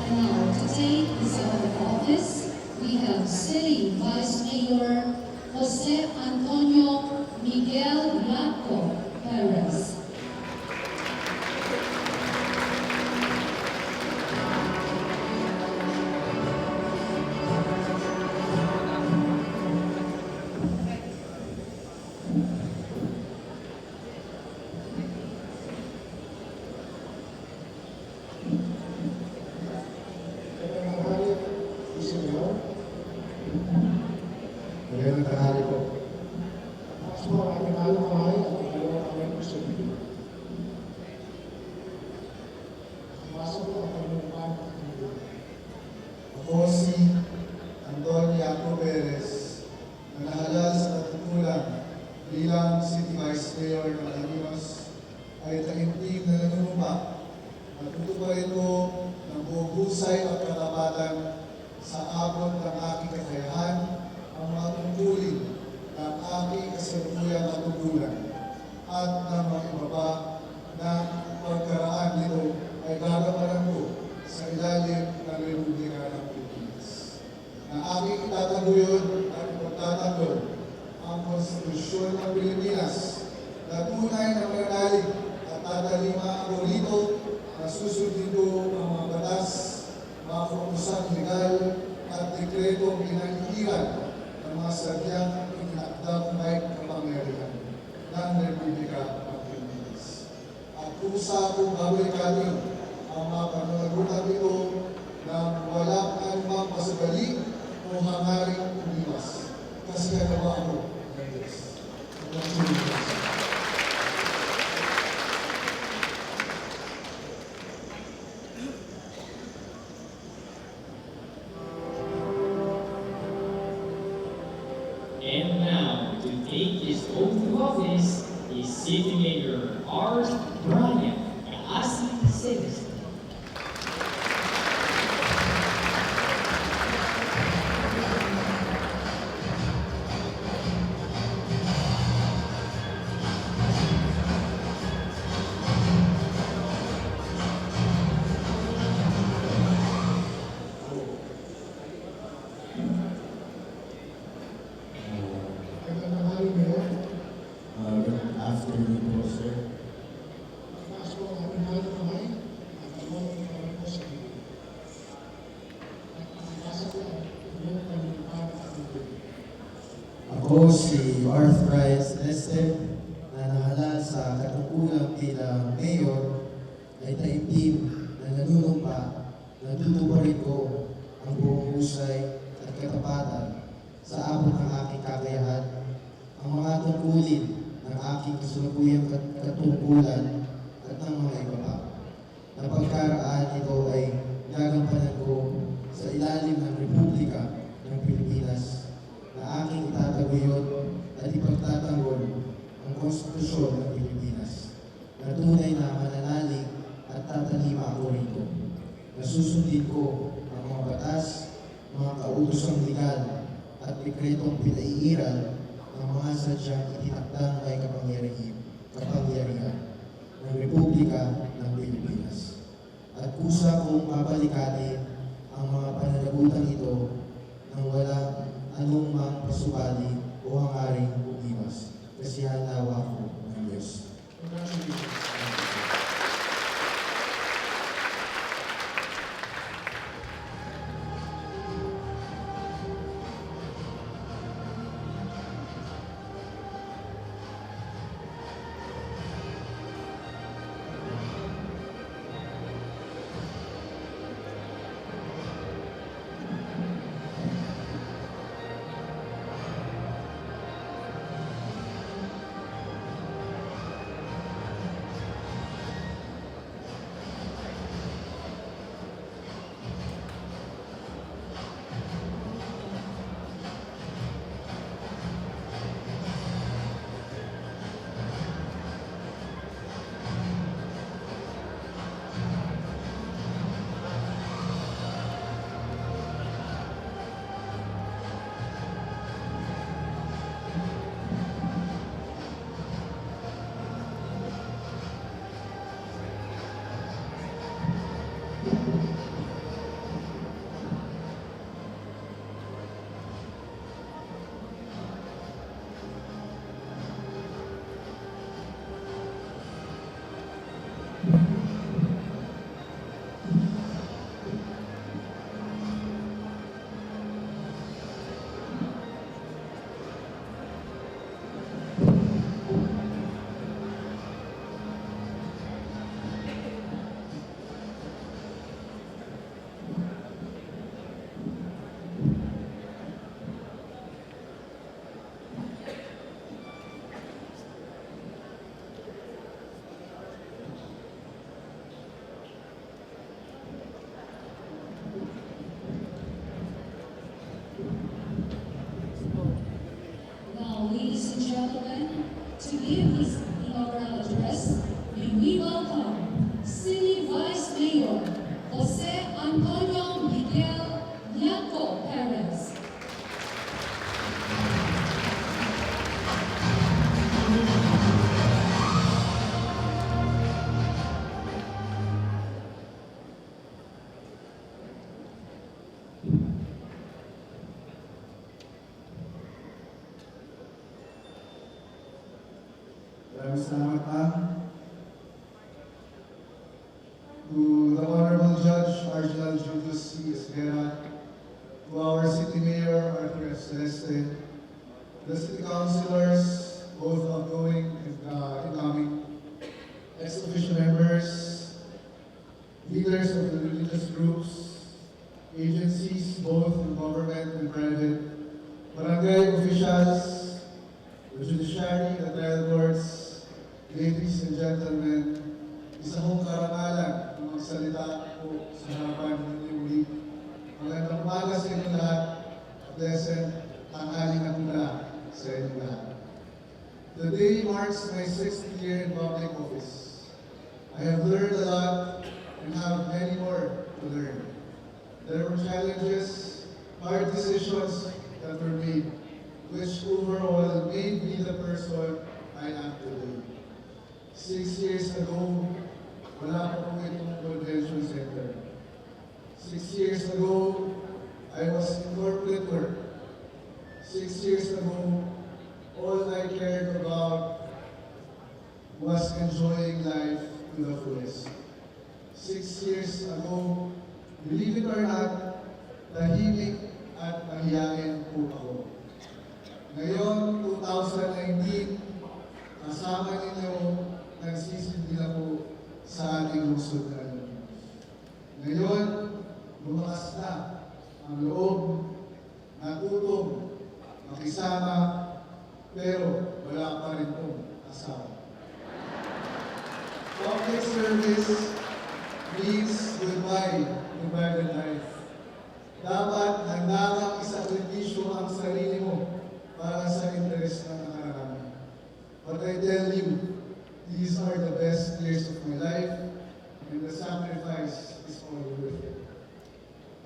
And now, to take this oath of office, we have City Vice Mayor Jose Antonio Miguel Blanco Perez. Magandang tanghali, Mr. Mayor. Magandang tanghali po. Taas mo ang aking mahal na kamay at ang dalawang kamay ko sa bibig. Pumasok ko ang pagmumukha ng aking buhay. Ako si Antonio Yaco Perez, na nahalal sa natutulan bilang City Vice Mayor ng Alaminos, ay taimtim na nanunumpa at tutuparin ko ng buong husay at katapatan sa abot ng aking kakayahan ang mga tungkulin ng aking kasalukuyang katugulan at ng mga iba pa na pagkaraan nito ay gagampanan ko sa ilalim ng Republika ng Pilipinas. Na aking itataguyod at ipagtatanggol ang Konstitusyon ng Pilipinas na tunay na mananalig at tatalima ako rito na susundin ko ang mga batas, mga kausap legal at dekretong pinaiiran ng mga sadyang itinakdang may kapangyarihan ng Republika ng Pilipinas. At kusa kong babalikatin ang mga pananagutan ito ng walang anumang pasabali o hangaring umiwas. Kasi hanawa ako ng Diyos. And now, to take his oath of office is City Mayor R. Brian Kaasi Celeste. Ako si Arth Bryce Celeste na nahalal sa katungkulang bilang mayor ay taimtim na nanunumpa na tutuparin ko ang buong husay at katapatan sa abot ng aking kakayahan, ang mga tungkulin ng aking kasalukuyang katungkulan at ng mga iba pa. Na pagkaraan ito ay gagampanan ko sa ilalim ng Republika ng Pilipinas na aking itataguyod at ipagtatanggol ang Konstitusyon ng Pilipinas na tunay na mananalig at tatalima ako rito. Nasusundin ko ang mga batas, mga kautosang legal at dekretong pinaiiral ng mga sadyang itinakdang may kapangyarihan ng Republika ng Pilipinas. At kusa kong papalikatin ang mga pananagutan ito nang walang anumang pasubali o hangaring umiwas. Kasi hanawa ko ng Diyos. Now, ladies and gentlemen, to give his inaugural address, may we welcome City Vice Mayor Jose Antonio Miguel Yanko Perez. Maraming salamat, ma'am. To the Honorable Judge Arginal Julius C. Esguera, to our City Mayor Arthur F. Celeste, the City Councilors, both outgoing and incoming, ex-official members, leaders of the religious groups, agencies, both in government and private, barangay officials, the judiciary, the trial courts, ladies and gentlemen, isa kong karangalan ng magsalita po sa harapan ninyo muli. Magandang umaga sa inyo lahat, blessed tanghali na mula sa inyo lahat. Today marks my 6th year in public office. I have learned a lot and have many more to learn. There were challenges, hard decisions that were made, which overall made me the person I am today. 6 years ago, wala pa po itong convention center. 6 years ago, I was in corporate work. 6 years ago, all I cared about was enjoying life to the fullest. 6 years ago, believe it or not, tahimik at mahiyain po ako. Ngayon, 2019, kasama ninyo, nagsisilbi na po sa ating lungsod na Alaminos. Ngayon, lumakas na ang loob, natutong, makisama, pero wala pa rin pong asawa. Public service means goodbye to private life. Dapat handang isakripisyo ang sarili mo para sa interes ng nakararami. But I tell you, these are the best years of my life, and the sacrifice is all worth it.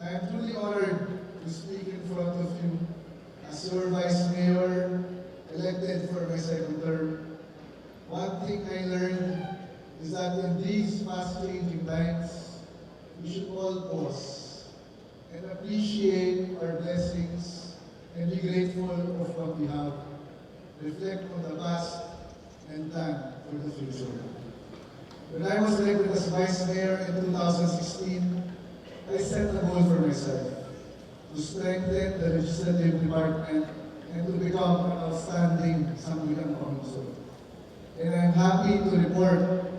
I am truly honored to speak in front of you as your Vice Mayor, elected for my second term. One thing I learned is that in these fast-changing times, we should all pause and appreciate our blessings and be grateful of what we have. Reflect on the past and plan for the future. When I was elected as Vice Mayor in 2016, I set a goal for myself to strengthen the legislative department and to become an outstanding Sangguniang Panglusod. And I'm happy to report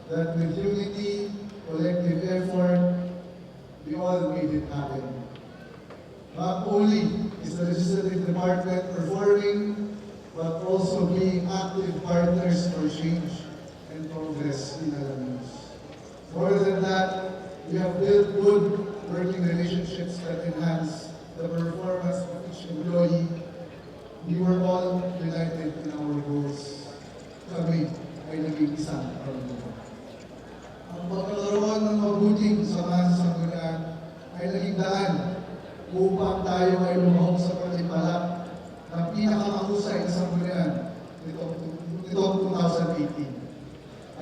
that with unity, collective effort, we all made it happen. Not only is the legislative department performing, but also being active partners for change and progress in Alaminos. More than that, we have built good working relationships that enhance the performance of each employee. We were all united in our goals. Kami ay naging isang pamilya. Ang pagkakaroon ng mabuting samahan sa sanggunian ay naging daan upang tayo ay lumahok sa pagtipalak ng pinakamahusay na sanggunian nitong 2018.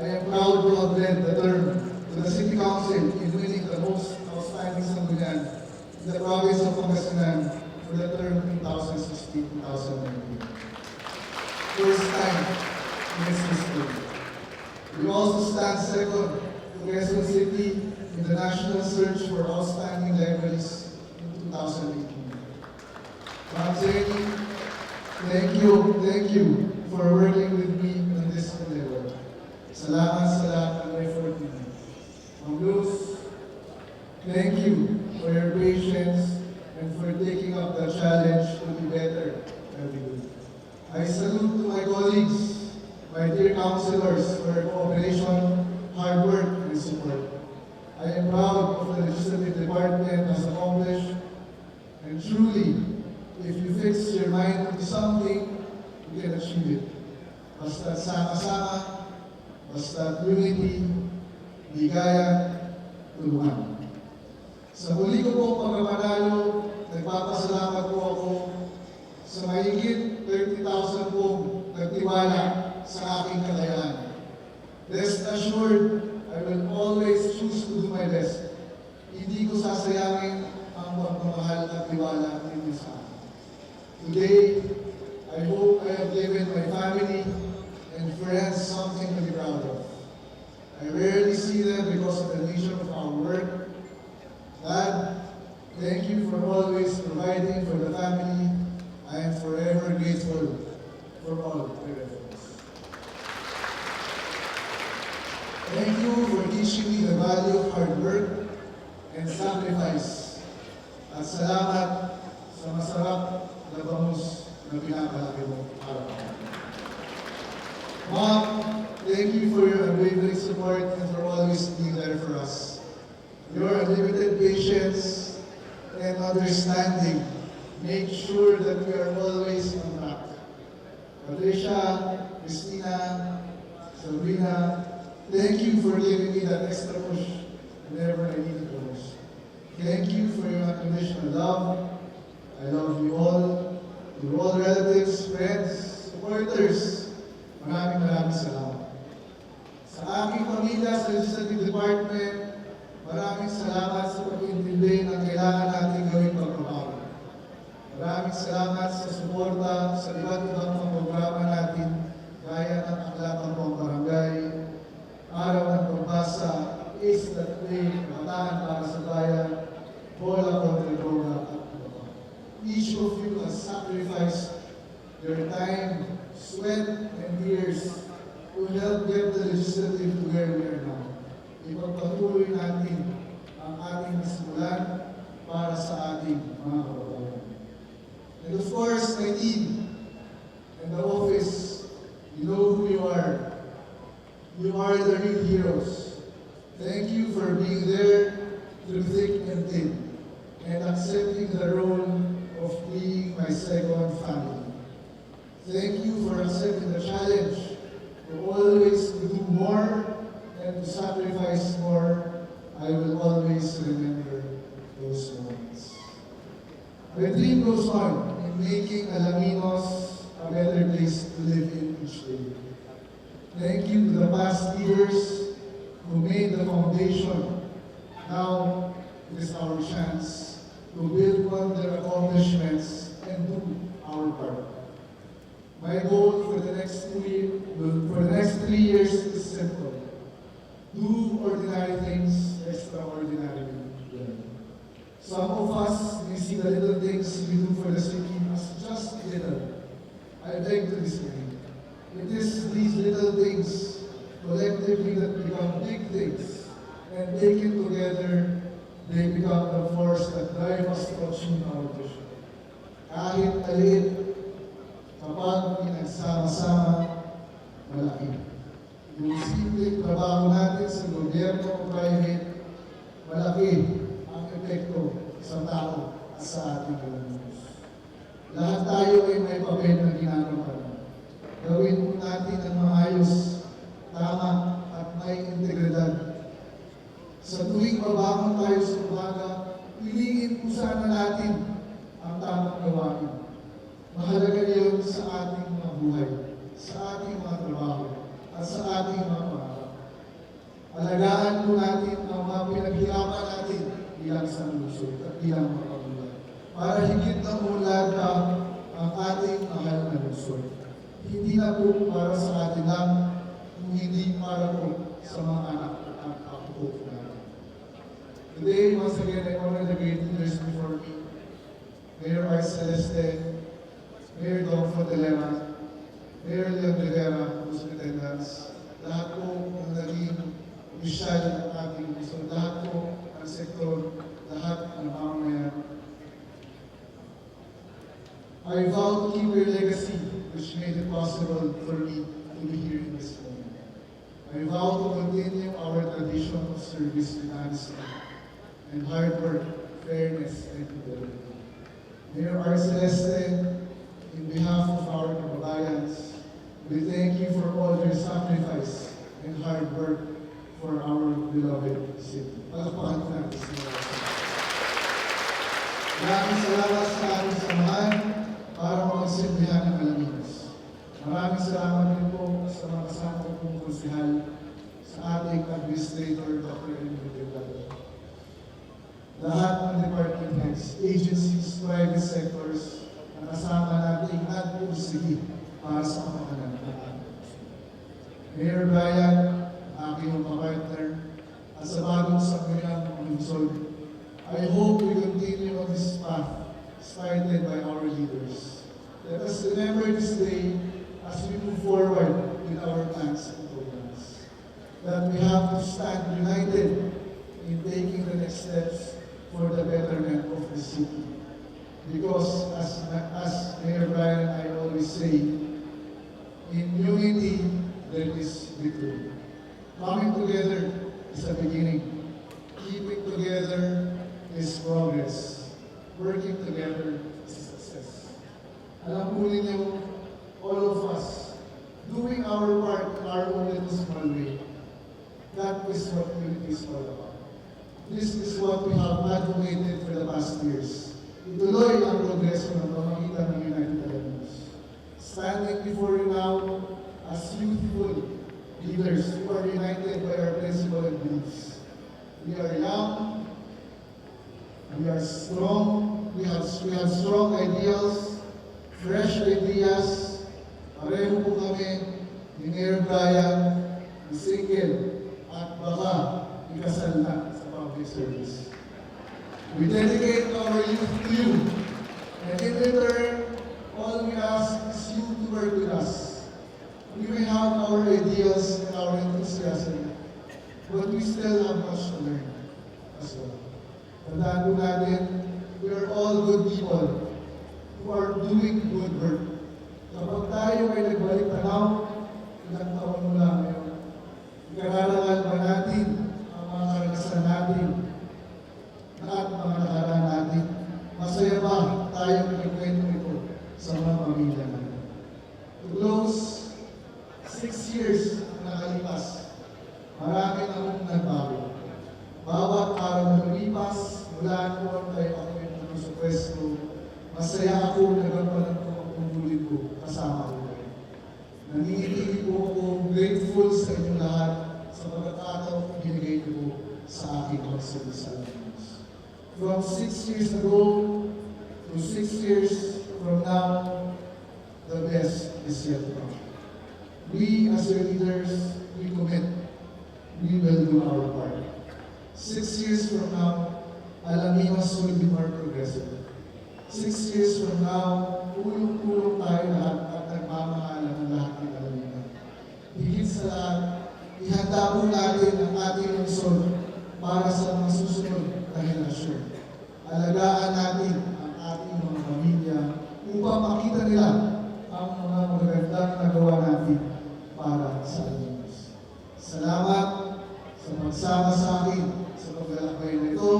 I am proud to have led the term to the City Council in winning the most outstanding sanggunian in the province of Pangasinan for the term 2016-2019. First time in its history. We also stand second to Quezon City in the national search for outstanding libraries in 2018. Ma'am Jenny, thank you for working with me on this endeavor. Salamat sa lahat ng effort niyo. Ma'am Luz, thank you for your patience and for taking up the challenge to be better every day. I salute to my colleagues, my dear councilors, for your cooperation, hard work, and support. I am proud of the legislative department has accomplished, and truly, if you fix your mind to something, you can achieve it. Basta sama-sama, basta unity, ligaya, tulungan. Sa muli ko pong pagkapanalo, nagpapasalamat po ako sa mahigit 30,000 pong nagtiwala sa aking kalayaan. Rest assured, I will always choose to do my best. Hindi ko sasayangin ang pagmamahal at tiwala ninyo sa akin. Today, I hope I have given my family and friends something to be proud of. I rarely see them because of the nature of our work. Dad, thank you for always providing for the family. I am forever grateful for all your efforts. Thank you for teaching me the value of hard work and sacrifice. At salamat sa masarap na bangus na pinapalaki mo araw-araw. Mom, thank you for your unwavering support and for always being there for us. Your unlimited patience and understanding make sure that we are always on track. Patricia, Christina, Sabrina, thank you for giving me that extra push whenever I needed the most. Thank you for your unconditional love. I love you all. To all relatives, friends, supporters, maraming salamat. Sa aking pamilya sa Legislative Department, maraming salamat sa pag-intindi ng kailangan natin gawing pagbabago. Maraming salamat sa suporta sa iba't ibang mga programa natin gaya ng Aklatang Pambarangay, Araw ng Pagbasa, Ace That Play, Kabataan para sa Bayan, Bola kontra Droga at iba pa. Each of you has sacrificed your time, sweat, and tears to help get the legislative to where we are now. Ipagpatuloy natin ang ating nasimulan para sa ating mga kababayan. And of course, my team and the office, you know who you are. You are the real heroes. Thank you for being there through thick and thin and accepting the role of being my second family. Thank you for accepting the challenge to always do more and to sacrifice more. I will always remember those moments. My dream goes on in making Alaminos a better place to live in each day. Thank you to the past leaders who made the foundation. Now it is our chance to build on their accomplishments and do our part. My goal for the next 3 years is simple. Do ordinary things extraordinarily well. Some of us may see the little things we do for the city as just little. I beg to disagree. It is these little things collectively that become big things, and taken together, they become the force that drive us to achieve our vision. Kahit maliit, kapag pinagsama-sama, malaki. Yung simpleng trabaho natin sa gobyerno o private, malaki ang epekto sa tao at sa ating Alaminos. Lahat tayo ay may papel na ginagawa. Gawin po natin ang maayos, tama at may integridad. Sa tuwing mabangon tayo sa umaga, piliin po sana natin ang tamang gawain. Mahalaga yun sa ating mga buhay, sa ating mga trabaho, at sa ating mga pangarap. Alagaan po natin ang mga pinaghirapan natin bilang sa lungsod at bilang mga pamilya, para higit na ulad pa ang ating mahal na lungsod. Hindi na po para sa atin lang, kung hindi para po sa mga anak at apo po natin. Today, once again, I honor the great leaders before me. Mayor R. Celeste, Mayor Don Fotelera, Mayor Leon Rivera, whose attendants, lahat po ang naging opisyal ng ating lungsod, lahat po ang sektor, lahat ng mamamayan. I vow to keep your legacy, which made it possible for me to be here in this moment. I vow to continue our tradition of service with honesty and hard work, fairness, and fidelity. Mayor R. Celeste, in behalf of our kababayans, we thank you for all your sacrifice and hard work for our beloved city. Palakpakan natin si Mayor. Maraming salamat sa aming samahan para magsilbihan ng Alaminos. Maraming salamat din po sa mga kasama ko pong konsehal, sa ating administrator, Dr. Enrique Delgado. Lahat ng department heads, agencies, private sectors, na kasama nating nagpursige para sa kapakanan ng ating. Mayor Brian, aking partner, at sa bagong sangguniang lungsod, I hope we continue on this path started by our leaders. Let us remember this day as we move forward with our plans and programs, that we have to stand united in taking the next steps for the betterment of the city. Because as Mayor Brian and I always say, in unity there is victory. Coming together is a beginning. Keeping together is progress. Working together is success. Alam po ninyo, all of us, doing our part in our own little small way, that is what unity is all about. This is what we have advocated for the past years. Ituloy ang progreso ng pamamagitan ng United Alaminos. Standing before you now as youthful leaders who are united by our principles and beliefs. We are young, we are strong, we have strong ideals, fresh ideas. Pareho po kami ni Mayor Brian, ni single, at baka ikasal na sa public service. We dedicate our youth to you, and in return, all we ask is you to work with us. We may have our ideals and our enthusiasm, but we still have much to learn as well. Tandaan po natin, we are all good people who are doing good work. Kapag tayo ay nagbalik tanaw, ilang taon mula ngayon, ikararangal ba natin ang mga karanasan natin at mga nakaraan natin? Masaya ba tayong nagkwento ito sa mga pamilya natin? To close, 6 years na nakalipas, marami na akong nagbago. Bawat araw na lumipas, mula noon ay ako ay nandun sa pwesto, masaya ako nagampanan ko ang pumulin ko kasama ko kayo. Nanginginig po ako, grateful sa inyong lahat sa pagkakataong binigay niyo po sa aking pagsunod sa Diyos. From 6 years ago to 6 years from now, the best is yet to come. We as your leaders, we commit, we will do our part. 6 years from now, Alaminos will be more progressive. 6 years from now, tulong-tulong tayo lahat at nagmamahalan ng lahat ng Alaminos. Higit sa lahat, ihanda po natin ang ating lungsod para sa mga susunod na henerasyon. Alagaan natin ang ating mga pamilya upang makita nila ang mga magagandang nagawa natin para sa Alaminos. Salamat sa pagsama sa akin sa paglalakbay na ito.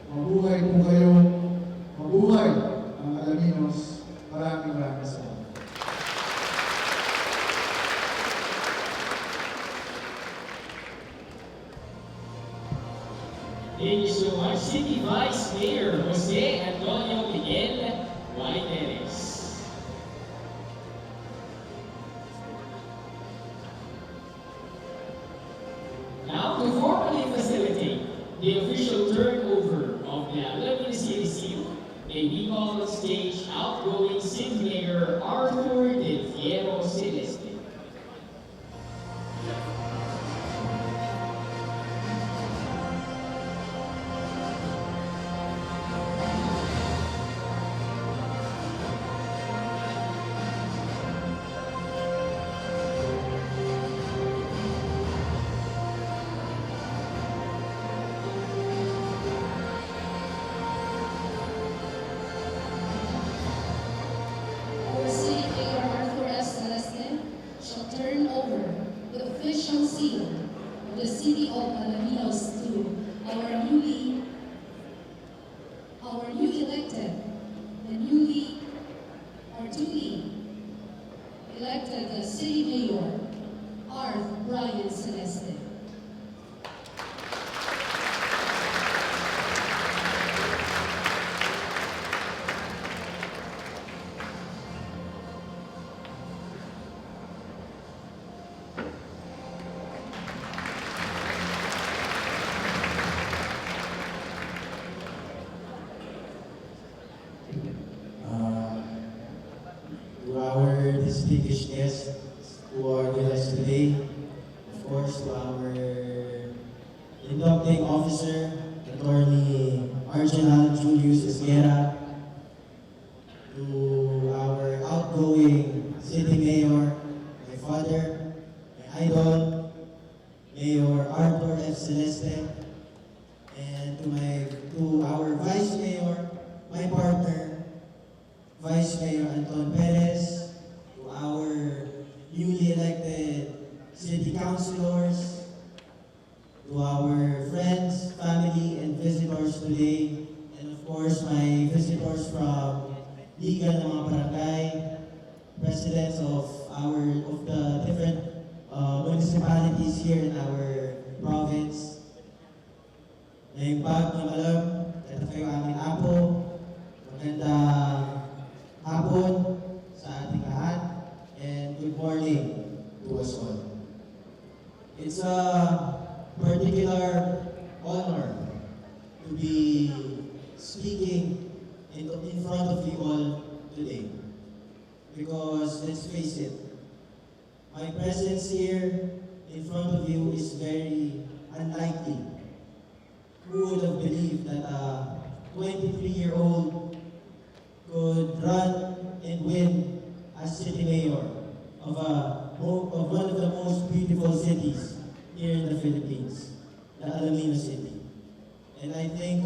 Mabuhay po kayo. Mabuhay ang Alaminos. Maraming salamat. Thank you so much, City Vice Mayor Jose Antonio Miguel Guaineres. Now, to formally facilitate the official turnover of the Alaminos City Seal, may we call on stage outgoing City Mayor Arthur Del Fierro Celeste. Our City Mayor Arthur S. Celeste shall turn over the official seal of the City of Alaminos to our new elected, duly elected City Mayor, Arth Brian Celeste. To our distinguished guests who are with us today, of course to our inducting officer, Attorney Arjanal Julius Esguera, to our outgoing City Mayor, my father, my idol, Mayor Arthur F. Celeste, and to our Vice Mayor, my partner, Vice Mayor Anton Perez, to our newly elected city councilors, to our friends, family, and visitors today, and of course my visitors from Liga ng mga Barangay, presidents of the different municipalities here in our province. Ngayong bag na malam, ito kayo aming apo. Magandang hapon sa ating lahat, and good morning to us all. It's a particular honor to be speaking in front of you all today. Because let's face it, my presence here in front of you is very unlikely. Who would have believed that a 23-year-old could run and win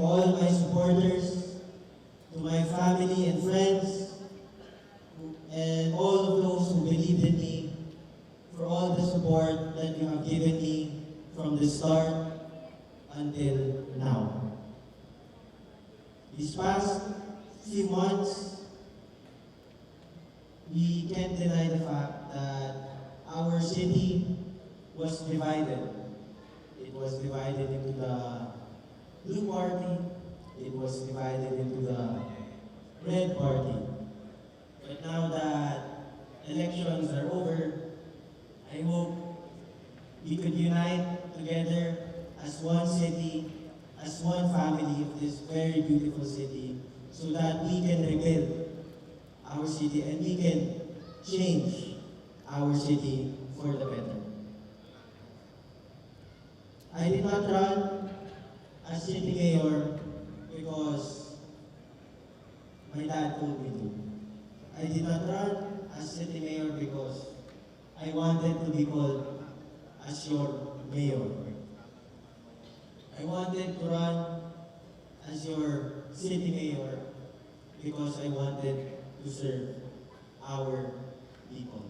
all my supporters, to my family and friends, and all of those who believed in me, for all the support that you have given me from the start until now. These past few months, we can't deny the fact that our city was divided. It was divided into the blue party, it was divided into the red party. But now that elections are over, I hope we could unite together as one city, as one family of this very beautiful city, so that we can rebuild our city and we can change our city for the better. I did not run as city mayor because my dad told me to. I did not run as city mayor because I wanted to be called as your mayor. I wanted to run as your city mayor because I wanted to serve our people.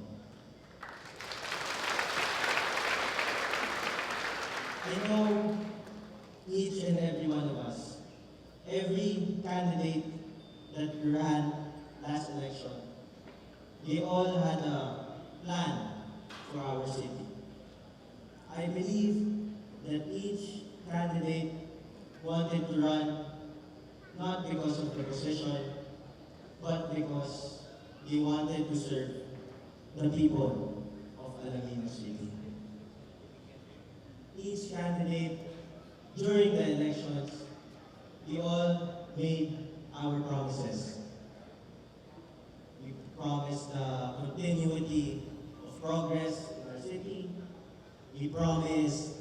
I know each and every one of us, every candidate that ran last election, they all had a plan for our city. I believe that each candidate wanted to run not because of the position, but because they wanted to serve the people of Alabino City. Each candidate during the elections, we all made our promises. We promised the continuity of progress in our city. We promised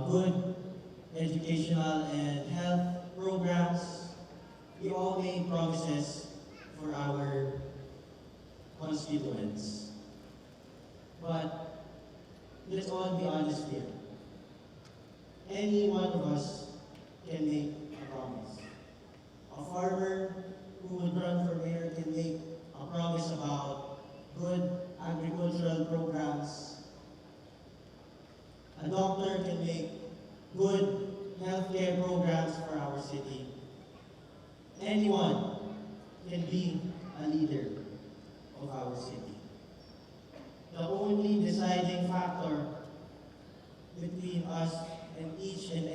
good educational and health programs. We all made promises for our constituents. But let's all be honest here. Any one of us can make a promise. A farmer who would run for mayor can make a promise about good agricultural programs. A doctor can make good healthcare programs for our city. Anyone can be a leader of our city. The only deciding factor between us and each and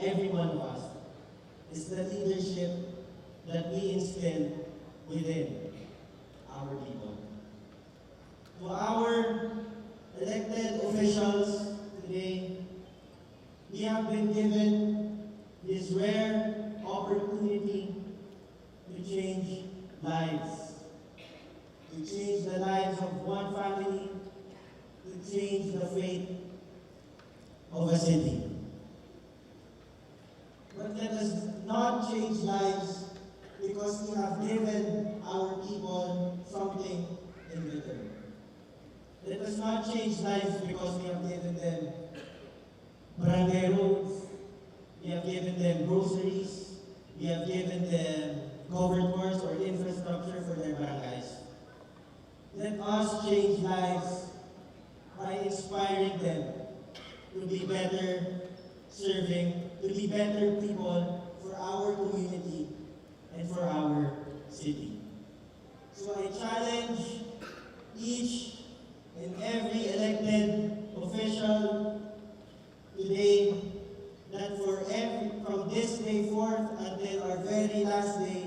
every one of us is the leadership that we instill within our people. To our elected officials today, we have been given this rare opportunity to change lives, to change the lives of one family, to change the fate of a city. But let us not change lives because we have given our people something in return. Let us not change lives because we have given them barangay roads, we have given them groceries, we have given them covered works or infrastructure for their barangays. Let us change lives by inspiring them to be better serving, to be better people for our community and for our city. So I challenge each and every elected official today that from this day forth until our very last day,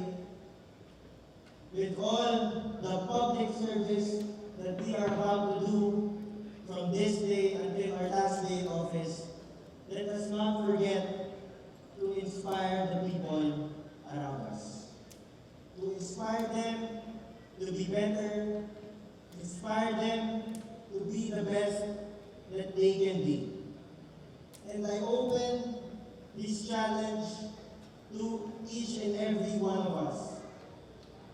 with all the public service that we are about to do from this day until our last day in office, let us not forget to inspire the people around us. To inspire them to be better, inspire them to be the best that they can be. And I open this challenge to each and every one of us,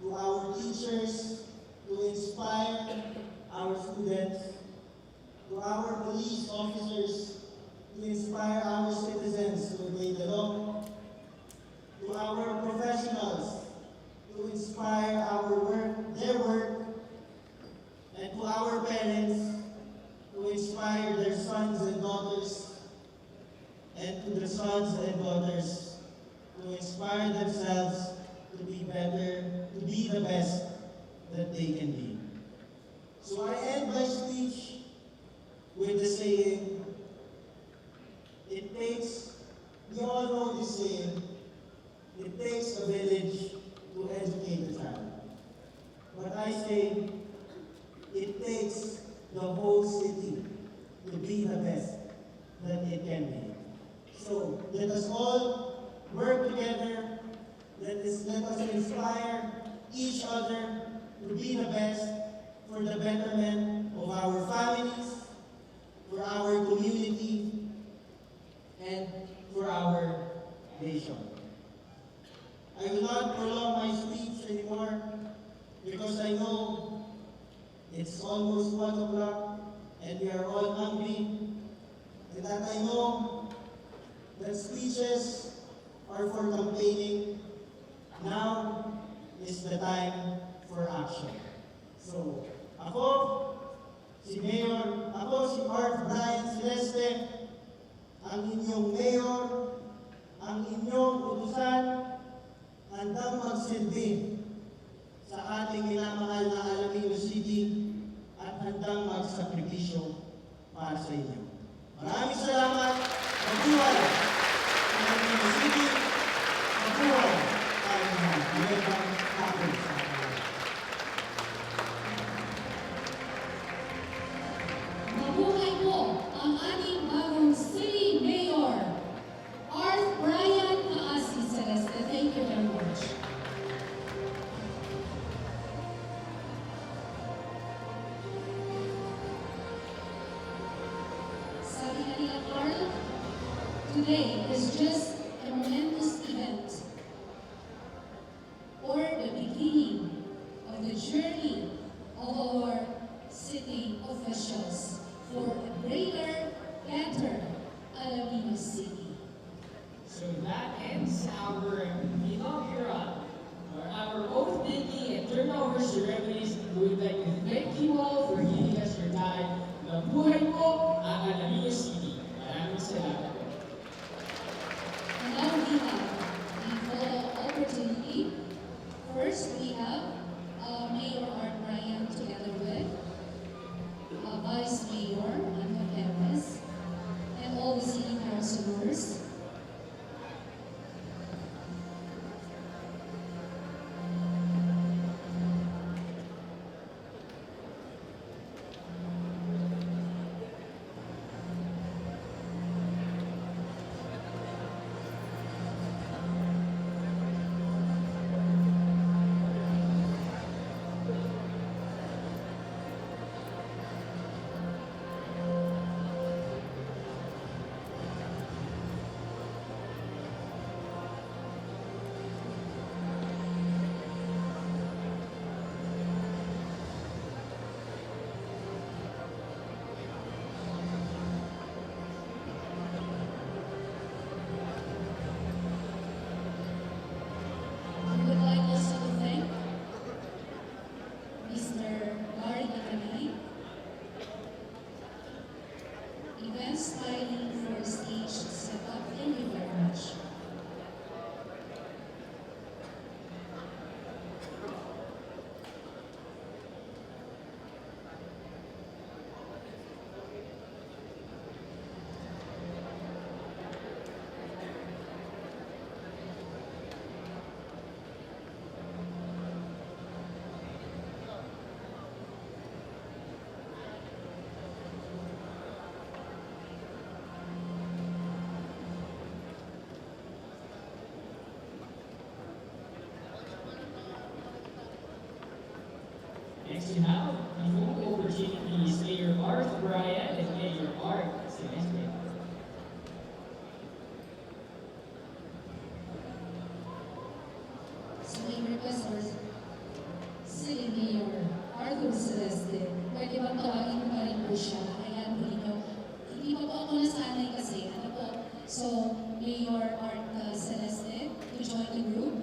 to our teachers, to inspire our students, to our police officers, to inspire our citizens to obey the law, to inspire themselves to be better, to be the best that they can be. So I end my speech with the saying, it takes, we all know this saying, it takes a village to educate a child. But I say, it takes the whole city to be the best that it can be. So let us all work together. Let us inspire each other to be the best for the betterment of our families, for our community, and for our nation. I will not prolong my speech anymore because I know it's almost 1 o'clock and we are all hungry, and that I know that speeches are for campaigning. Now is the time for action. So, ako, si Art Brian Celeste, ang inyong mayor, ang inyong utusan, handang magsilbi sa ating minamahal na Alaminos City at handang magsakripisyo para sa inyo. Maraming salamat. Mabuhay ang Alaminos City. Mabuhay tayo naman. Magandang hapon sa atin. Mabuhay po ang ating bagong City Mayor, Art Brian Kaasi Celeste. Thank you very much. Sabi nga nila, Carl, today is just a momentous event or the beginning of the journey of our city officials for a greater, better Alaminos City. So that ends our inaugural, or our oath taking and turnover ceremonies. We would like to thank you all for giving us your time. Mabuhay po ang Alaminos City. Maraming salamat. And now we have the photo opportunity. First, we have Mayor Art Brian together with Vice Mayor Anton Perez and all the city councilors. We would like also to thank Mr. Gary Nakanay, event styling for stage setup. Thank you very much. Next we have the full opportunities, Mayor Art Brian and Mayor Art Celeste. So may request for City Mayor Arthur Celeste, pwede bang tawagin ko pa rin po siya? Ayan po ninyo. Hindi pa po ako nasanay kasi. Ano po? So, Mayor Art Celeste to join the group.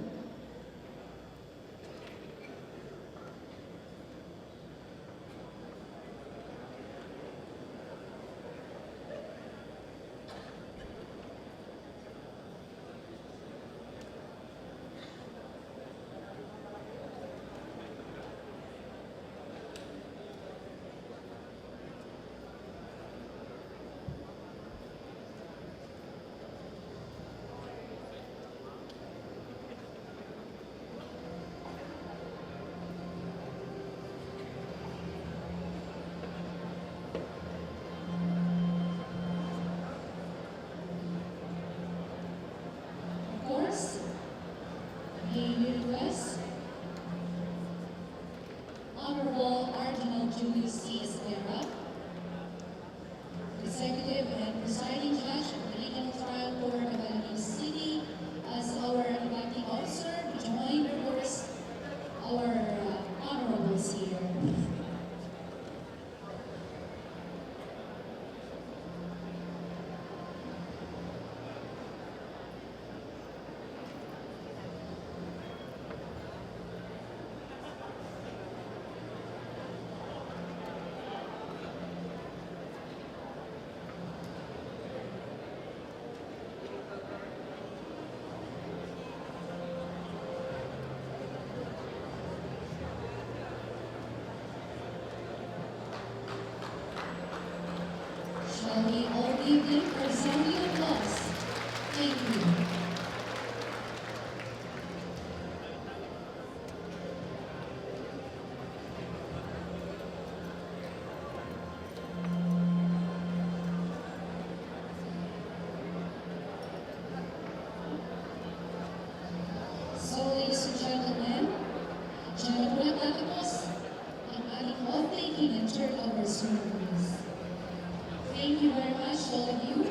May we request Honorable Cardinal Julius C. Esguerra, Executive and Presiding Judge of the Legal Trial Court of Alabama City, as our electing officer, to join, of course, our honorables here. Shall we all give them for resounding applause? Thank you. So, ladies and gentlemen, dyan na po nagtatapos ang ating oath-taking and turnover ceremonies. Thank you very much, all of you.